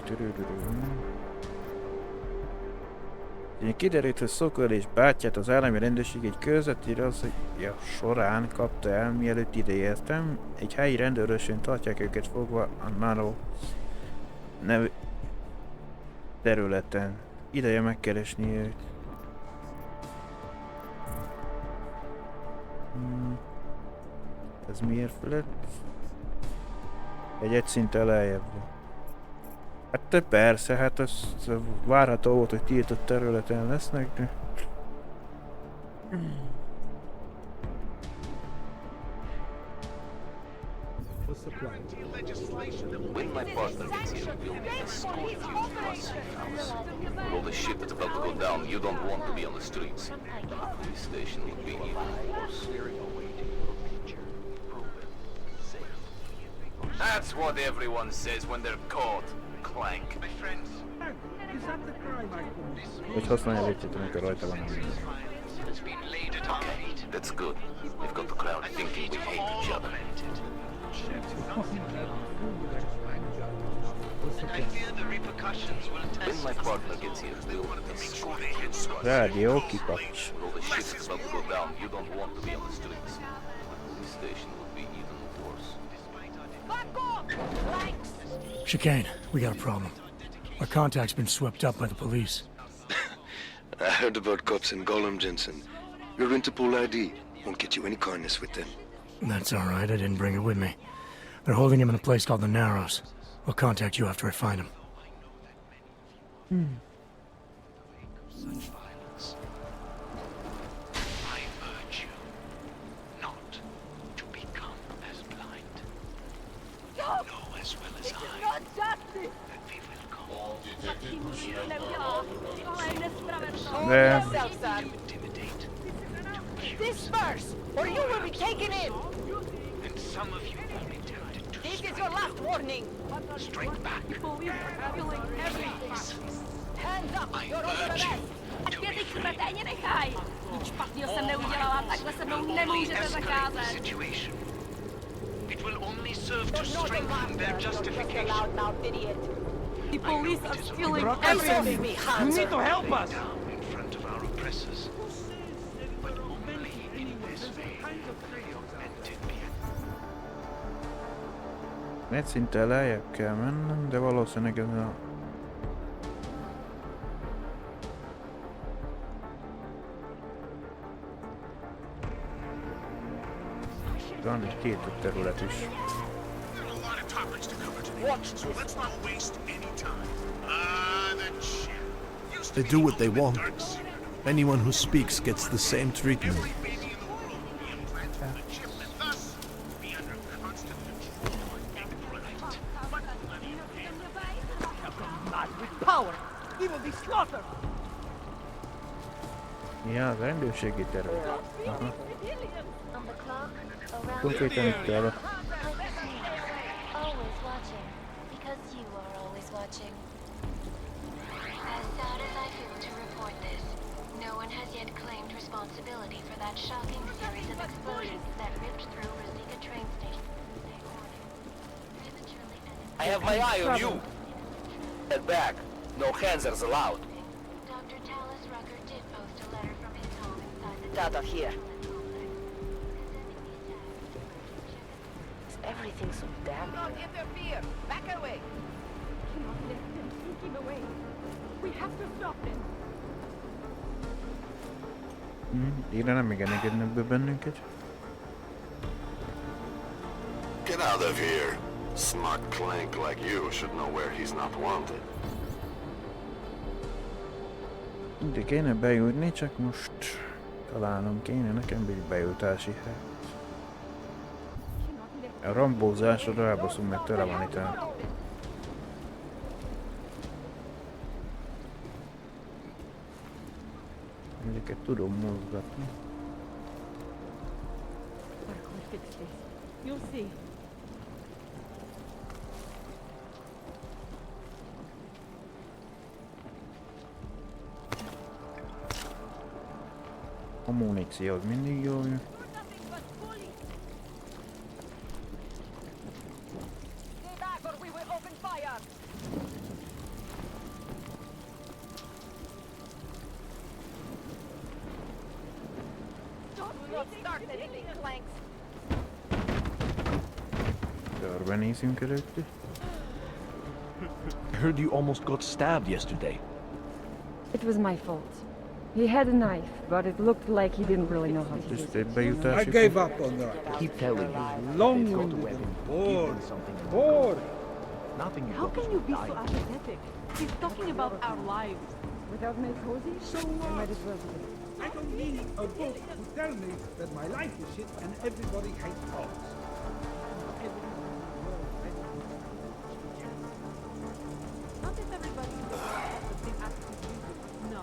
Kiderült, hogy Sokol és bátyját az állami rendőrség egy körzeti razzia során kapta el, mielőtt ideértem. Egy helyi rendőrösön tartják őket fogva a Naro nevű területen. Ideje megkeresni őt. Ez miért fölött? Egy szinttel lejjebb. Hát persze, hát az várható volt, hogy tiltott területen lesznek, de...
When my partner gets here, we'll escort you to my safe house. With all the shit that's about to go down, you don't want to be on the streets. The police station would be That's what everyone says when they're caught. Clank. My friends.
Is that the crime I
Hogy használja létét, amikor rajta van a minden.
Okay, that's good. We've got the crowd thinking we hate each other.
I fear the repercussions will
When my partner gets here, we'll escort you.
Rádió kikaps.
With all the shit that's about to go down, you don't want to be on the streets. station would be even worse.
Chicane, we got a problem. Our contact's been swept up by the police.
I heard about cops in Gollum, Jensen. Your Interpol ID won't get you any kindness with them.
That's all right, I didn't bring it with me. They're holding him in a place called the Narrows. I'll contact you after I find him.
Such violence. I urge you not to become as blind. You know as well as I that we will go.
All detected personnel
Yeah.
Intimidate.
Disperse, or you will be taken in.
And some of you will be tempted to
This is your last warning.
strike back.
Hands up,
I
you're under
urge
arrest.
you to be free.
Nic špatného jsem neudělala, takhle se mnou nemůžete zacházet.
Situation. It will only serve to
You're not a
strengthen
master,
their
you're just a
justification.
loudmouth idiot.
The police are stealing
everything. You need to help us.
Down in front of our oppressors. But only in this way meant it be.
Metszinttel lejjebb kell mennem, de valószínűleg ez a... Van egy két terület is.
They do what they want. Anyone who speaks gets the same treatment.
Mad with power. He will be slaughtered.
Ja, az rendőrségi terület. Aha.
On the clock, around
Konkrétan itt kell.
always watching, because you are always watching. As sad as I feel to report this, no one has yet claimed responsibility for that shocking series of explosions that ripped through Rosica train station.
I have my eye on you! Head back. No handsers allowed.
Dr. Talis Rucker did post a letter from his home inside the...
Get out of here.
Is everything so damn? Not interfere. Back away. Cannot let them take him away. We have to stop them.
Ide nem igen engednek be bennünket.
Get out of here. Smart clank like you should know where he's not wanted.
Ide kéne bejutni, csak most találnom kéne nekem egy bejutási hely. A rambózásra elbaszunk, mert tőle van itt el. Ezeket tudom mozgatni.
You'll see.
A muníció az mindig jól jön.
Stay back or we will open fire. Do not start anything, Clanks.
Körbenézünk előtte.
I heard you almost got stabbed yesterday.
It was my fault. He had a knife, but it looked like he didn't really know how to use it.
I gave up on that.
I keep telling you.
Long-winded and bored. Bored.
Nothing.
How can you be so apathetic? He's talking about our lives. Without me cozy?
So
I might as well do
I don't need a book to tell me that my life is shit and everybody hates cops.
Not if everybody in the world has the same attitude you do. No.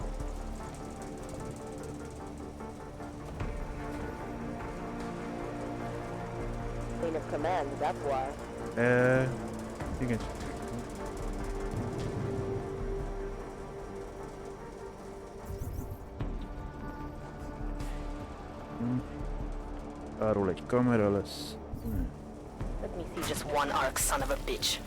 Chain of command, that's why.
Igen. Arról egy kamera lesz.
Let me see just one arc, son of a bitch.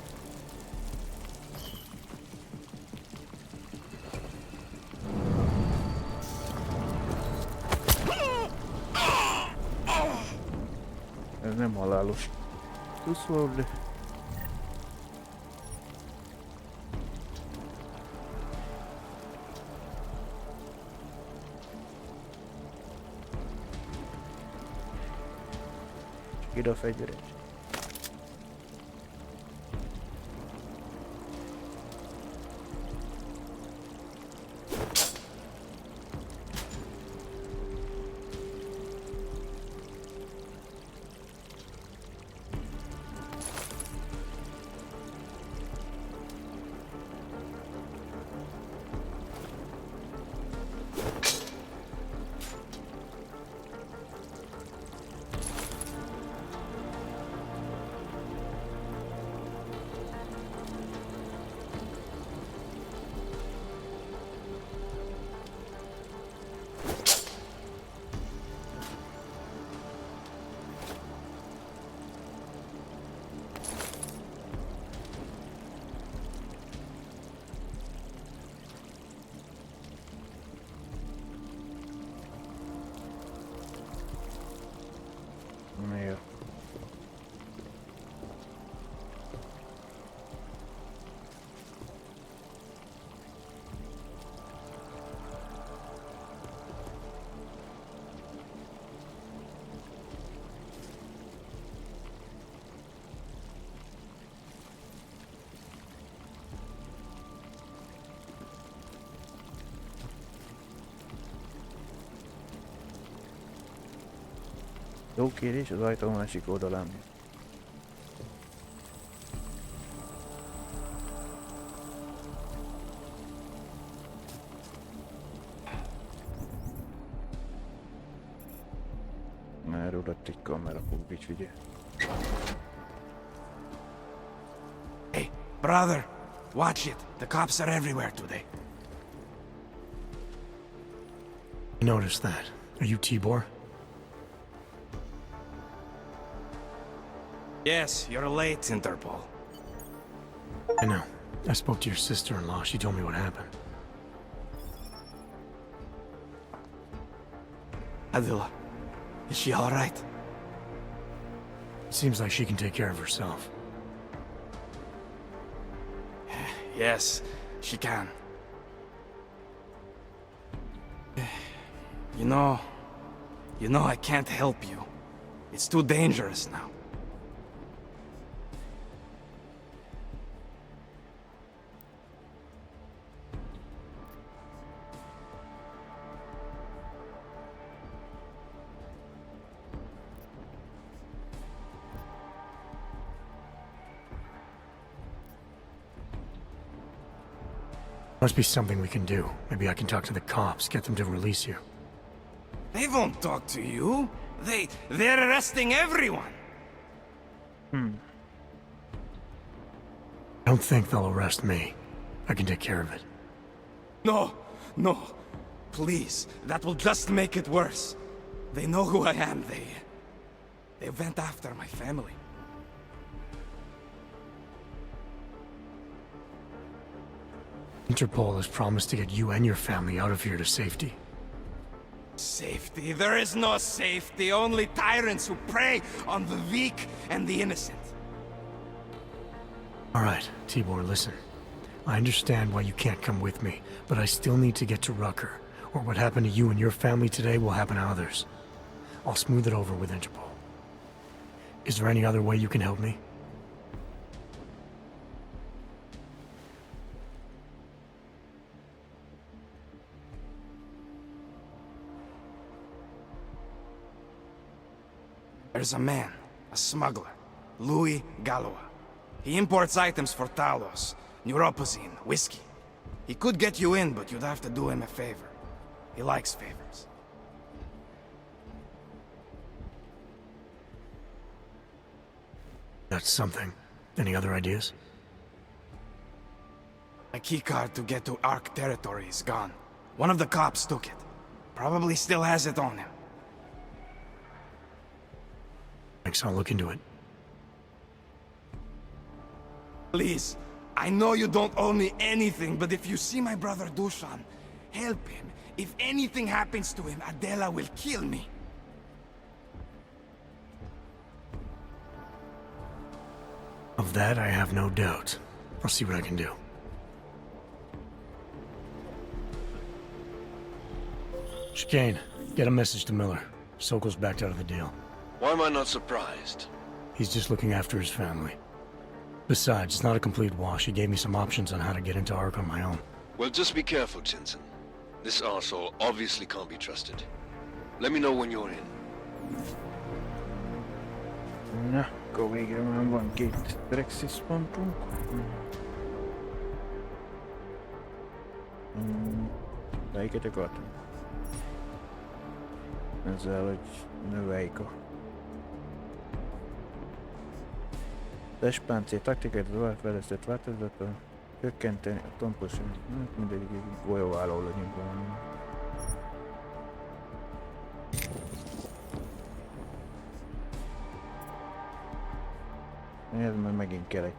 Ez nem halálos. Tusz volt, de... Csak ide a fegyveret. Jó. Jó kérés, az ajtó másik oldalán. Már oda egy kamera fog figyelj.
Hey, brother, watch it. The cops are everywhere today.
I noticed that. Are you Tibor?
Yes, you're late, Interpol.
I know. I spoke to your sister-in-law. She told me what happened.
Adila, is she all right?
It seems like she can take care of herself.
Yes, she can. You know I can't help you. It's too dangerous now.
Must be something we can do. Maybe I can talk to the cops, get them to release you.
They won't talk to you. They're arresting everyone.
I don't think they'll arrest me. I can take care of it.
No. Please, that will just make it worse. They know who I am. They went after my family.
Interpol has promised to get you and your family out of here to safety.
Safety? There is no safety. Only tyrants who prey on the weak and the innocent.
All right, Tibor, listen. I understand why you can't come with me, but I still need to get to Rucker, or what happened to you and your family today will happen to others. I'll smooth it over with Interpol. Is there any other way you can help me?
There's a man, a smuggler, Louis Galois. He imports items for Talos, neuropozyne, whiskey. He could get you in, but you'd have to do him a favor. He likes favors.
That's something. Any other ideas?
My keycard to get to Ark territory is gone. One of the cops took it. Probably still has it on him.
Thanks, I'll look into it.
Please, I know you don't owe me anything, but if you see my brother Dushan, help him. If anything happens to him, Adela will kill me.
Of that, I have no doubt. I'll see what I can do. Chicane, get a message to Miller. Sokol's backed out of the deal.
Why am I not surprised?
He's just looking after his family. Besides, it's not a complete wash. He gave me some options on how to get into Ark on my own.
Well, just be careful, Jensen. This arsehole obviously can't be trusted. Let me know when you're in.
Na, akkor végre már van 2 Brexis pontunk. Melyiket akartam? Ezzel, hogy növeljük a testpáncél taktikát, az fejlesztett változata, csökkenteni a tompos, mindegyik golyóválló legyünk valami. Ez már megint kell egy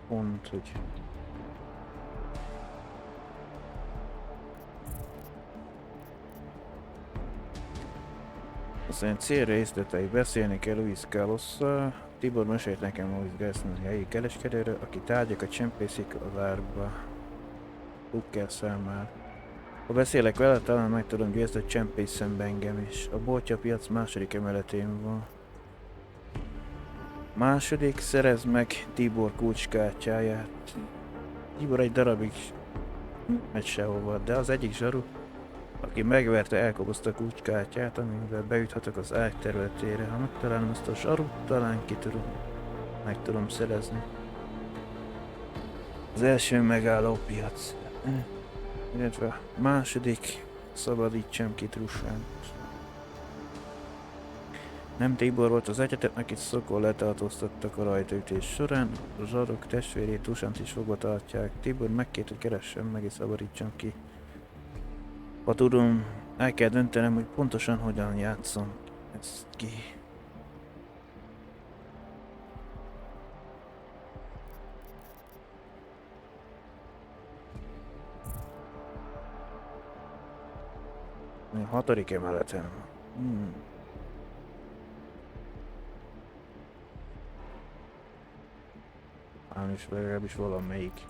pont, hogy aztán célrészletei beszélni kell Luis Carlosszal. Tibor mesélt nekem Louis Gassman helyi kereskedőről, aki tárgyakat csempészik az árba Booker számára. Ha beszélek vele, talán meg tudom győzni, hogy csempészem be engem is. A boltja piac második emeletén van. Második, szerezd meg Tibor kulcskártyáját. Tibor egy darabig megy sehova, de az egyik zsaru, aki megverte, elkobozta a kulcskártyát, amivel beüthatok az ág területére. Ha megtalálom ezt a zsarut, talán meg tudom szerezni. Az első megálló piac. Illetve a második, szabadítsam ki Trussant. Nem Tibor volt az egyetet, akit Szokol letartóztattak a rajtaütés során. A zsarok testvérét Trussant is fogva tartják. Tibor megkért, hogy keressem meg és szabadítsam ki. Ha tudom, el kell döntenem, hogy pontosan hogyan játszom ezt ki. A 6. emeleten. És legalábbis valamelyik.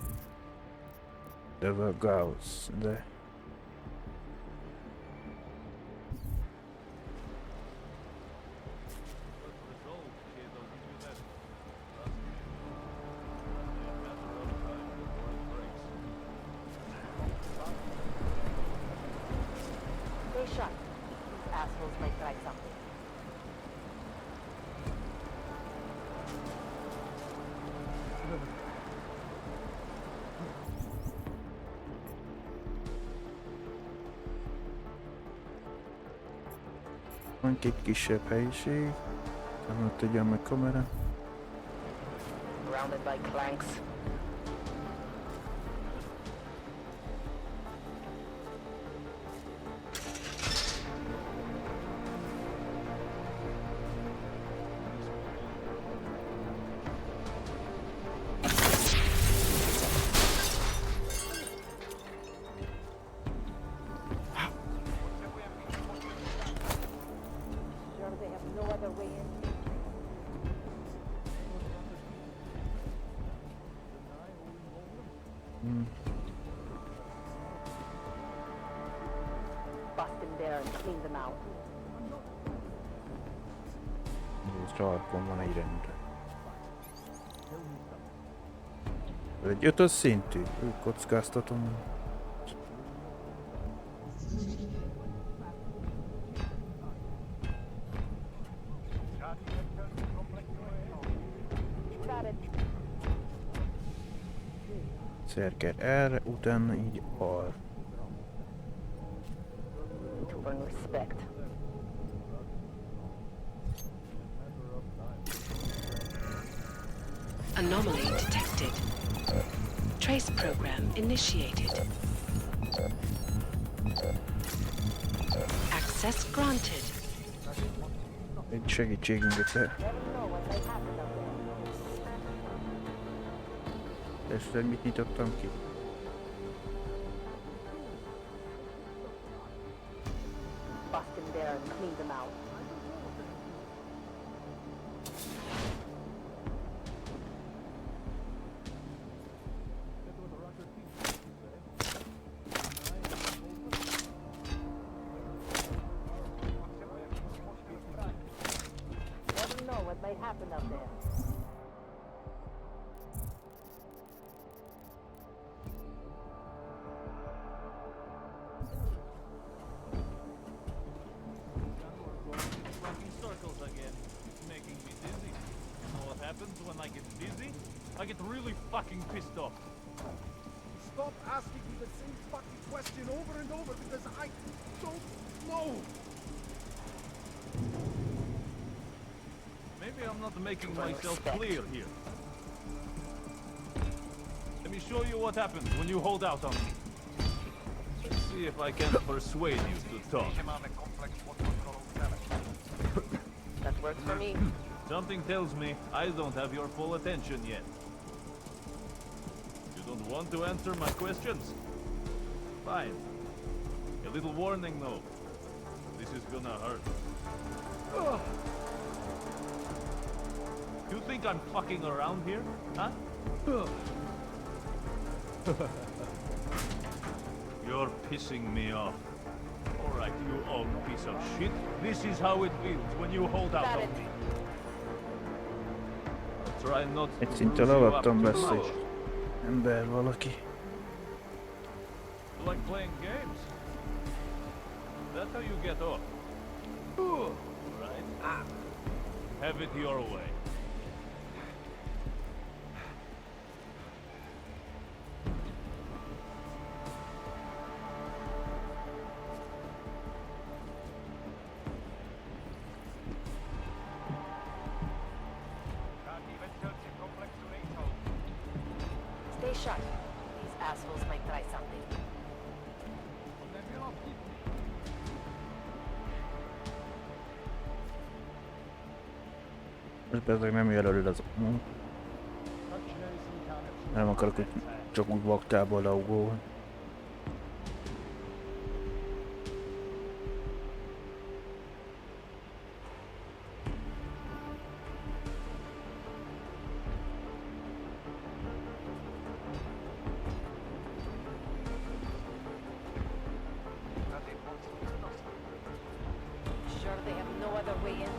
The Gauss, de... Van 2 kisebb helyiség, nem tudjam meg kamera.
Surrounded by clanks.
Sarkon van egy rendre. Ez egy 5-ös szintű, kockáztatom. Szerker erre, utána így al.
Respect.
Anomaly detected. Trace program initiated. Access granted.
Egy segítségünket. Ezt mit nyitottam ki?
happened out there?
Fucking circles again. It's making me dizzy. You know what happens when I get dizzy? I get really fucking pissed off.
Stop asking me the same fucking question over and over because I don't know.
Maybe I'm not making myself clear here. Let me show you what happens when you hold out on me. Let's see if I can persuade you to talk.
That works for me.
Something tells me I don't have your full attention yet. You don't want to answer my questions? Fine. A little warning though. This is gonna hurt. You think I'm fucking around here? Huh? You're pissing me off. Alright, you old piece of shit. This is how it feels when you hold out on me. I'll try not to
Egy szintől
bruise you up
alattam
too
lesz
much.
egy ember valaki.
You like playing games? That's how you get off. Right? Have it your way.
Stay sharp. These assholes might try something.
Ez persze nem jelölöd az... Nem akarok, hogy csak úgy vaktából leugolni.
Sure they have no other way in?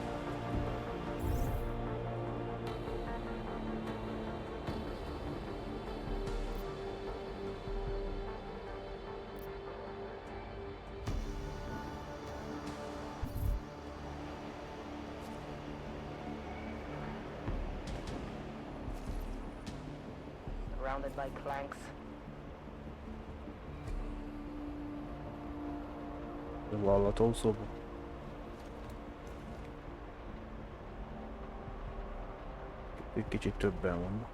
Surrounded by clanks.
Vallató szoba. Egy kicsit többen vannak.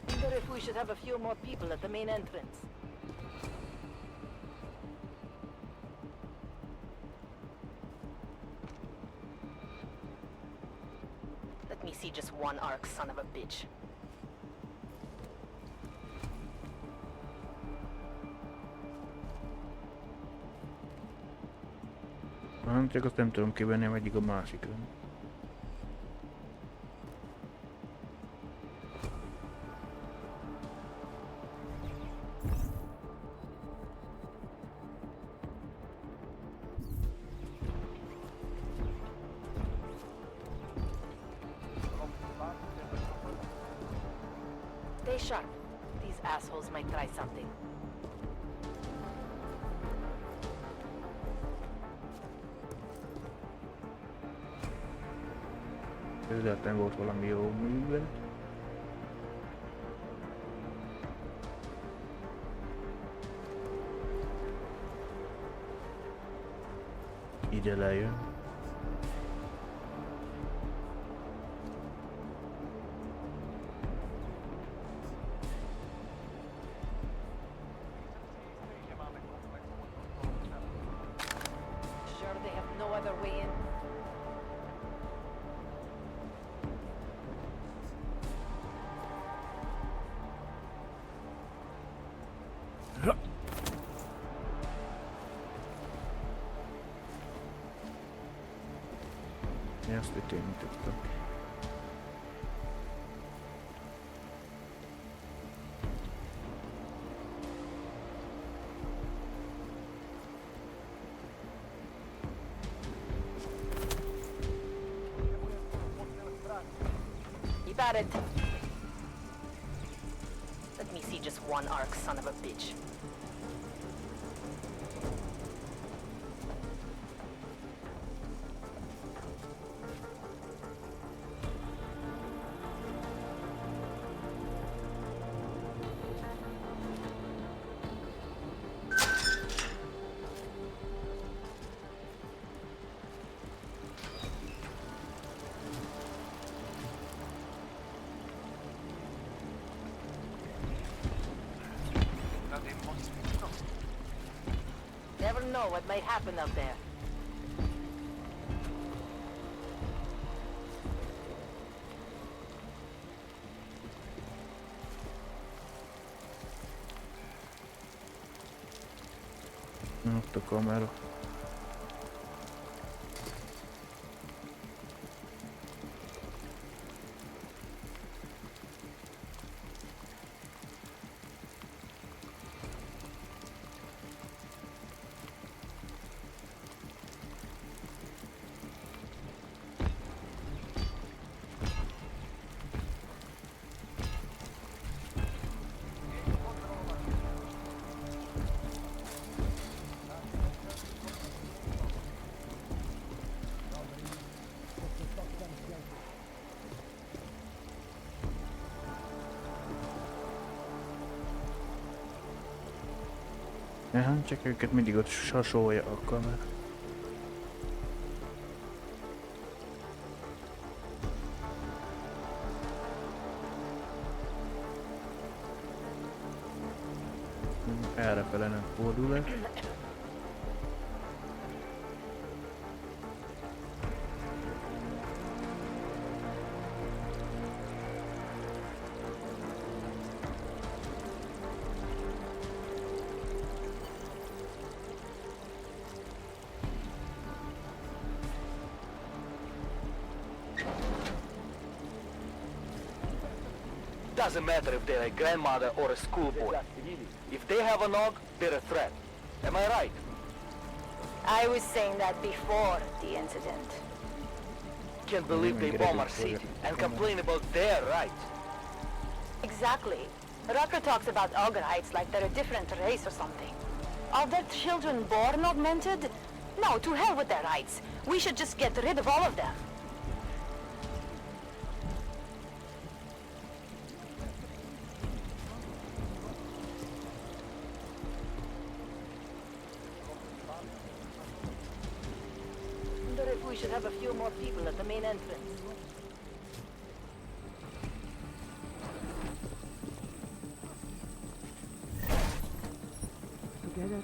Wonder if we should have a few more people at the main entrance. Let me see just one arc, son of a bitch.
Csak azt nem tudom kivenni egyik a másikra.
Stay sharp. These assholes might try something.
Üzletben volt valami jó művel. Ide lejön.
Sure they have no other way in?
Mi azt itt én mutattam.
started. Let me see just one arc, son of a bitch. Never know what might happen up there.
Ott a kamera. Aha, csak őket mindig ott sasolja a kamera. Errefele nem fordul le.
Doesn't matter if they're a grandmother or a schoolboy. If they have a nog, they're a threat. Am I right?
I was saying that before the incident.
Can't believe they bomb our city and complain about their rights.
Exactly. Rucker talks about Ogreites like they're a different race or something. Are their children born augmented? No, to hell with their rights. We should just get rid of all of them. Wonder if we should have a few more people at the main entrance.
Together.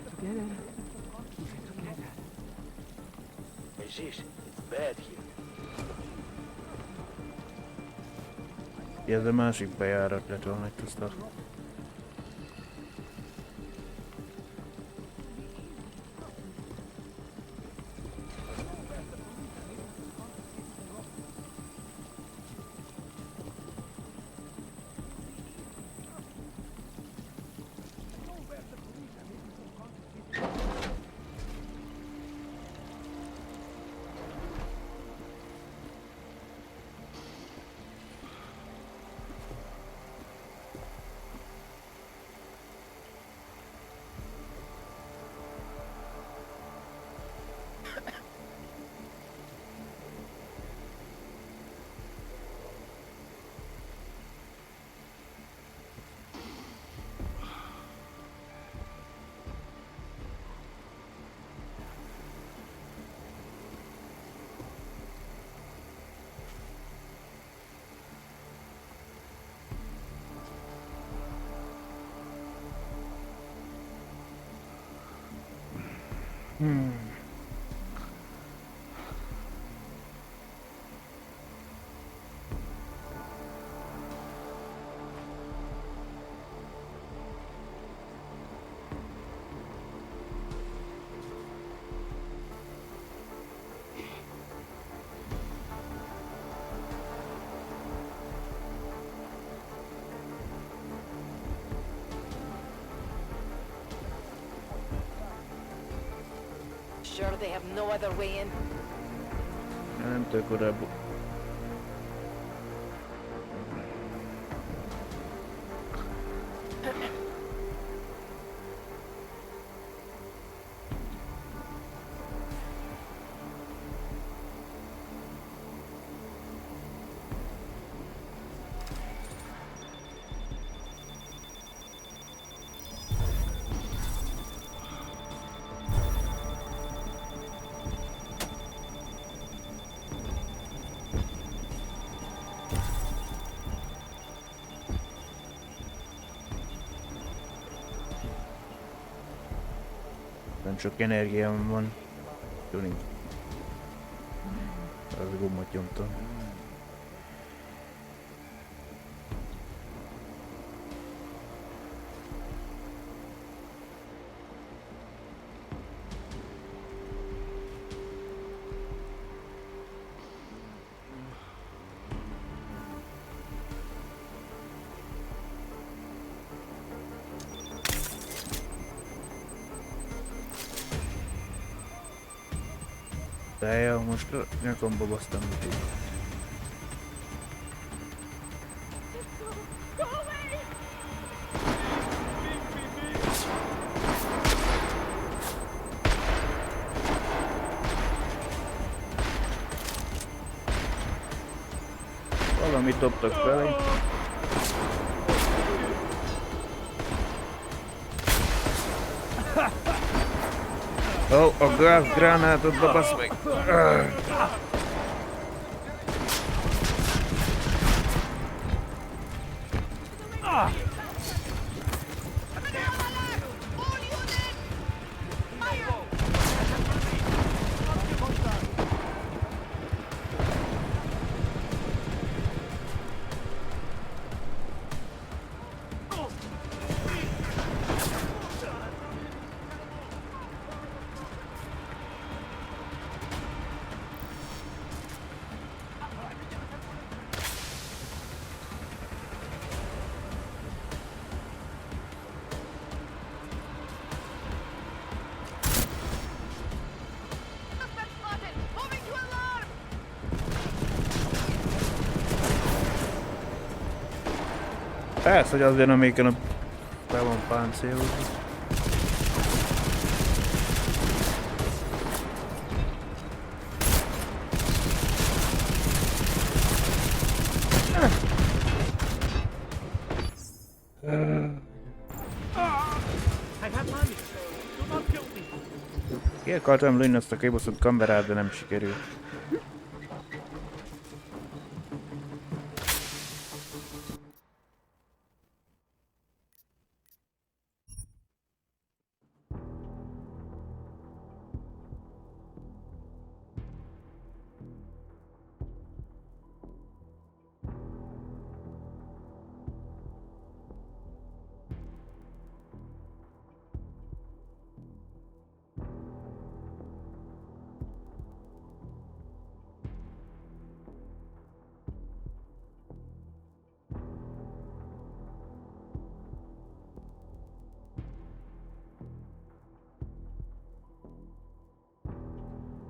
Together. Keep it together.
Hey, Shish, it's bad here.
Ez a másik bejárat lett volna itt azt a...
Sure they have no other way in?
Nem tudok oda... Nem sok energiám van. Tuning. Az gombot nyomtam. De jó, most nyakomba basztam ki. Valamit dobtak felé. Ó, a gránátot dobasz meg! Persze, hogy azért, amelyiken a be van páncélozva. Ki akartam lőni azt a kibaszott kamerát, de nem sikerült.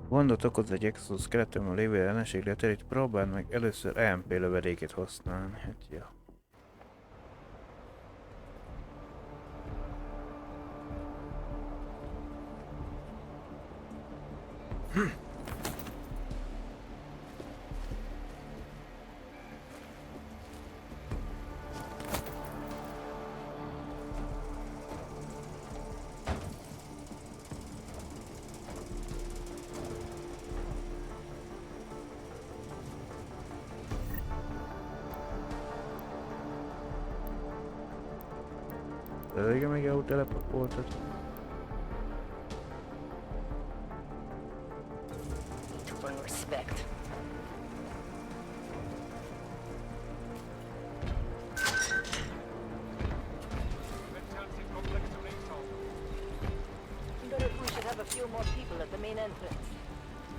Gondot okoz egy exoskeleton a lévő ellenség leterét, próbáld meg először EMP lövedéket használni. Hát ja. Igen, meg jó teleportot.
Respect.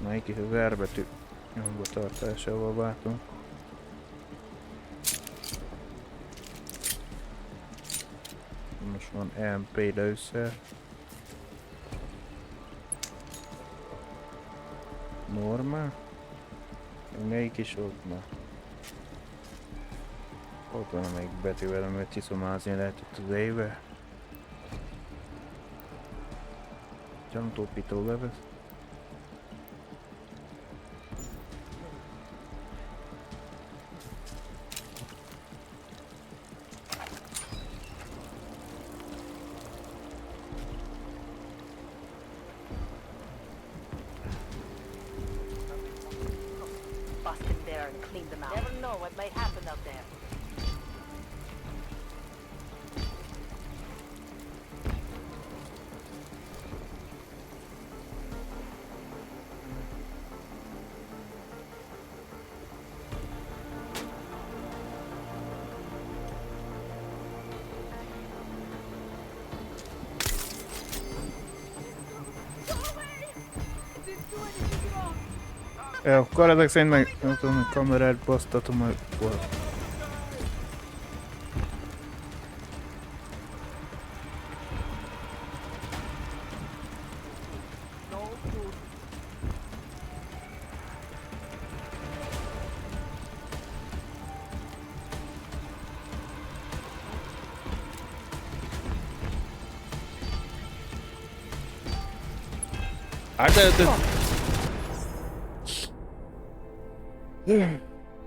Melyik is az R betű nyomba tartásával váltunk. Most van EMP lőszer. Normál. Melyik is ott már? Ott van amelyik betűvel, amit tiszomázni lehet itt az éve. Gyanútópító leves. Akkor ezek szerint meg nem tudom, hogy kamerát basztatom meg.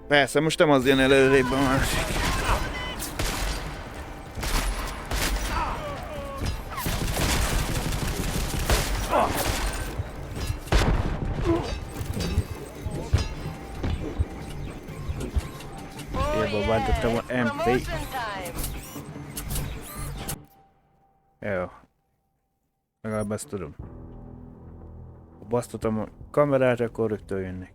Persze, most nem az jön előrébb a másik. Éba váltottam a MP. Jó. Legalább ezt tudom. Ha basztatom a kamerát, akkor rögtön jönnek.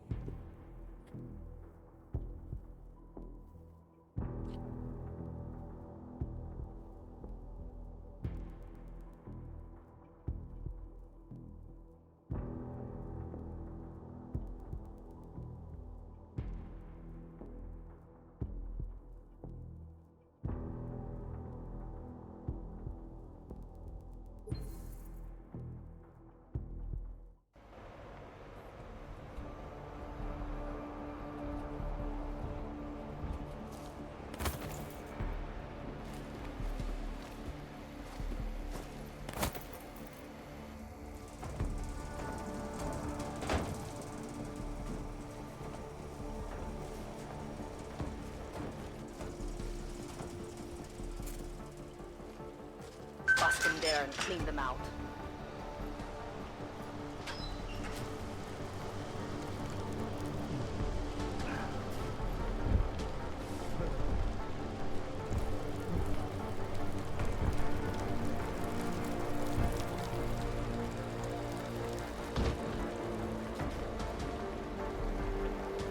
Bust them there and clean them out.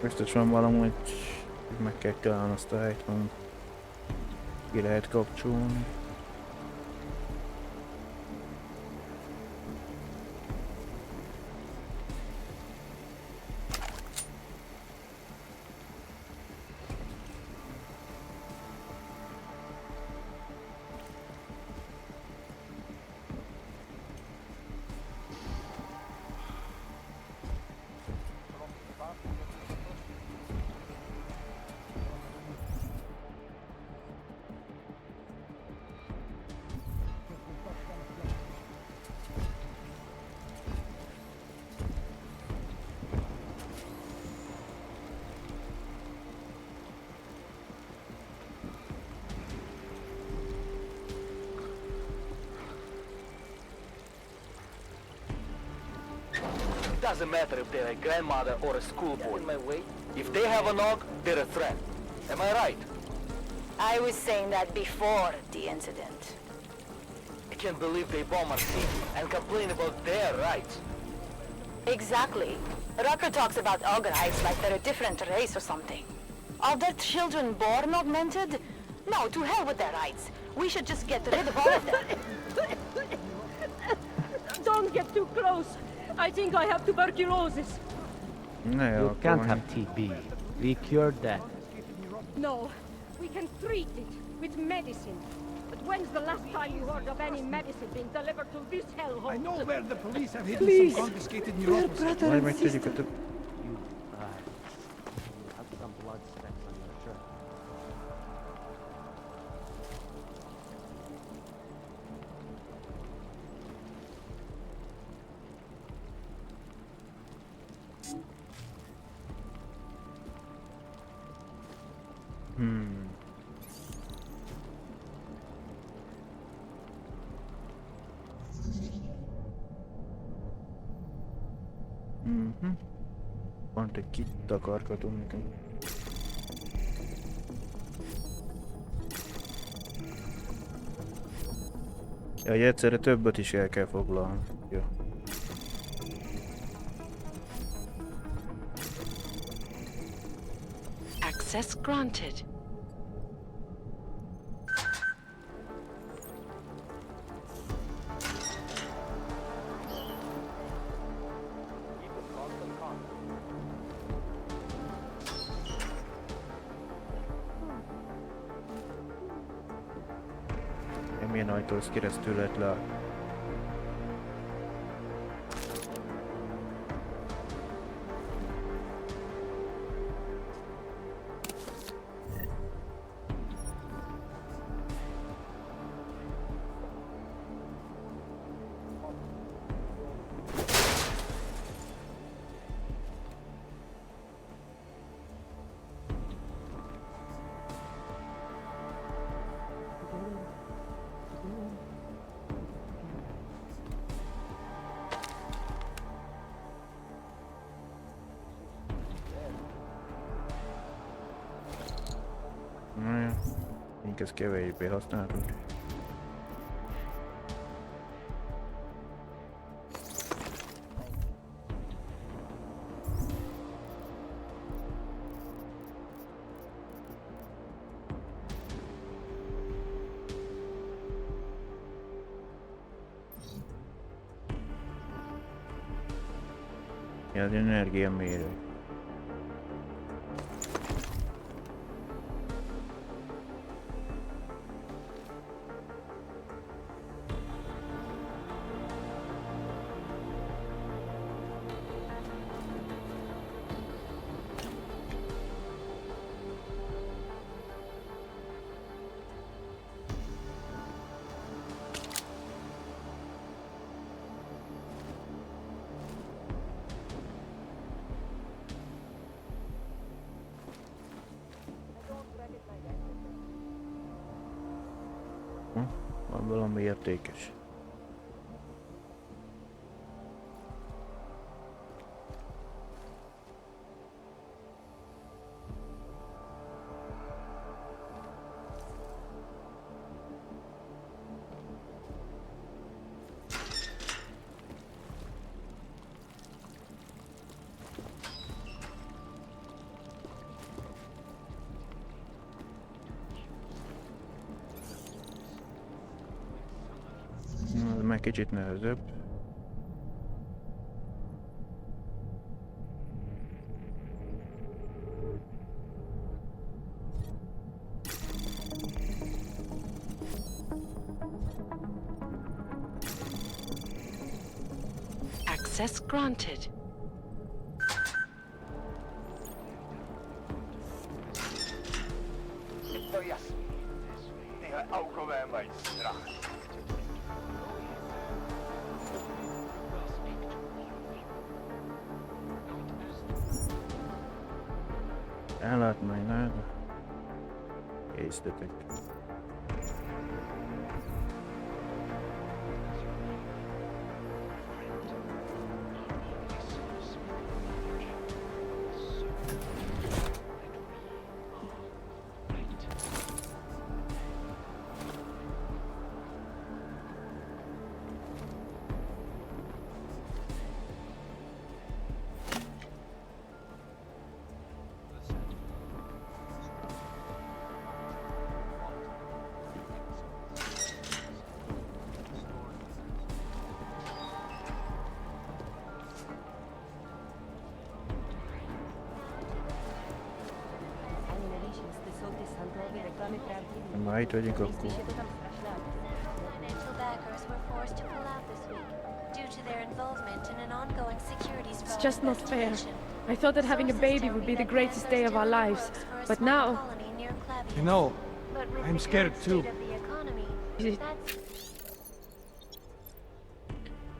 Biztos van valahogy meg kell találni azt a helyt, ahol ki lehet kapcsolni.
Doesn't matter if they're a grandmother or a schoolboy. If they have a nog, they're a threat. Am I right?
I was saying that before the incident.
I can't believe they bomb our city and complain about their rights.
Exactly. Rucker talks about Algerites like they're a different race or something. Are their children born augmented? No, to hell with their rights. We should just get rid of all of them.
Don't get too close. I think I have tuberculosis.
You can't have TB. We cured that.
No, we can treat it with medicine. But when's the last time you heard of any medicine being delivered to this hellhole?
I know where the police have hidden
Please.
some confiscated
We're
neurosis.
brother and sister.
You have some blood specks on your shirt.
Pont egy kitakargatunk nekem. Ja, hogy egyszerre többet is el kell foglalni. Jó.
Access granted.
milyen ajtó az keresztül lehet látni. Ez kevésbé használható. Az energiamérő. Van valami értékes. Már kicsit nehezebb.
Access granted.
Ellátmány láda. Készítetek. Ma itt vagyunk akkor.
It's just not fair. I thought that having a baby would be the greatest day of our lives, but now...
You know, I'm scared too.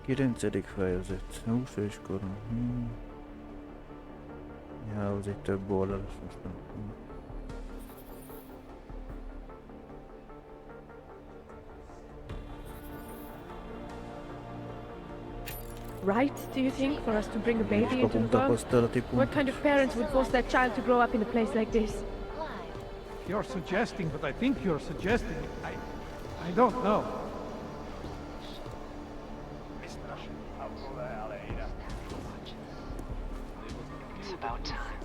9. fejezet. 20 éves korom. Ja, az egy több oldalas most nem.
Right, do you think, for us to bring a baby into the world? What kind of parents would force their child to grow up in a place like this?
You're suggesting, but I think you're suggesting. I don't know.
It's about time.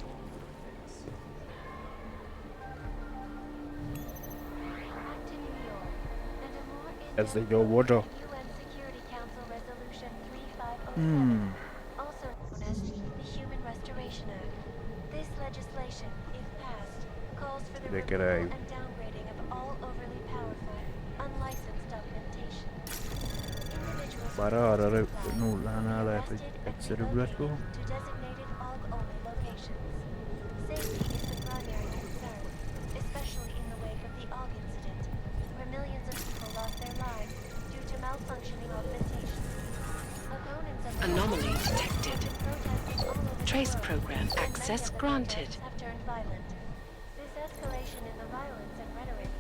Ez egy jó oda.
Also known as the Human Restoration Act. This legislation, if passed, calls for the removal and downgrading of all overly powerful, unlicensed augmentation. Individuals
Bár arra nullánál lehet, hogy egyszerűbb lett volna.
to designated AUG-only locations. Safety is the primary concern, especially in the wake of the AUG incident, where millions of people lost their lives due to malfunctioning augmentation. Opponents of the
Anomaly
have
detected.
been protesting all over the
Trace
world,
program
and many
access
of the
granted.
protests have turned violent. This escalation in the violence and rhetoric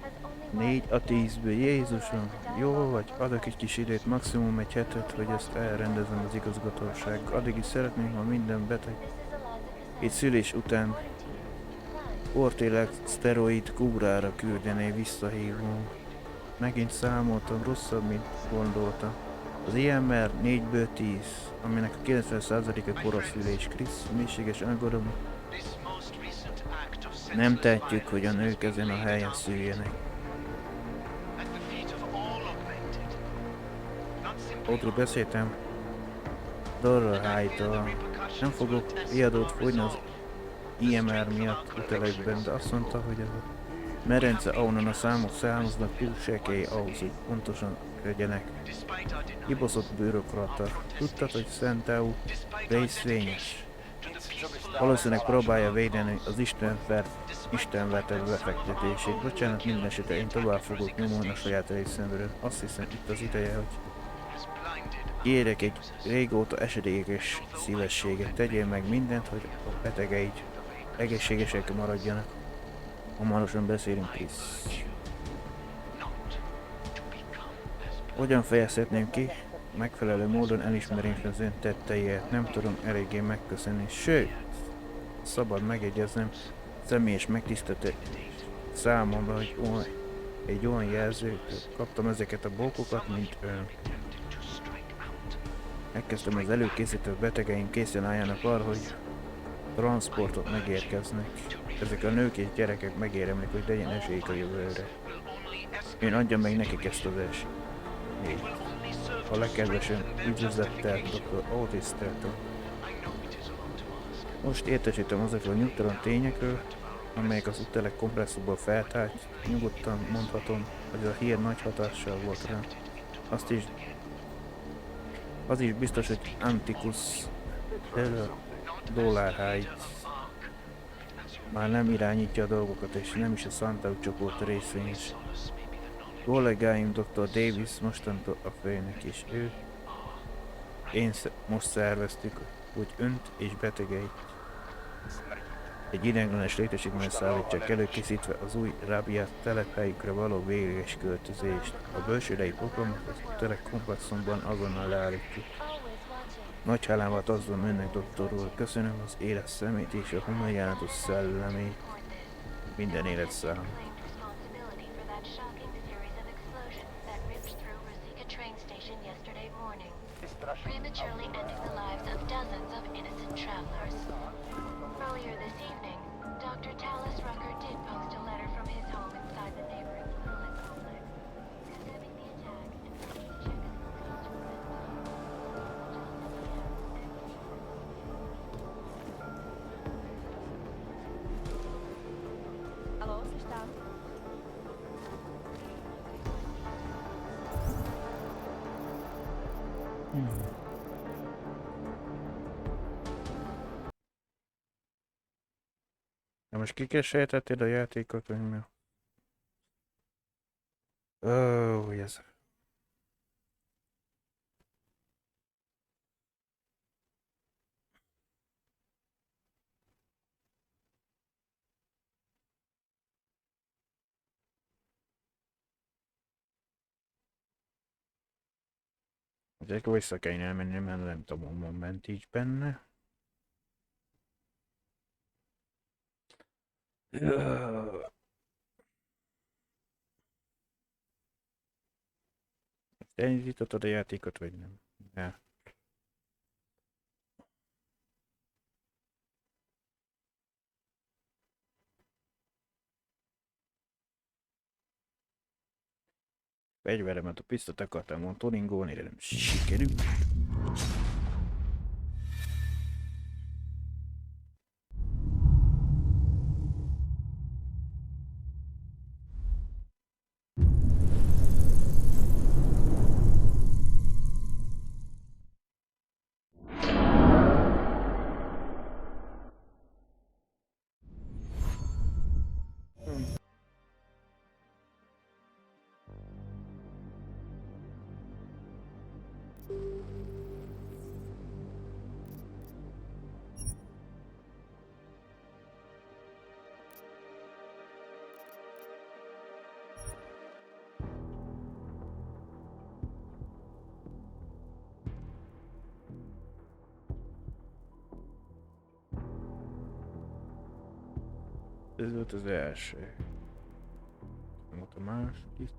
has only
4 a 10-ből, Jézusom! Jó, vagy
dialogue
adok egy kis időt, maximum egy hetet, hogy ezt elrendezem az igazgatósággal. Addig is szeretném, ha minden beteg egy szülés után ortéleg szteroid kúrára küldené visszahívó. Megint számoltam, rosszabb, mint gondoltam. Az i.BL 4-ből 10, aminek a 90%-a koraszülés. Krisz, mélységes aggodalom. Nem tehetjük, hogy a nők ezen a helyen szüljenek. Otról beszéltem Dorrahide-tal. Nem fogok Kiadót fogyni az i.BL miatt ütelekben, de azt mondta, hogy a merence, ahonnan a számok származnak, túl sekély ahhoz, hogy pontosan legyenek. Kibaszott bürokrata. Tudtad, hogy Szenteu részvényes? Valószínűleg próbálja védeni az istenvetett befektetését. Bocsánat, minden esetre én tovább fogok nyomulni a saját részemről. Azt hiszem, itt az ideje, hogy kérek egy régóta esedékes szívességet. Tegyél meg mindent, hogy a betegeid egészségesek maradjanak. Hamarosan beszélünk, Krisz. Hogyan fejezhetném ki? Megfelelő módon elismerés az ön tetteiért. Nem tudom eléggé megköszönni. Sőt, szabad megjegyeznem, személyes megtiszteltetés számomra, hogy egy olyan jelzőt kaptam ezeket a bókokat, mint ön. Megkezdtem az előkészítő betegeim készen álljanak arra, hogy transportot megérkeznek. Ezek a nők és gyerekek megérdemlik, hogy legyen esélyük a jövőre. Én adjam meg nekik ezt az esélyt. A legkedvesebb üdvözlettel Dr. Otis-től. Most értesítem azokról a nyugtalan tényekről, amelyek az utelek kompresszorból feltárt. Nyugodtan mondhatom, hogy a hír nagy hatással volt rá. Az is biztos, hogy Antikus dollárháit már nem irányítja a dolgokat, és nem is a Santau csoport részvényes. Kollégáim Dr. Davis mostantól a főnök, és most szerveztük, hogy önt és betegeit egy ideiglenes létesítményre szállítsák előkészítve az új Rabia telephelyükre való végleges költözést. A belsődei programot a telekomplexumban azonnal leállítjuk. Nagy hálámat azon önnek, doktor úr, köszönöm az élet szemét és a humánjánatos szellemét. Minden élet szám.
Prematurely ending the lives of dozens of innocent travelers. Earlier this evening, Dr. Talis Rucker did post a letter from his home inside the neighboring Lulin complex, condemning the attack and urging Czechoslovakia
Hallo, verstaan?
Na most kikesejtetted a játékot, vagy mi? Ez... Ezek vissza kellene elmenni, mert nem tudom, van ment így benne. Elindítottad a játékot, vagy nem? Ja. Fegyveremet, a pisztot akartam volna tuningolni, de nem sikerült. Ez volt az első. Nem volt a második.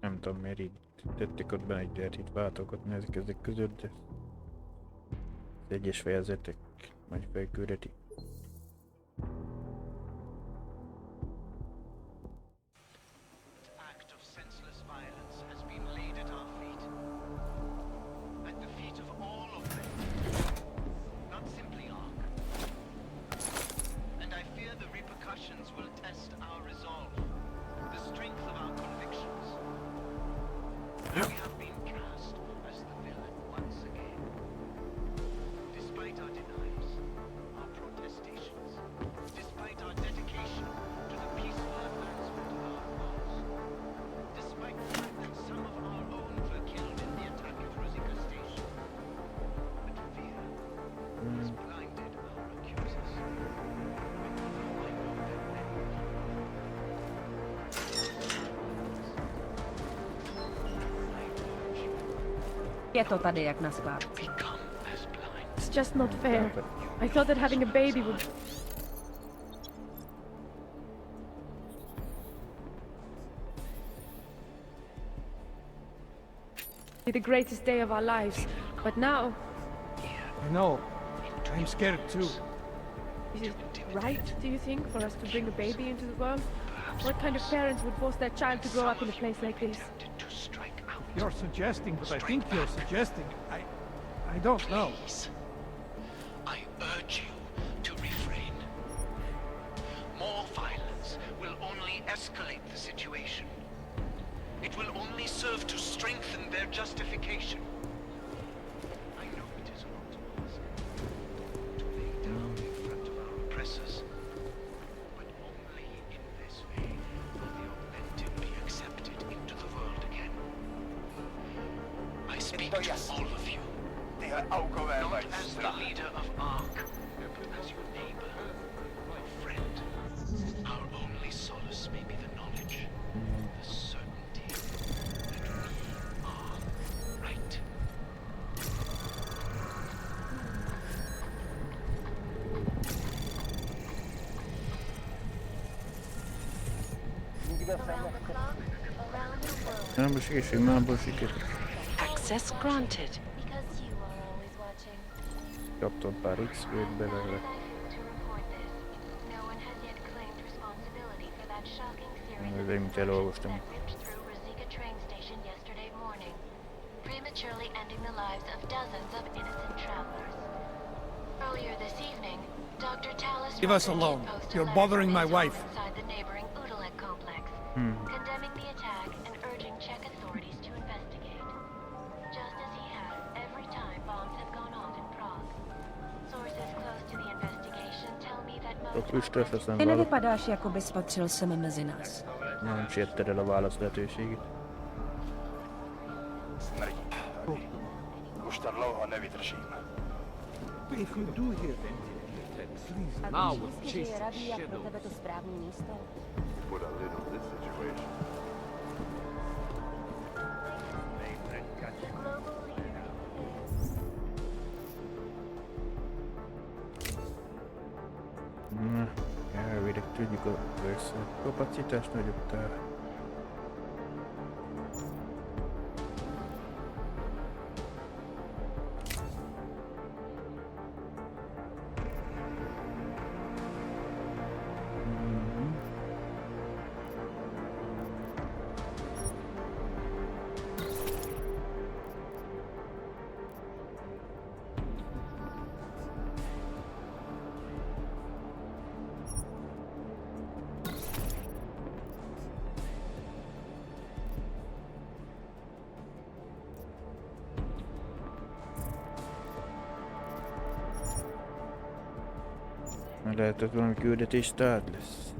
Nem tudom miért így tették ott benne, hogy lehet itt váltogatni ezek között, de az egyes fejezetek majd felküldetik.
Je to tady jak na skládce.
It's just not fair. I thought that having a baby would... be the greatest day of our lives, but now...
I know. I'm scared too.
Is it right, do you think, for us to bring a baby into the world? What kind of parents would force their child to grow up in a place like this?
You're suggesting, but I think you're suggesting. I don't know.
I urge you to refrain. More violence will only escalate the situation. It will only serve to strengthen their justification. I know it is not possible to lay down in front of our oppressors, but only in this way will the augmented be accepted into the world again. I speak to all of you, not as the leader of ARC, but as your neighbor, your friend. Our only solace may be the knowledge, the certainty that we are right.
Around the clock, around the world.
Nem sikerül, mából sikerül.
Access granted.
Because you are always watching.
Kaptam pár XP-t belőle.
No one has yet claimed responsibility for that shocking series of
Mint elolvastam.
that ripped through Rosika train station yesterday morning, prematurely ending the lives of dozens of innocent travelers. Earlier this evening, Dr. Talis
Leave us alone. You're bothering my wife.
inside the neighboring Udalek complex, condemning the attack and urging Czech authorities to investigate. Just as he has every time bombs have gone off in Prague. Sources close to the investigation tell me that most
Ty nevypadáš, jako bys patřil sem mezi nás.
Nem sietted el a válasz lehetőségét.
If you do hear anything, please now with chase Shadow.
Put a lid on this situation.
Elvileg tudjuk a kapacitást nagyobb tár. Lehet, hogy valami küldetés tárgy lesz.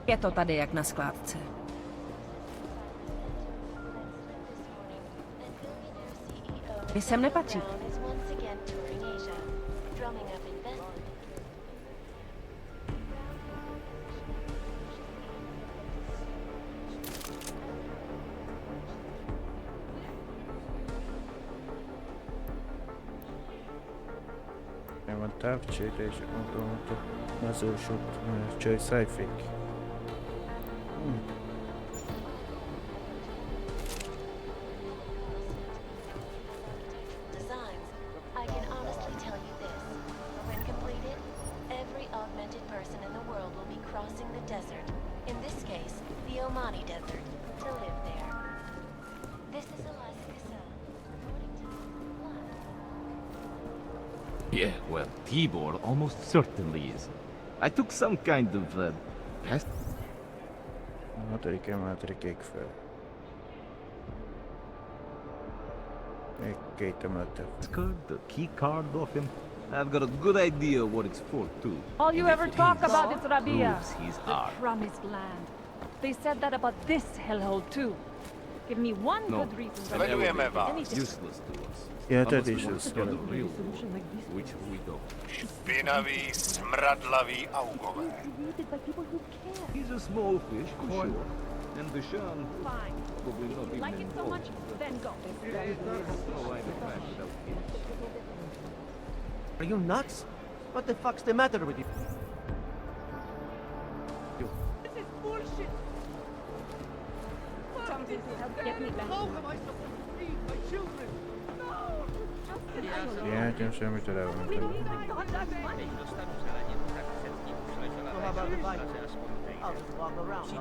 Je to tady jak na skládce. Vy sem nepatří.
Van távcsére és automata mezősott csaj szájfék.
I can honestly tell you this. When completed, every augmented person in the world will be crossing the desert, in this case, the Omani Desert, to live there. This is Eliza Cassell, according to blood.
Yeah, well, Tibor almost certainly is. I took some kind of, test.
A hatodik emeltre kék fel. Még két emelte.
The key card off him. I've got a good idea what it's for, too.
All you ever talk about is Rabia,
Proves he's
the
ours.
promised land. They said that about this hellhole too. Give me one
No,
good reason.
it's useless to us.
Yeah, that
Unless
is
we want
useless.
to start a real war, which we don't.
Špinavý, smradlavý augové.
He's a small fish, for sure. And Bishan
Fine.
probably not even
Like it so much, then go.
Oh, I don't mind without him.
Are you nuts? What the fuck's the matter with you?
This is bullshit. Something to help get me back.
How am I supposed to feed my children?
Yeah, nem semmit elmondtam.
So how about the bike? I'll just walk around.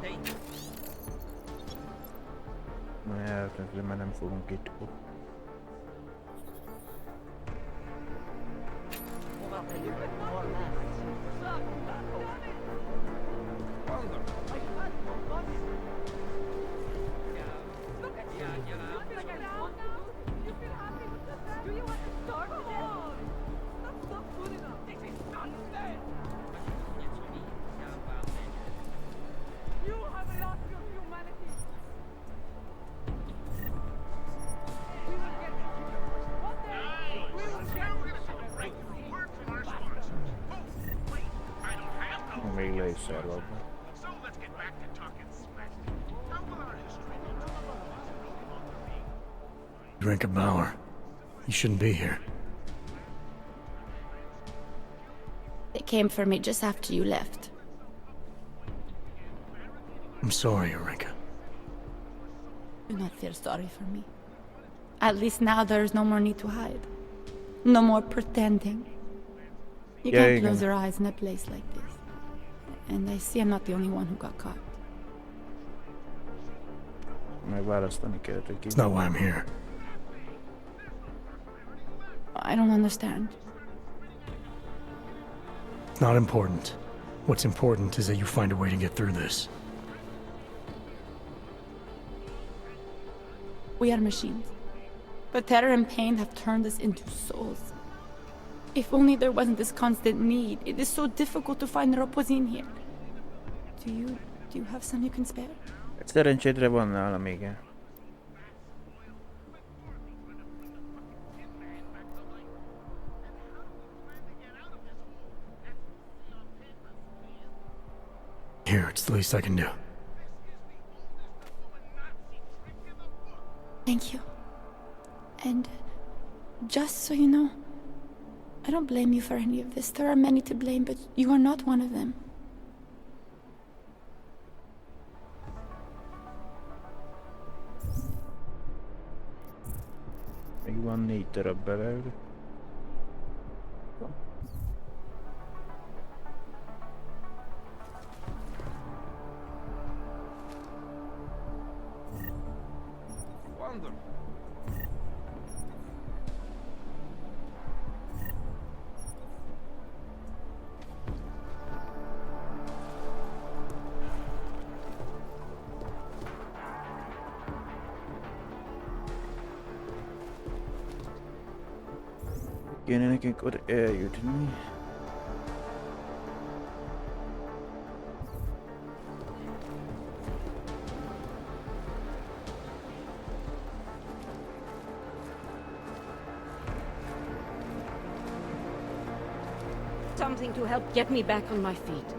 Na eltöntöm, mert nem fogunk itt. Még le is szarva.
Drink a Bauer. You shouldn't be here.
They came for me just after you left.
I'm sorry, Eureka.
Do not feel sorry for me. At least now there's no more need to hide. No more pretending. You can't close your eyes in a place like this. And I see I'm not the only one who got caught.
Megválasztani kellett, hogy ki.
It's not why I'm here.
I don't understand.
It's not important. What's important is that you find a way to get through this.
We are machines. The terror and pain have turned us into souls. If only there wasn't this constant need. It is so difficult to find Roposin here. Do you have some you can spare?
Szerencsédre van nálam, igen.
Here, it's the least I can do.
Thank you. And just so you know, I don't blame you for any of this. There are many to blame, but you are not one of them.
Még van 4 darab belőle. Kéne nekünk oda eljutni.
Something to help get me back on my feet.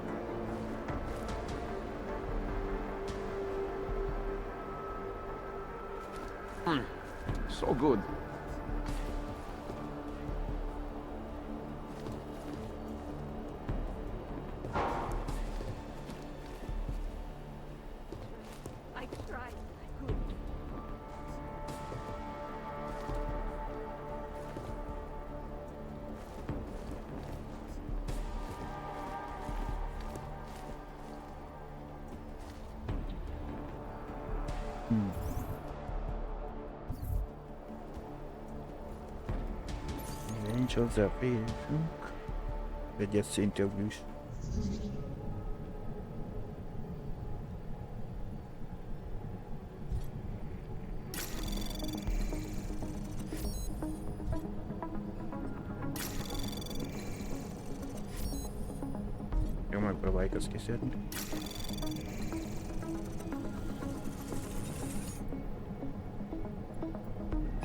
So good. Nincs hozzáférésünk. Egyet szintjobb is. Jó, megpróbáljuk azt kiszedni.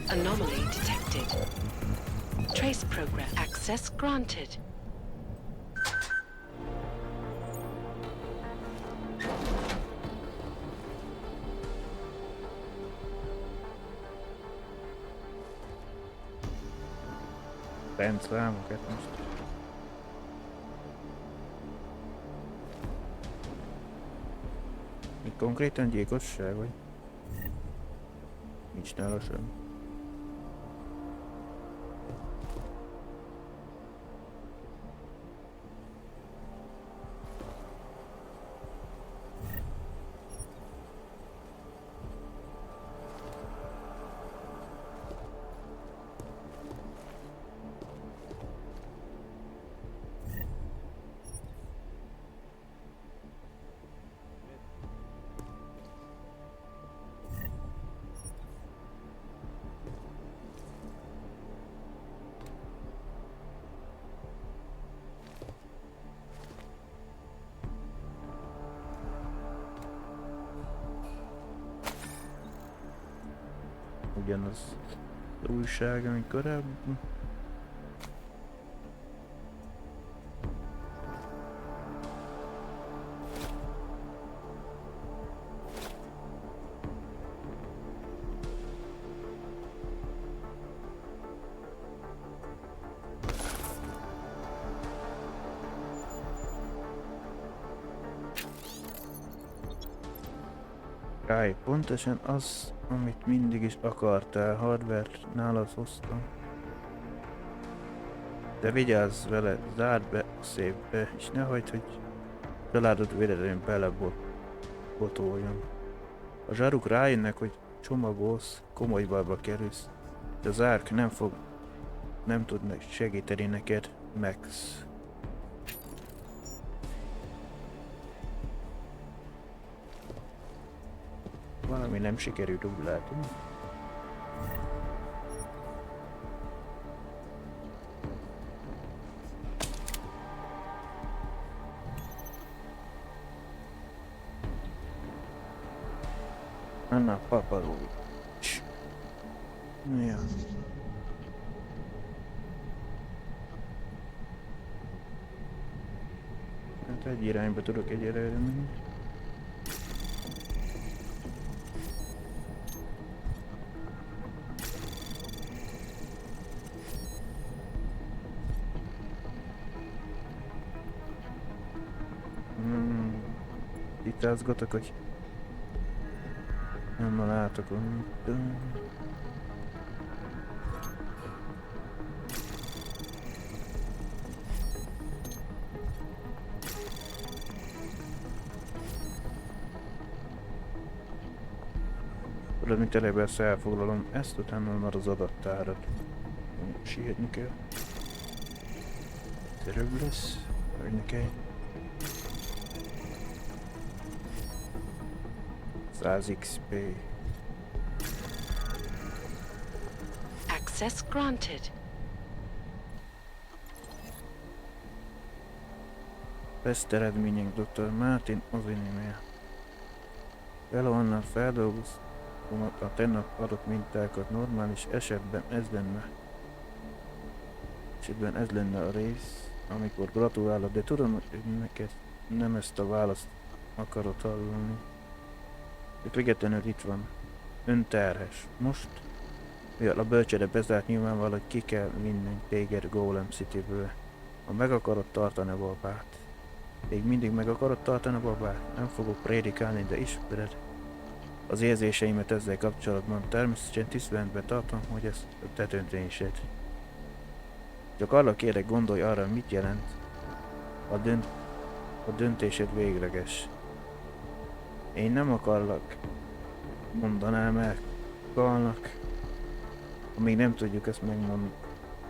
Anomaly detected. Trace program access granted.
Rendszámokat most. Itt konkrétan gyilkosság vagy? Nincs nála sem. Ugyanaz az újság, ami korábban. Ráj, pontosan az, amit mindig is akartál, hardware nálad hoztam. De vigyázz vele, zárd be a szépbe, és ne hagyd, hogy családod véletlenül belebotoljon. A zsaruk rájönnek, hogy csomagolsz, komoly bajba kerülsz, de az árk nem tud segíteni neked, Max. Valami nem sikerült, úgy látom. Anna Paparovic. Ja. Hát egy irányba tudok egyelőre menni. Vitázgatok, hogy nem látok amit. Tudod, mint előbb ezt elfoglalom, ezt utána már az adattárat. Sietni kell. Teröbb lesz, hogy ne kell. 100 XP.
Access granted.
Teszt eredmények Dr. Martin Ozininél. Anna feldolgozom a tegnap adott mintákat, normális esetben ez lenne a rész, amikor gratulálok, de tudom, hogy neked nem ezt a választ akarod hallani. De függetlenül itt van. Önterhes. Most, mivel a bölcsőde bezárt, nyilvánvaló, hogy ki kell vinni téged Golem Cityből. Ha meg akarod tartani a babát. Még mindig meg akarod tartani a babát? Nem fogok prédikálni, de ismered az érzéseimet ezzel kapcsolatban. Természetesen tiszteletben tartom, hogy ez a te döntésed. Csak arra kérlek, gondolj arra, mit jelent a döntésed végleges. Én nem akarlak, mondanám el, kalnak, amíg nem tudjuk ezt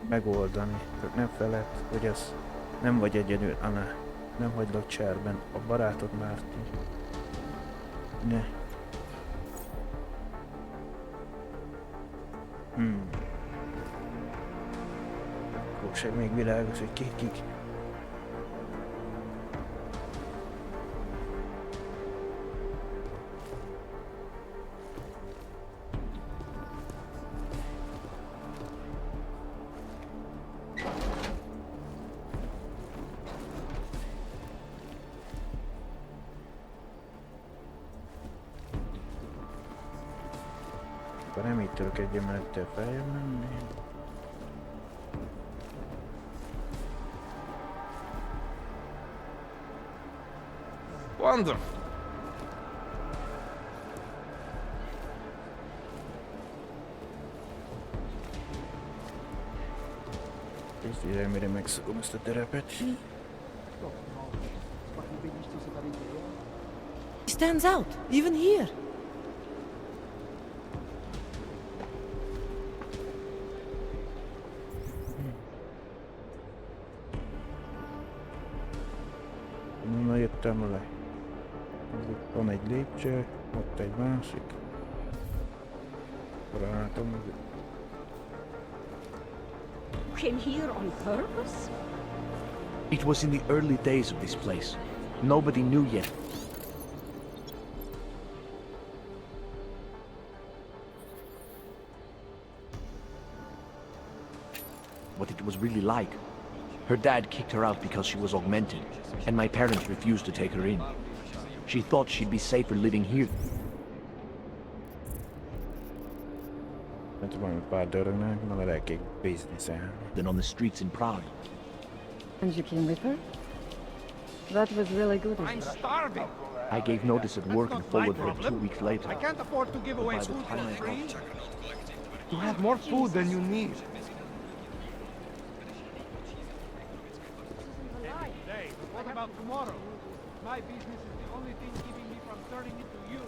megoldani. Csak nem feled, hogy ez nem vagy egyedül, Anna. Nem hagylak cserben, a barátod Martin. Ne. Akkor sem még világos, hogy kik. Nem így tudok egy emelettel feljebb menni.
Wonderful.
És remélem megszokom ezt a terepet.
He stands out, even here.
Na, jöttem le. Van egy lépcső, ott egy másik. Barátom.
Came here on purpose?
It was in the early days of this place. Nobody knew yet. What it was really like. Her dad kicked her out because she was augmented, and my parents refused to take her in. She thought she'd be safer living here. Than on the streets in Prague.
And you came with her? That was really good of you.
I'm starving.
I gave notice at work and followed her 2 weeks later.
I can't afford to give away
By the
food
time
for
I
free.
got-
You have more food than you need. Hey, what about tomorrow? My business is the only thing keeping me from turning into you.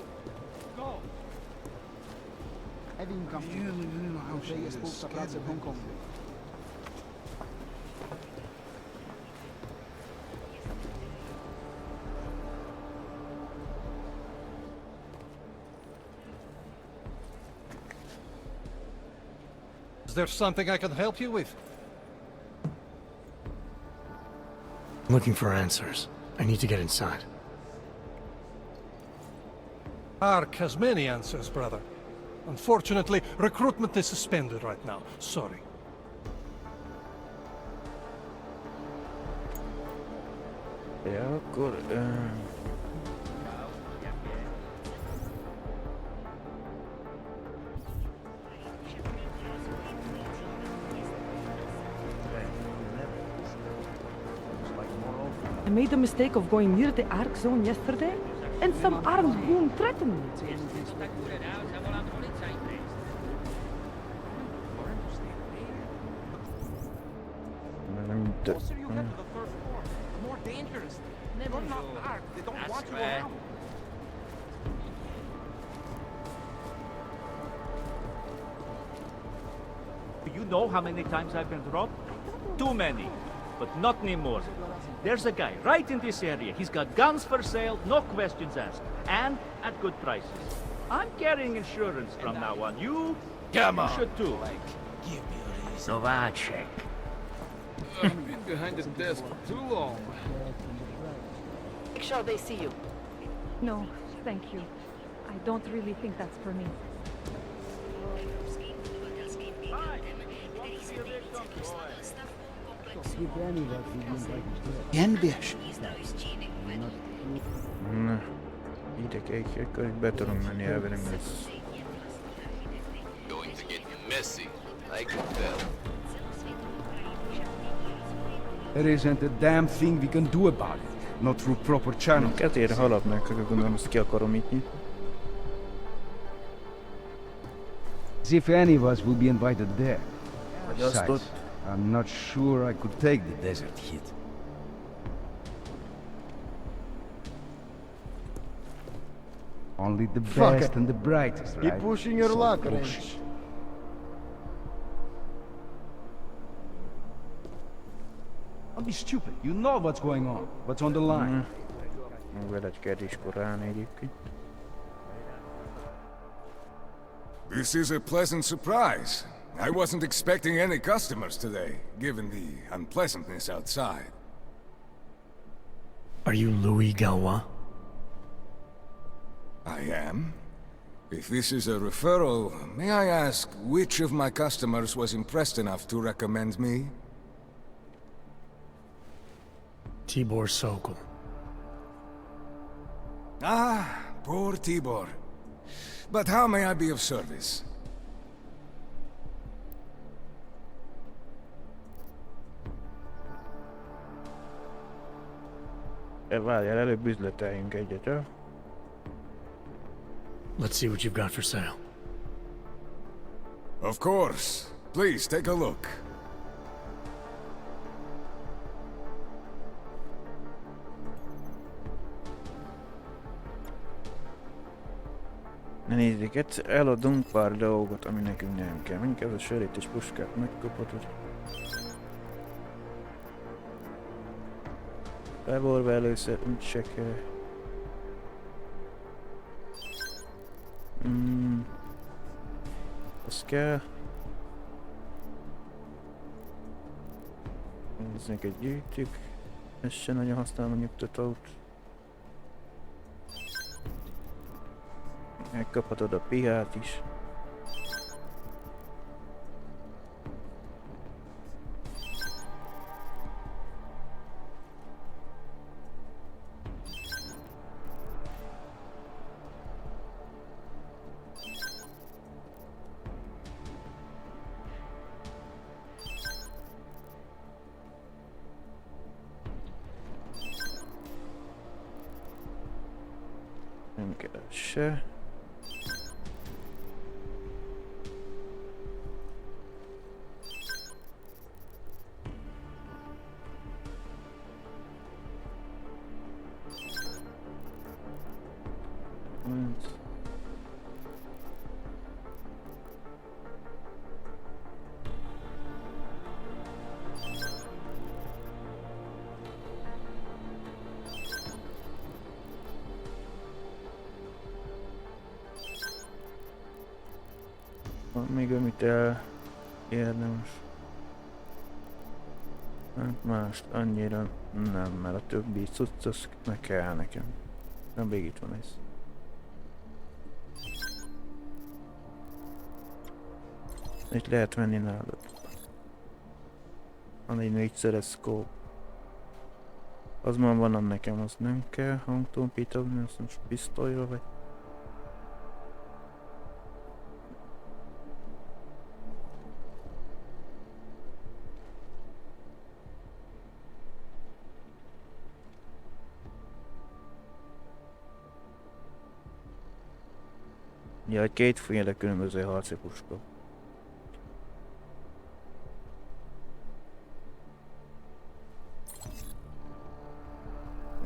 Go.
Is there something I can help you with?
I'm looking for answers. I need to get inside.
Ark has many answers, brother. Unfortunately, recruitment is suspended right now. Sorry.
Ja, akkor...
I made the mistake of going near the Ark zone yesterday, and some armed goon threatened me.
Closer you get to the first floor, the more dangerous. You're not Ark. They don't want you around.
You know how many times I've been robbed? Too many. But not anymore. There's a guy right in this area. He's got guns for sale, no questions asked. And at good prices. I'm carrying insurance from now on. You should too.
Novacek.
I've been behind the desk for too long.
Make sure they see you.
No, thank you. I don't really think that's for me.
Na, ide kell, akkor itt be tudunk menni, elvenni lesz.
Going to get messy, I can tell.
There isn't a damn thing we can do about it. Not through proper channels.
Ketére halapnak, akkor gondolom, azt ki akarom itt nyitni.
As if any of us will be invited there.
Vagy azt
Besides,
ott.
I'm not sure I could take the desert heat. Only the
Fuck
best
it.
and the brightest, right?
Keep pushing your
So
luck,
push.
Enix.
Don't be stupid. You know what's going on. What's on the line.
Veled kell diskorálni egyébként.
This is a pleasant surprise. I wasn't expecting any customers today, given the unpleasantness outside.
Are you Louis Galwa?
I am. If this is a referral, may I ask which of my customers was impressed enough to recommend me?
Tibor Sokol.
Ah, poor Tibor. But how may I be of service?
Várjál, előbb üzleteljünk egyet, jó?
Let's see what you've got for sale.
Of course. Please take a look.
Ne nézzék, egyszer eladunk pár dolgot, ami nekünk nem kell. Mondjuk ez a sörétes puskát megkaphatod. Revolver először úgyse kell. Az kell. Ezeket gyűjtjük. Ez se nagyon használom a nyugtatót. Megkaphatod a pihát is. Nem kell se. Van még amit érdemes. Hát mást annyira nem, mert a többi cucc az meg kell nekem. Nem, végig itt van ez. Itt lehet menni nálad. Van egy 4-szeres scope. Az már van nekem, az nem kell hangtompítani, azt most pisztolyra vagy. Ja, kétféle különböző harci puska.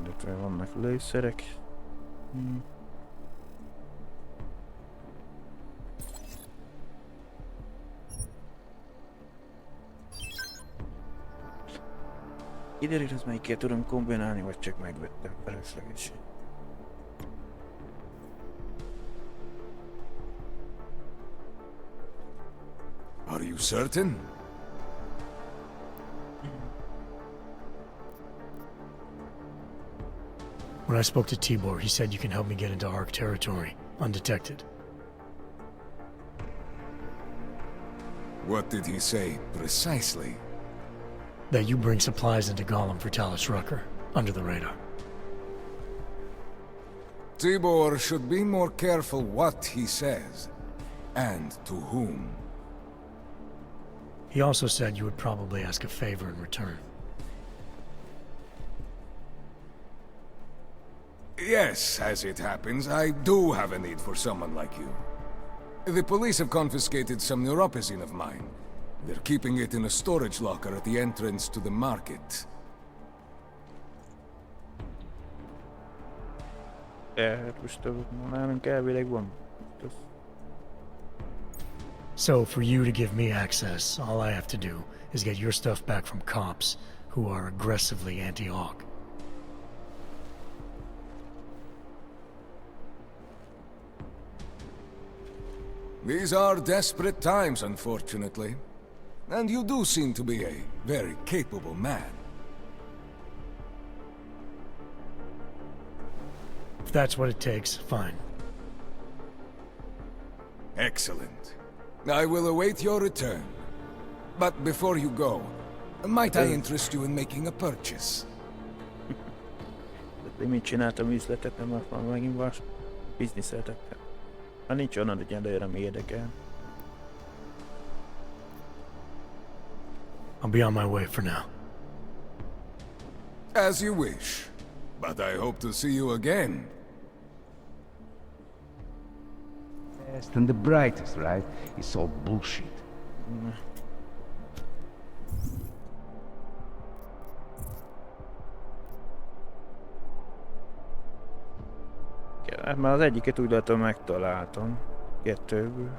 Illetve vannak lőszerek. Kiderült, az melyiket tudom kombinálni, vagy csak megvettem feleslegesen.
Are you certain?
When I spoke to Tibor, he said you can help me get into Ark territory, undetected.
What did he say, precisely?
That you bring supplies into Gollum for Talos Rucker, under the radar.
Tibor should be more careful what he says, and to whom.
He also said you would probably ask a favor in return.
Yes, as it happens, I do have a need for someone like you. The police have confiscated some neuropazine of mine. They're keeping it in a storage locker at the entrance to the market.
So, for you to give me access, all I have to do is get your stuff back from cops who are aggressively anti-Hawk.
These are desperate times, unfortunately. And you do seem to be a very capable man.
If that's what it takes, fine.
Excellent. I will await your return. But before you go, might I interest you in making a purchase?
De mit csináltam üzletet, nem már megint más bizniszeltettem. Ha nincs onnan, hogy előre mi érdekel.
I'll be on my way for now.
As you wish. But I hope to see you again.
Best and the brightest, right? It's all bullshit.
Hát már az egyiket úgy látom megtaláltam. Kettőből.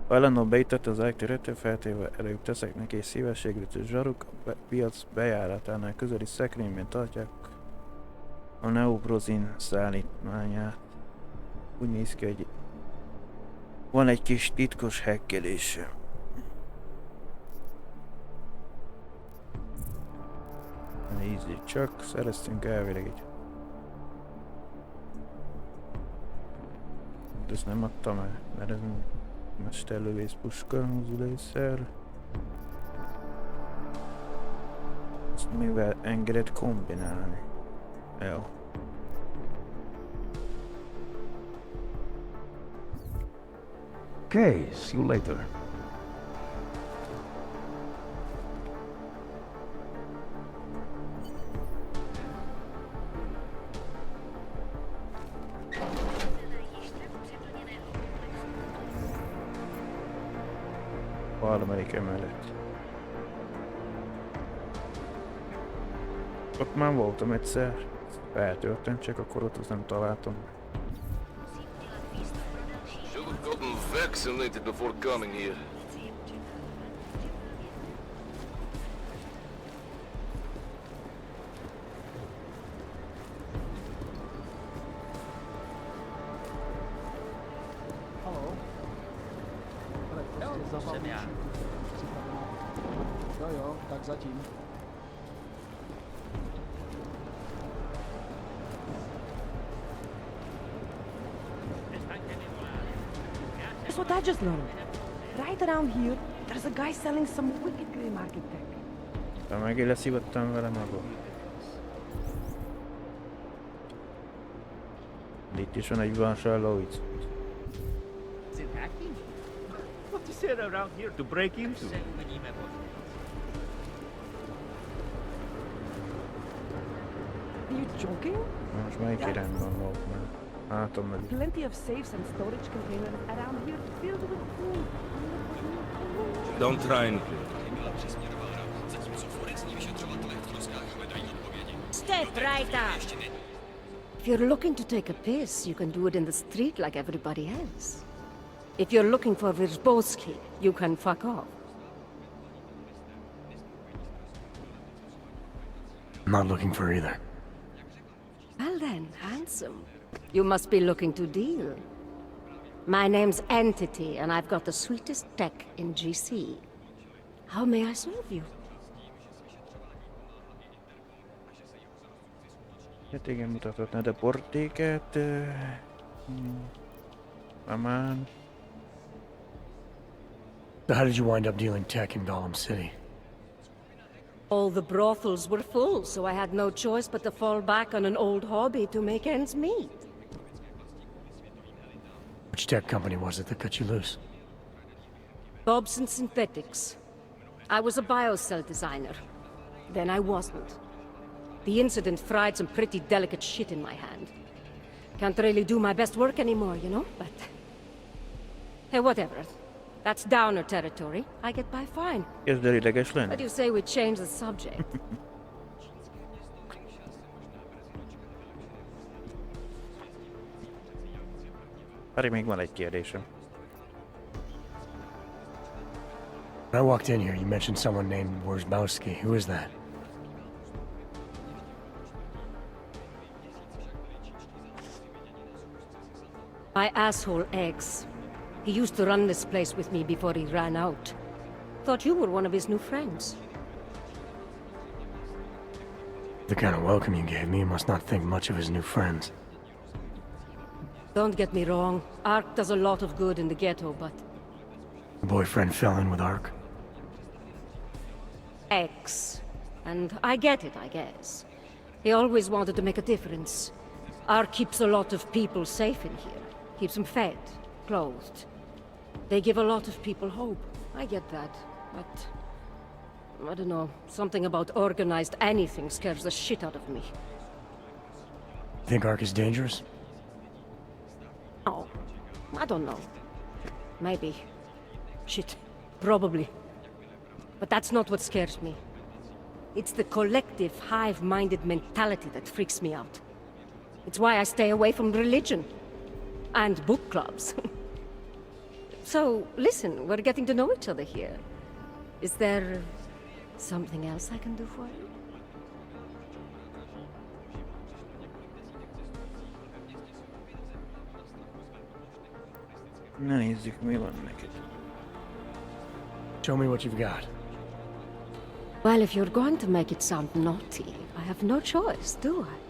Hajlandó bejutott az ágtérőtől, feltéve előbb teszek neki egy szívességültő zsaruk, a piac bejáratánál közeli szekrényben tartják a neobrozin szállítmányát. Úgy néz ki, hogy van egy kis titkos hekkelése. Nézzük csak, szereztünk elvileg egy... Ezt nem adtam el, mert ez mesterlövész puska, húzulészer. Ezt mivel engedett kombinálni? Jó.
Okay, see you later.
Valamelyik emelet. Ott már voltam egyszer. Feltöltem, csak akkor ott azt nem találtam.
Should have gotten vaccinated before coming here.
Jo, tak zatím.
That's what I just learned. right around here, there's a guy selling some wicked grey market tech.
De megint leszívottam vele magam. Itt is van egy vásárló itt.
Is it hacking? What is it around here to break into?
Are you joking?
Most melyik irányban volt már? Látom meg.
Plenty of safes and storage containers around here filled with food.
Don't try and...
Step right up! If you're looking to take a piss, you can do it in the street like everybody else. If you're looking for Virzbowski, you can fuck off.
I'm not looking for either.
Well then, handsome. You must be looking to deal. My name's Entity, and I've got the sweetest tech in GC. How may I serve you?
Hát igen, mutathatnád a portéket. Amán.
So how did you wind up dealing tech in Gollum City?
All the brothels were full, so I had no choice but to fall back on an old hobby to make ends meet.
Which tech company was it that cut you loose?
Bobson Synthetics. I was a biocell designer. Then I wasn't. The incident fried some pretty delicate shit in my hand. Can't really do my best work anymore, you know, but... Hey, whatever. That's downer territory. I get by fine.
Kezd el ideges lenni.
What do you say we change the subject?
Várj, még van egy kérdésem.
When I walked in here, you mentioned someone named Wierzbowski. Who is that?
My asshole ex. He used to run this place with me before he ran out. Thought you were one of his new friends.
The kind of welcome you gave me, you must not think much of his new friends.
Don't get me wrong. Ark does a lot of good in the ghetto, but...
The boyfriend fell in with Ark.
Ex. And I get it, I guess. He always wanted to make a difference. Ark keeps a lot of people safe in here. Keeps them fed, clothed. They give a lot of people hope. I get that, but... I don't know. Something about organized anything scares the shit out of me.
Think Ark is dangerous?
Oh, I don't know. Maybe. Shit. Probably. But that's not what scares me. It's the collective, hive-minded mentality that freaks me out. It's why I stay away from religion. And book clubs. So, listen, we're getting to know each other here. Is there... something else I can do for you?
Na nézzük, mi van neked.
Show me what you've got.
Well, if you're going to make it sound naughty, I have no choice, do I?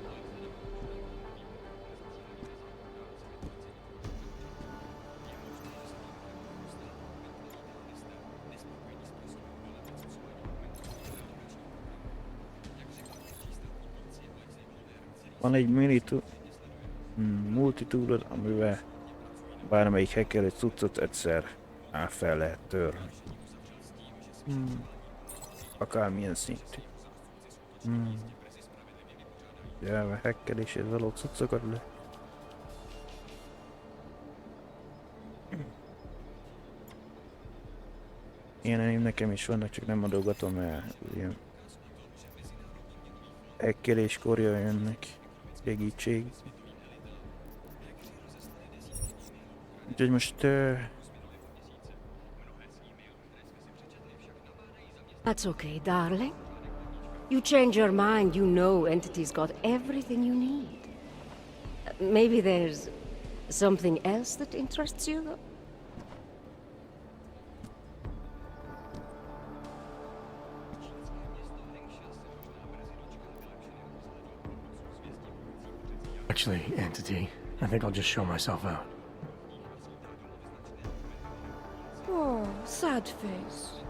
Van egy multitoolod, amivel bármelyik hacker egy cuccot egyszer fel lehet törni. Akármilyen szintű. Jelve hackeléshez való cuccokat le. Ilyeneim nekem is vannak, csak nem adogatom el. Ilyen hackeléskor jönnek segítség. Úgyhogy most...
That's okay, darling. You change your mind, you know Entity's got everything you need. Maybe there's something else that interests you, though?
Actually, Entity, I think I'll just show myself out.
Oh, sad face.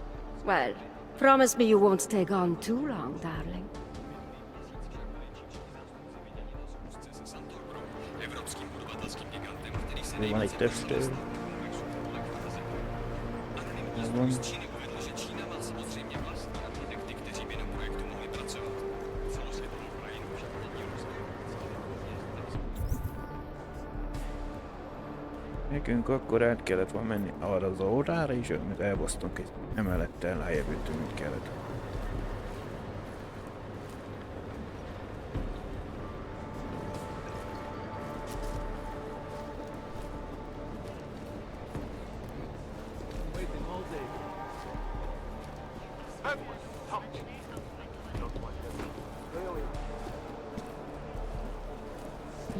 Well, promise me you won't stay gone too long, darling.
Van egy testőr. Ez van. Nekünk akkor át kellett volna menni arra az órára is, mert elbasztunk egy emelettel lejjebb ültünk, mint kellett.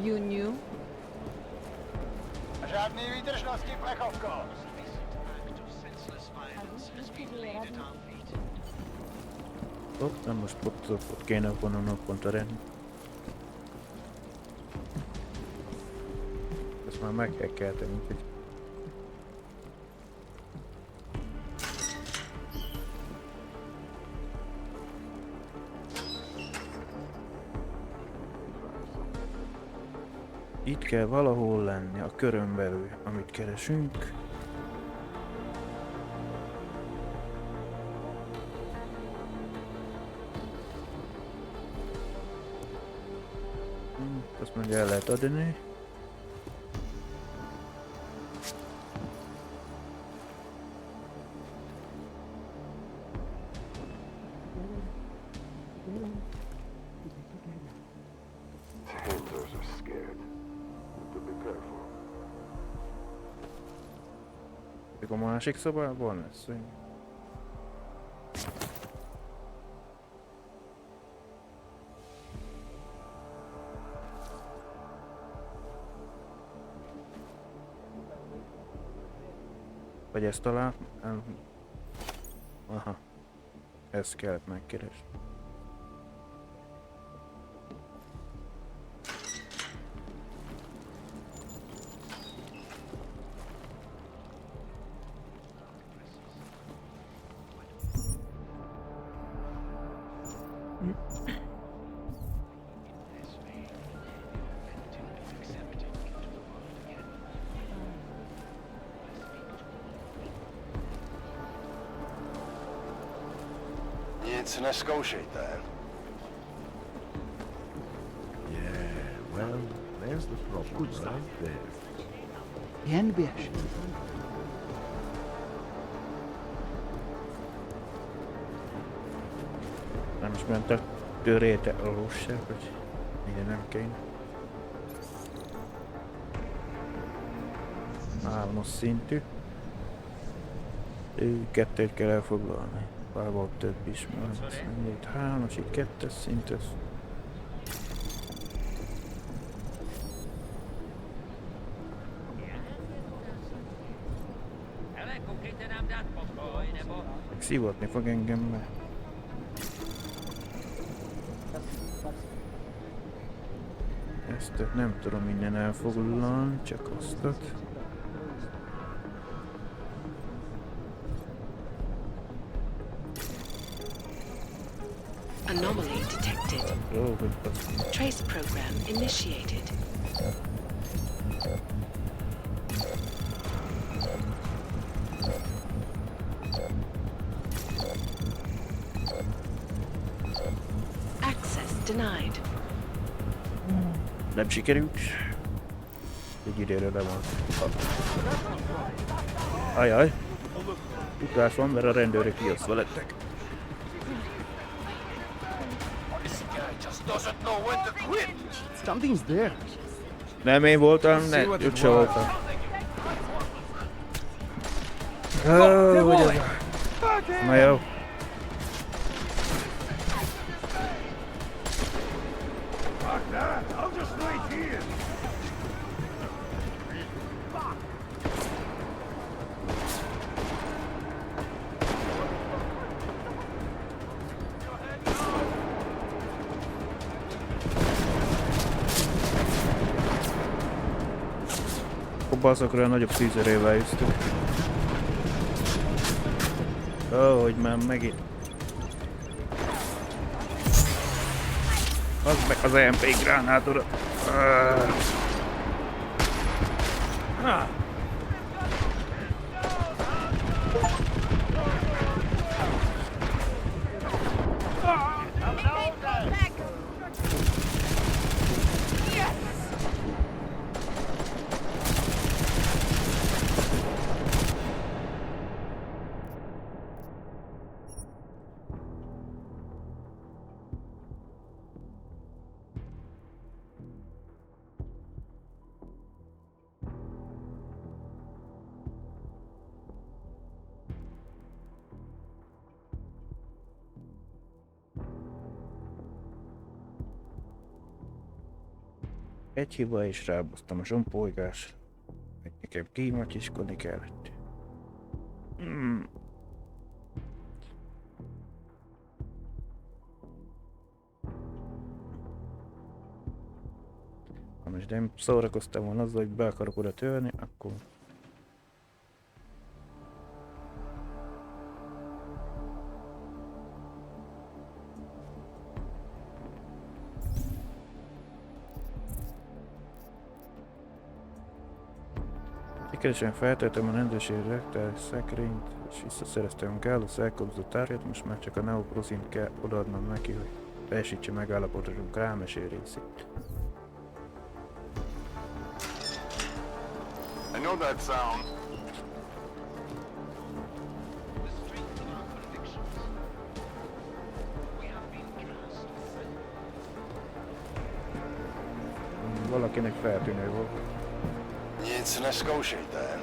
You knew?
Žádný výdržnosti, plechovko!
Hopp, nem most ott kéne vonulnunk pont a rend. Ezt már meg kell kelteni, úgyhogy... Itt kell valahol lenni a körön belül, amit keresünk. Azt mondja, el lehet adni. A másik szobában lesz. Vagy ezt talán? Aha. Ezt kellett megkeresni.
Nic neskoušejte.
Yeah, well, there's the problem right there. Jen běž.
Nem is ment a töréte alul se, hogy ide nem kéne. 3-as szintű. Kettőt kell elfoglalni. Bár volt több is, mert itt 3-as, itt 2-es szint ez. Szívatni fog engem, mert... Ezt nem tudom innen elfoglalni, csak aztat.
Anomaly detected. Trace program initiated. Access denied.
Nem sikerült. Egy időre le van. Ajaj. Tudás van, mert a rendőrök kiasztva lettek.
Something's there.
Nem én voltam, ők se voltam. Na jó. Baszokra a nagyobb tűzerővel üztük. Ó, hogy már megint. Az meg az MP gránátodat. Egy hiba és rábasztam a zsompolygásra. Nekem kímatyiskodni kellett. Ha most nem szórakoztam volna azzal, hogy be akarok oda törni, akkor... Sikeresen feltöltöm a rendőrségi raktár szekrényt, és visszaszereztem Gallus elkobzott tárgyat, most már csak a neoprozint kell odaadnom neki, hogy teljesítse megállapodásunk rámeső részét.
I know that sound.
Valakinek feltűnő volt.
Nic neskoušejte.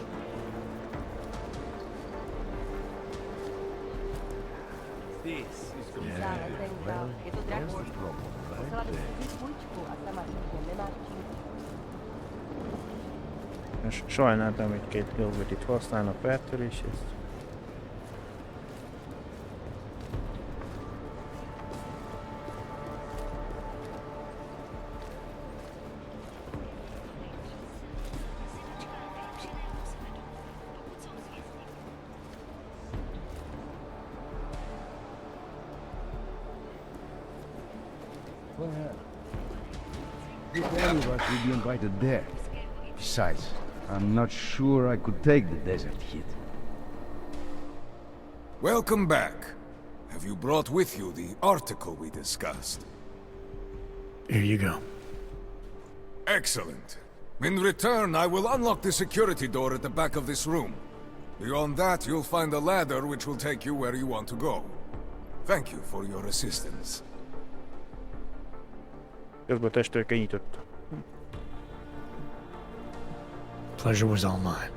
Sajnáltam, hogy két lóvét itt használnak feltöréshez.
Any of us would be invited there. Besides, I'm not sure I could take the desert heat.
Welcome back. Have you brought with you the article we discussed?
Here you go.
Excellent. In return, I will unlock the security door at the back of this room. Beyond that, you'll find a ladder which will take you where you want to go. Thank you for your assistance.
Közben a testőr kinyitotta.
Pleasure was all mine.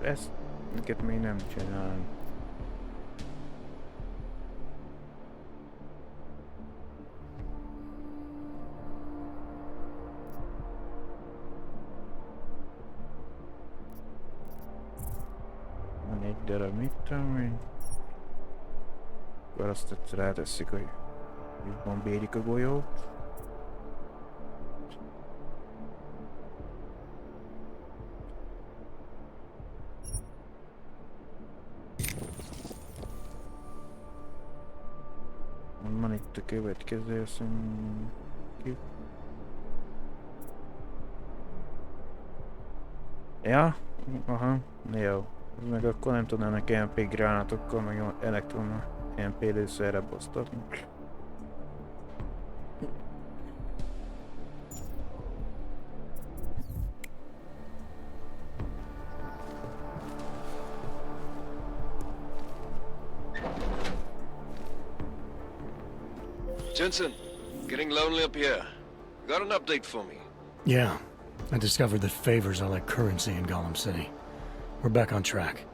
Ezt minket még nem csinálom. Van egy darab, mit tudom én. Akkor azt egyszer rátesszük, hogy jobban bérjük a golyót. Van itt a következő, azt mondjuk. Ja? Aha, jó. Meg akkor nem tudnának MP gránátokkal, meg elektron MP lőszerre bosztatni.
Jensen, getting lonely up here. Got an update for me?
Yeah, I discovered that favors are like currency in Gollum City. We're back on track.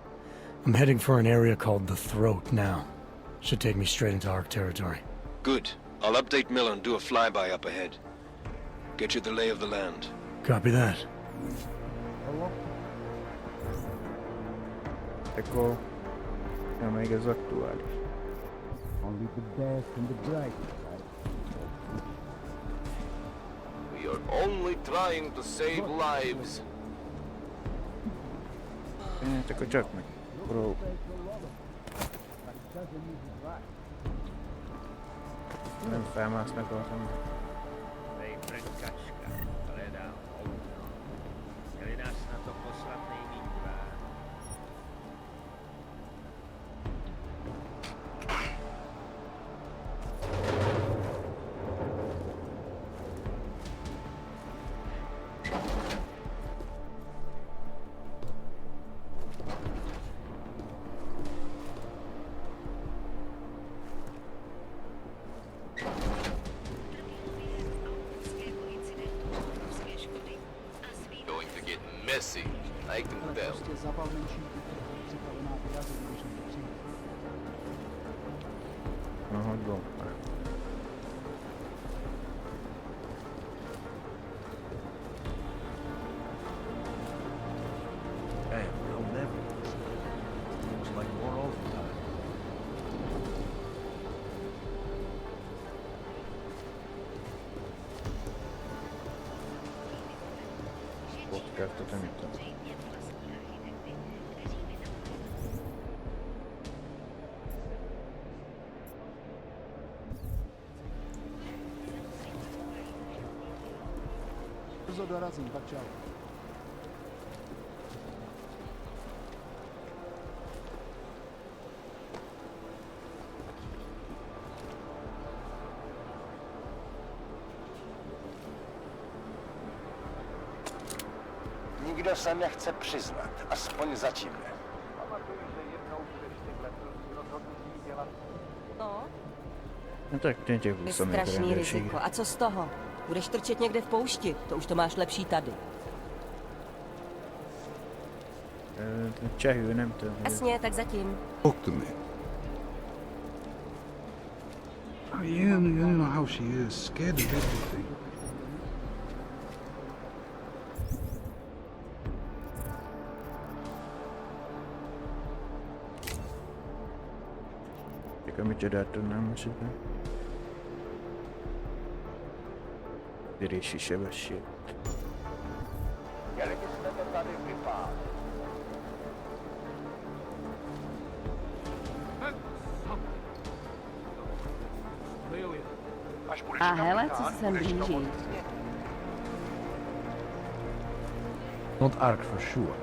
I'm heading for an area called the Throat now. Should take me straight into Ark territory.
Good. I'll update Miller and do a flyby up ahead. Get you the lay of the land.
Copy that.
Akkor... Ja, még ez aktuális.
Only the best and the brightest, right?
We are only trying to save lives.
Csak csak meg. Bro. Nem felmásznak voltam.
Going to get messy, I can tell.
Aha, go.
Damn, no never. Looks like more overtime.
Ott kezdtem itt.
Brzo dorazím, tak čau.
Nikdo se nechce přiznat, aspoň zatím ne.
No,
No tak tě
je strašný riziko. A co z toho? Budeš trčet někde v poušti, to už to máš lepší tady.
Čehű, nem tudom.
Jasně, tak zatím.
Talk to me. Oh yeah, you know how she is, scared of everything.
Csak micsodát tudnám esetben. Érési sebesség.
Měli byste to tady vypálit.
A hele, co se sem blíží?
Not Ark for sure.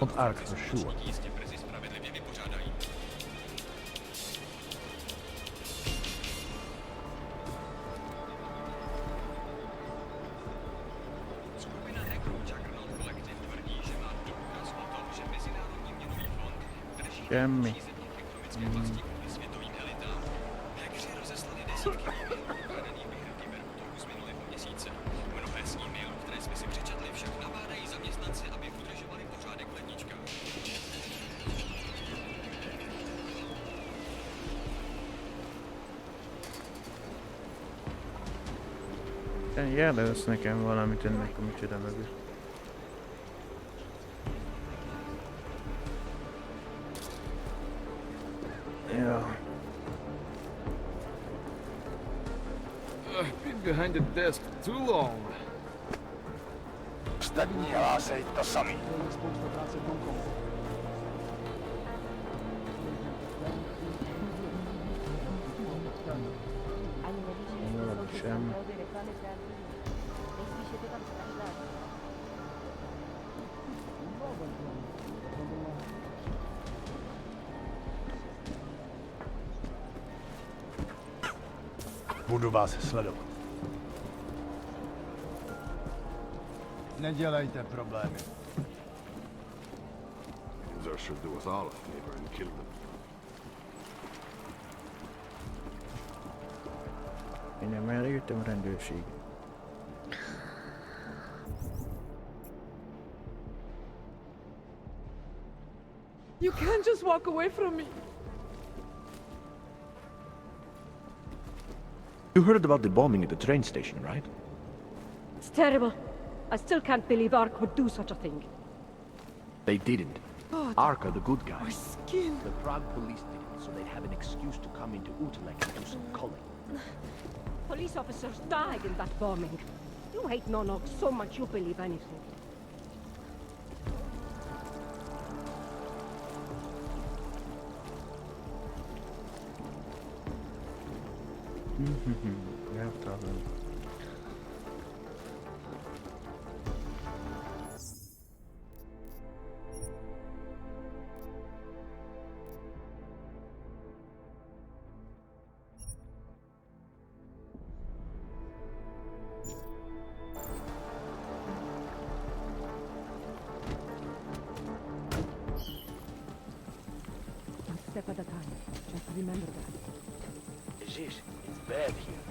Not Ark for sure.
Semmi. Jelölsz nekem valamit ennek a micsoda mögött. Ja.
I've been behind the desk too long.
Ostatní hlásej to samý.
Sem.
Budu vás sledovat. Nedělejte problémy.
User should do us all a favor and kill them.
Én nem eljöttem a rendőrség.
You can't just walk away from me.
You heard about the bombing at the train station, right?
It's terrible. I still can't believe Ark would do such a thing.
They didn't.
God,
Ark are the good guys.
my skin.
The Prague police did it, so they'd have an excuse to come into Utrecht and do some culling.
Police officers died in that bombing. You hate Nonok so much you believe anything.
Eltalálom.
One step at a time. Just remember that.
Jeez, it's bad here.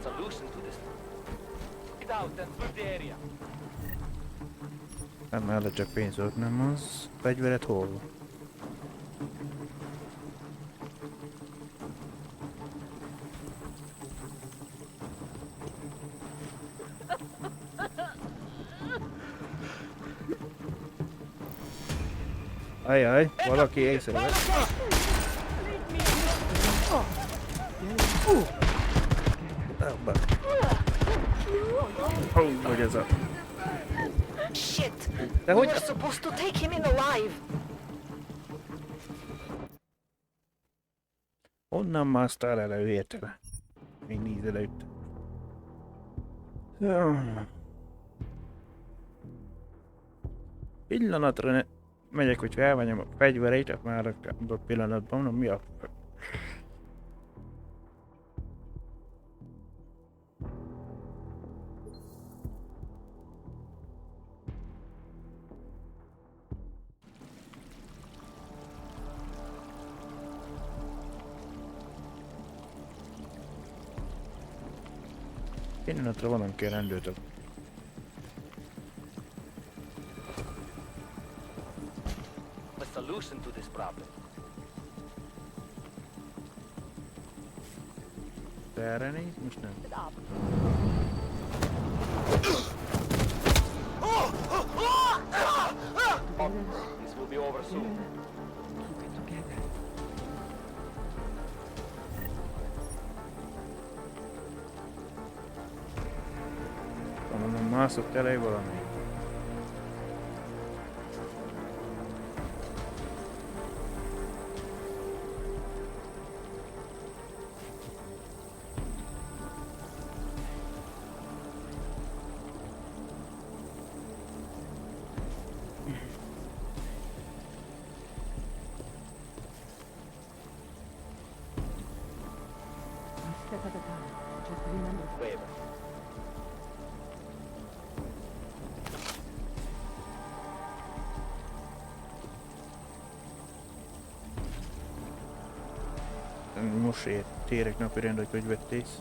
Solution to this. Get out and flood the area.
Nem el csak pénzok, nem az. Fegyveret hol van? Ajaj, valaki észrevett. Hogy ez a...
Shit!
De
We
hogy...
were supposed to take him in alive.
Honnan másztál el értele? Még nézd előtt. Pillanatra ne... Megyek, hogy felvegyem a fegyvereit, már a pillanatban mondom, mi a... Pillanatra valam kell rendőtök.
A solution to this problem.
De erre néz? Most nem.
This will be over soon.
Keep it together.
Mondom, mászott elej valami.
One step at a time. Just remember that.
Wait.
Most térek napirendre, hogy vett ész.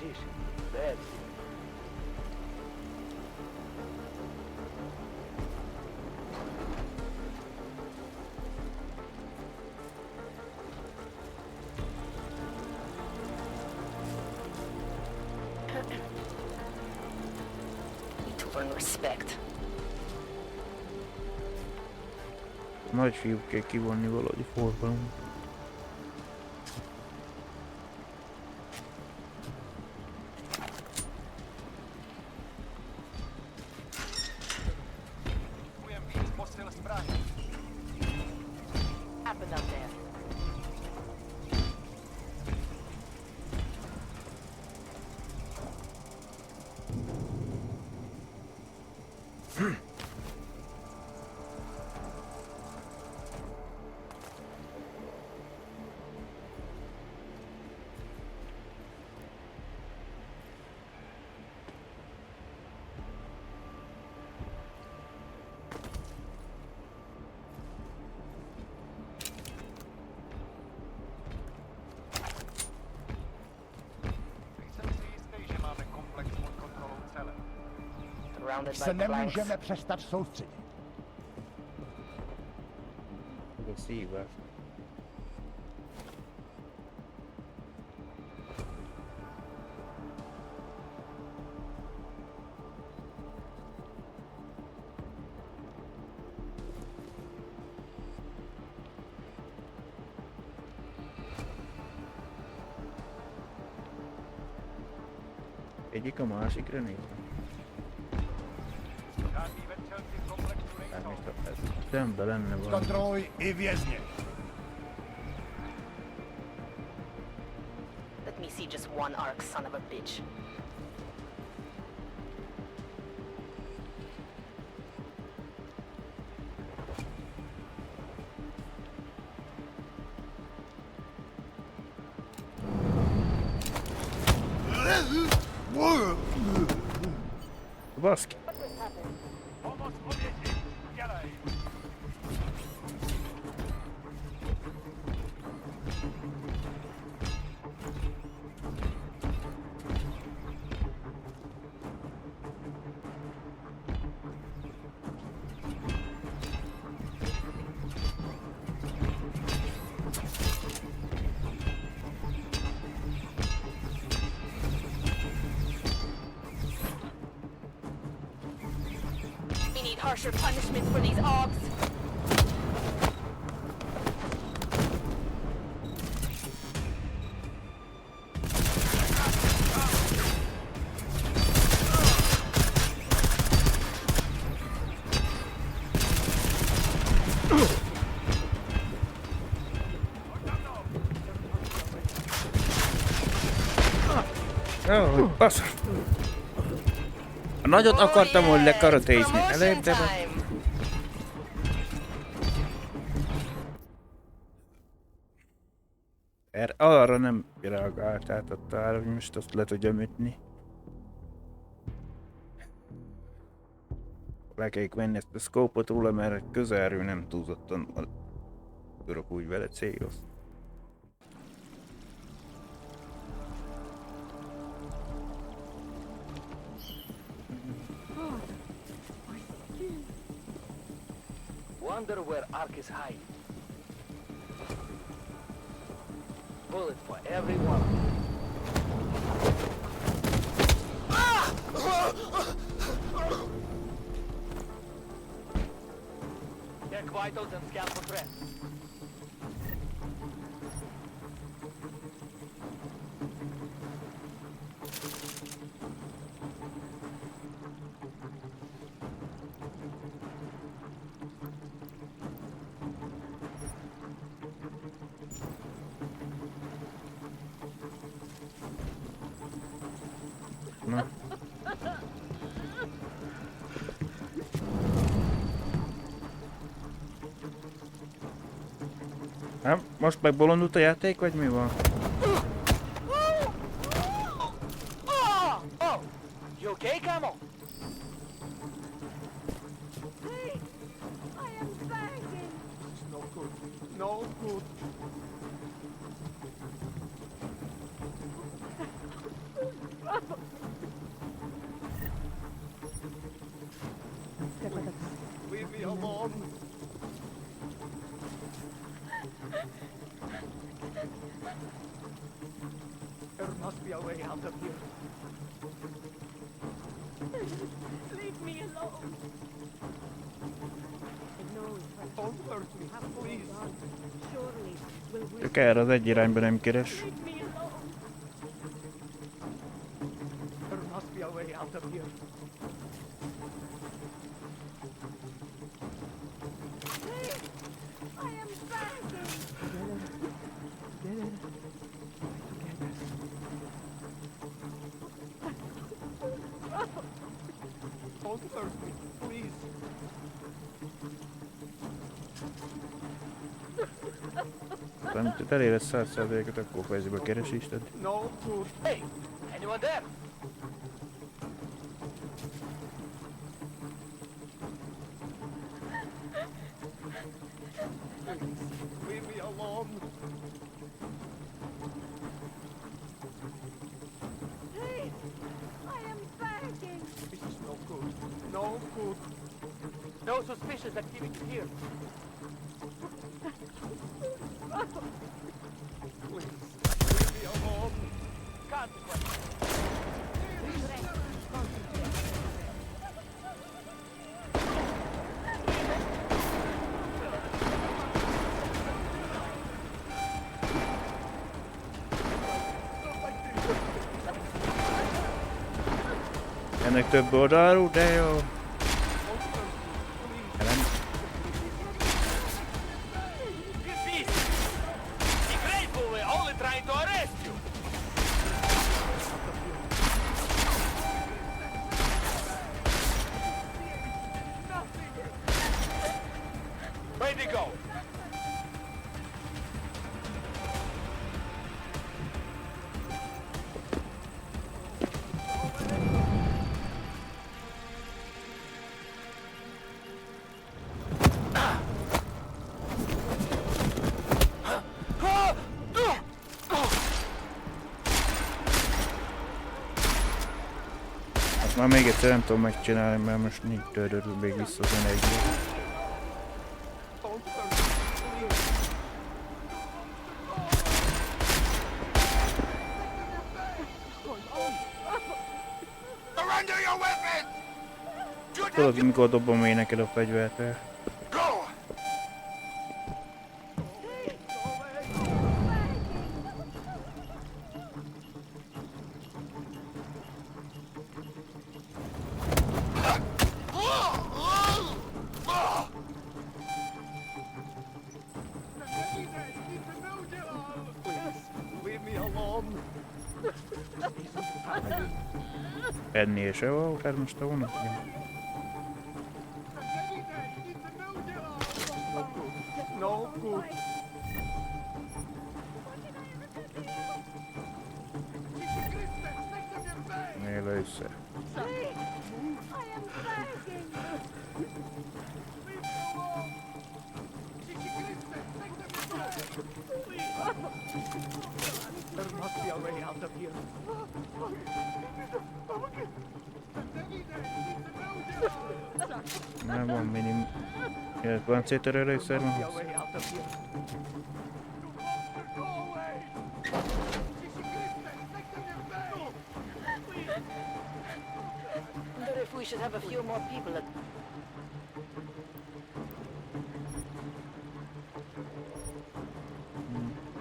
Jeez, bad.
Need to earn respect.
Nagy fiúk kell kivonni valahogy forgalom.
Happened up there. surrounded
Se
by planks.
nemůžeme přestat soustředit.
Szívás. Egyik a másikra néz. Ez szembe lenne valami.
Kontroluj i vězně.
Let me see just one arc, son of a bitch.
Baszki.
We need harsher punishment for these ogs.
Jó, basz. A nagyot akartam volna lekaratézni. Elértem. Arra nem reagált, tehát ott arra, hogy most azt le tudjam ütni. Le kell venni ezt a szkópot róla, mert közelről nem túlzottan tudok úgy vele célozni.
Wonder where Ark is hiding. Bullet for everyone. Check vitals and scan for threats.
Na. Nem? Most megbolondult a játék, vagy mi van?
Oh! You okay, Camo?
Please! I am begging!
No good. No good. Leave me alone. There must be a way out of here.
Leave me alone!
Don't hurt me, please.
Surely will
Csak erre az egy irányba nem keres.
There must be a way out of here.
I am begging!
Don't hurt me, please.
Nem, te eléresz 100%-ot, akkor fejezzük a keresést.
No good.
Hey! Anyone there?
Leave me alone.
Please! I am begging!
This is no good.
No suspicious activity here. Please, leave me alone.
Ennek több oldalú, de jó. Már még egyszer nem tudom megcsinálni, mert most nincs törődő még vissza az energiát. Tudod, mikor dobom én neked a fegyvert el? Ennél se van, hát most a vonat.
No good.
Nél össze.
There must be a way out of here.
Nem van minim... Van C-törőlőszer van hozzá?
Wonder if we should have a few more people at...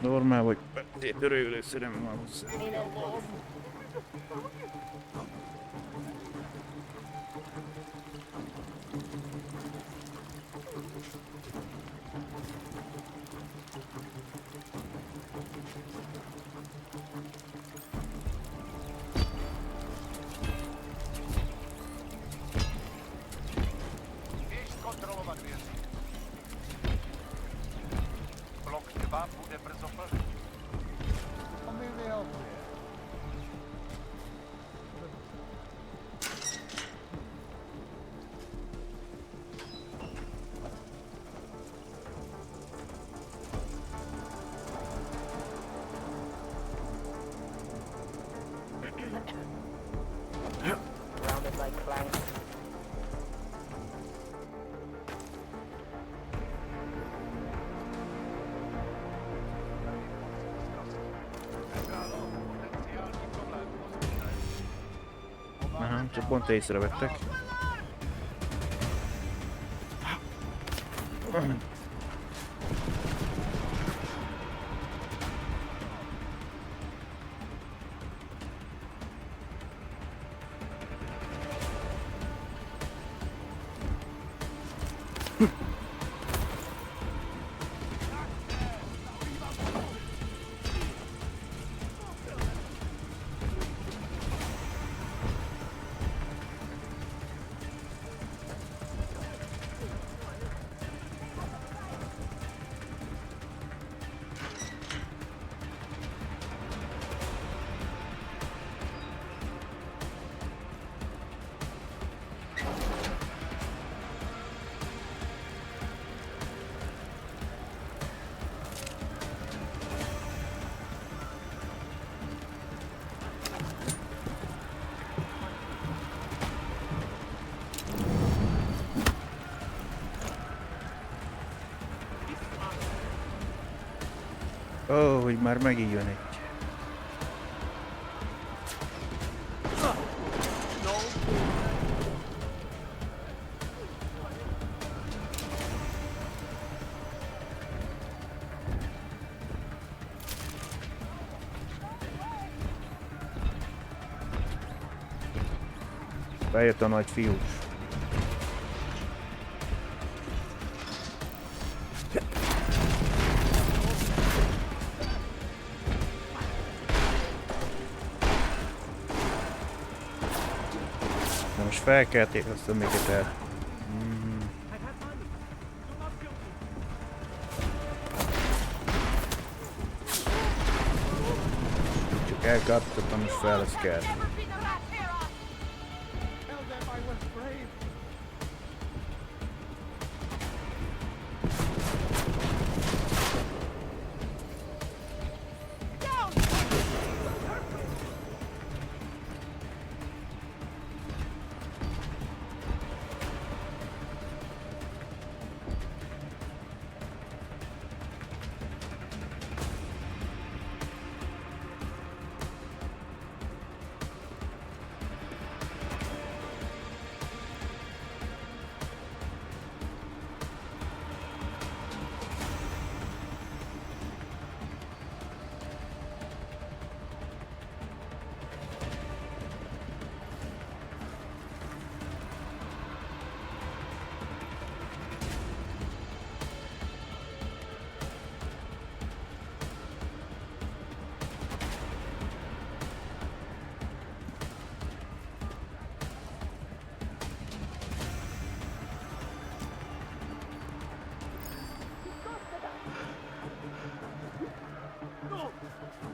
Normál vagy C-törőlőszerem van hozzá.
Surrounded by clanks.
Aha, csak pont észrevettek. hogy már megint jön egy. Bejött a nagy fiús. Na most felkelték azt a méget el. Csak elkaptottam, és fel lesz kell.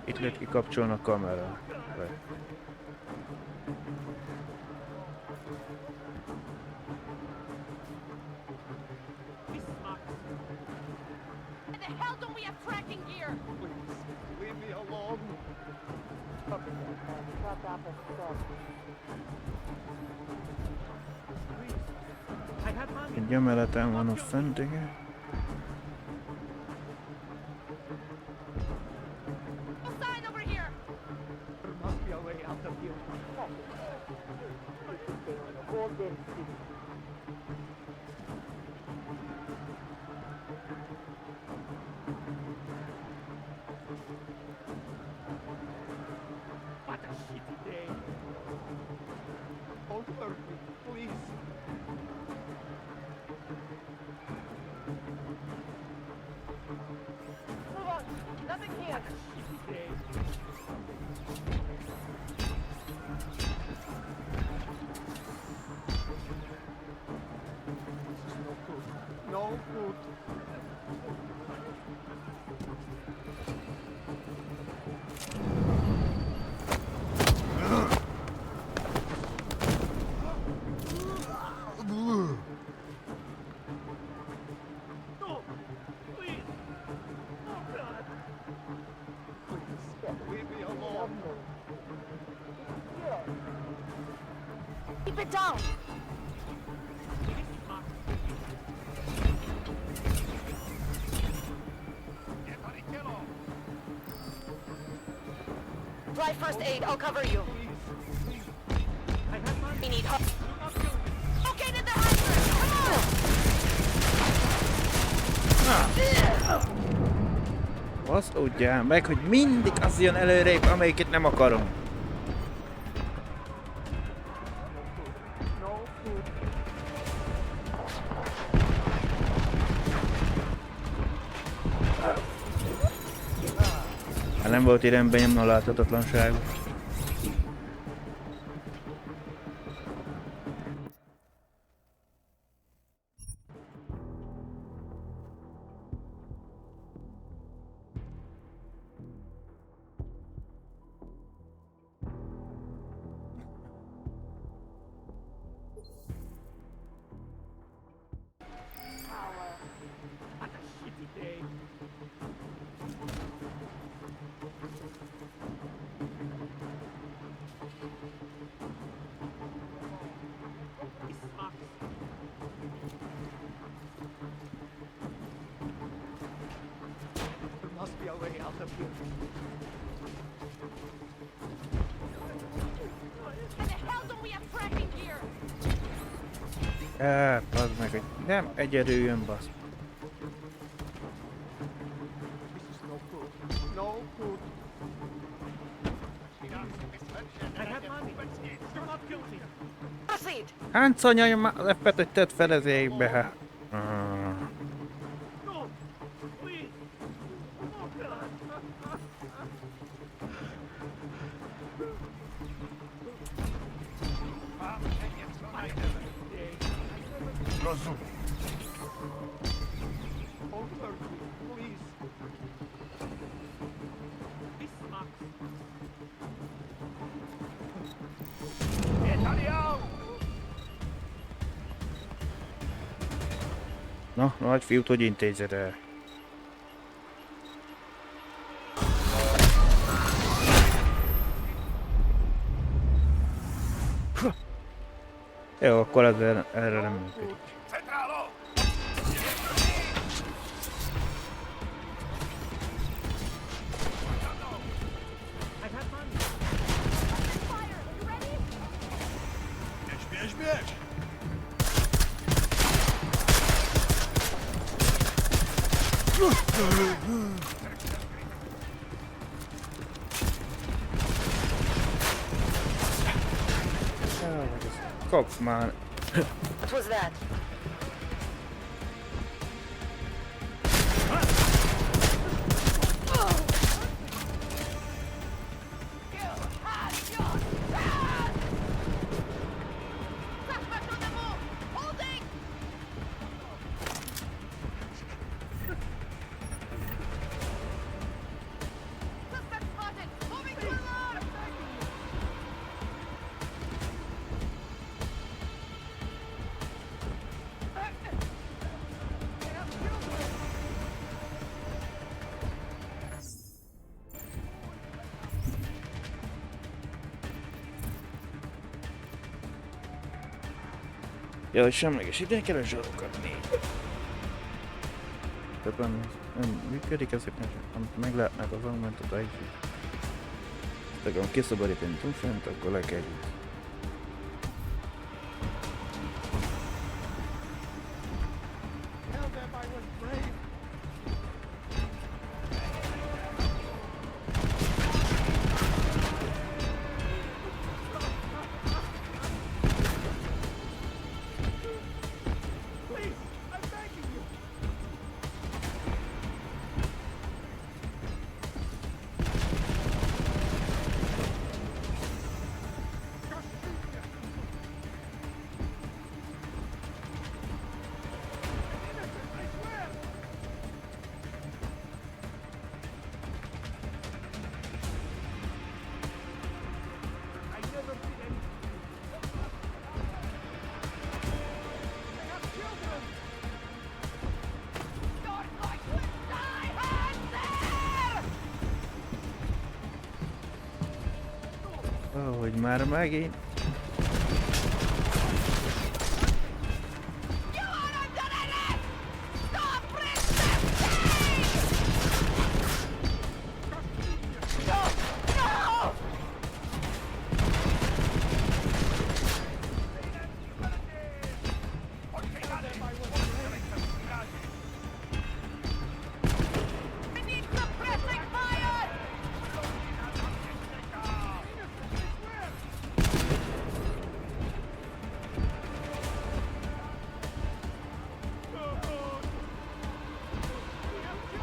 Itt lehet kikapcsolni a kamerát. Egy emeleten van ott fent, igen.
Keep it down! Try first aid, I'll cover you. We need help. Located the hydrant! Come on!
Azt tudjál meg, hogy mindig az jön előrébb, amelyiket nem akarom. Nem volt idem benyomni a láthatatlanságot. Az meg egy... Nem, egyedül jön, basz. Háncolja már az F-et, hogy tedd fel az égbe, hát. Na, nagy fiút, hogy intézed el? Jó, akkor ez erre nem működik. Kopf már.
What was that?
Ja, hogy semleges idén kell a zsarokat még. Tehát nem működik, ezért amit meglátnák az augmentot egy. Tehát kiszabadítani túlfent, akkor le kell jut. Hogy már megint.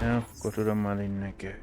Ja, akkor tudom már inni neki.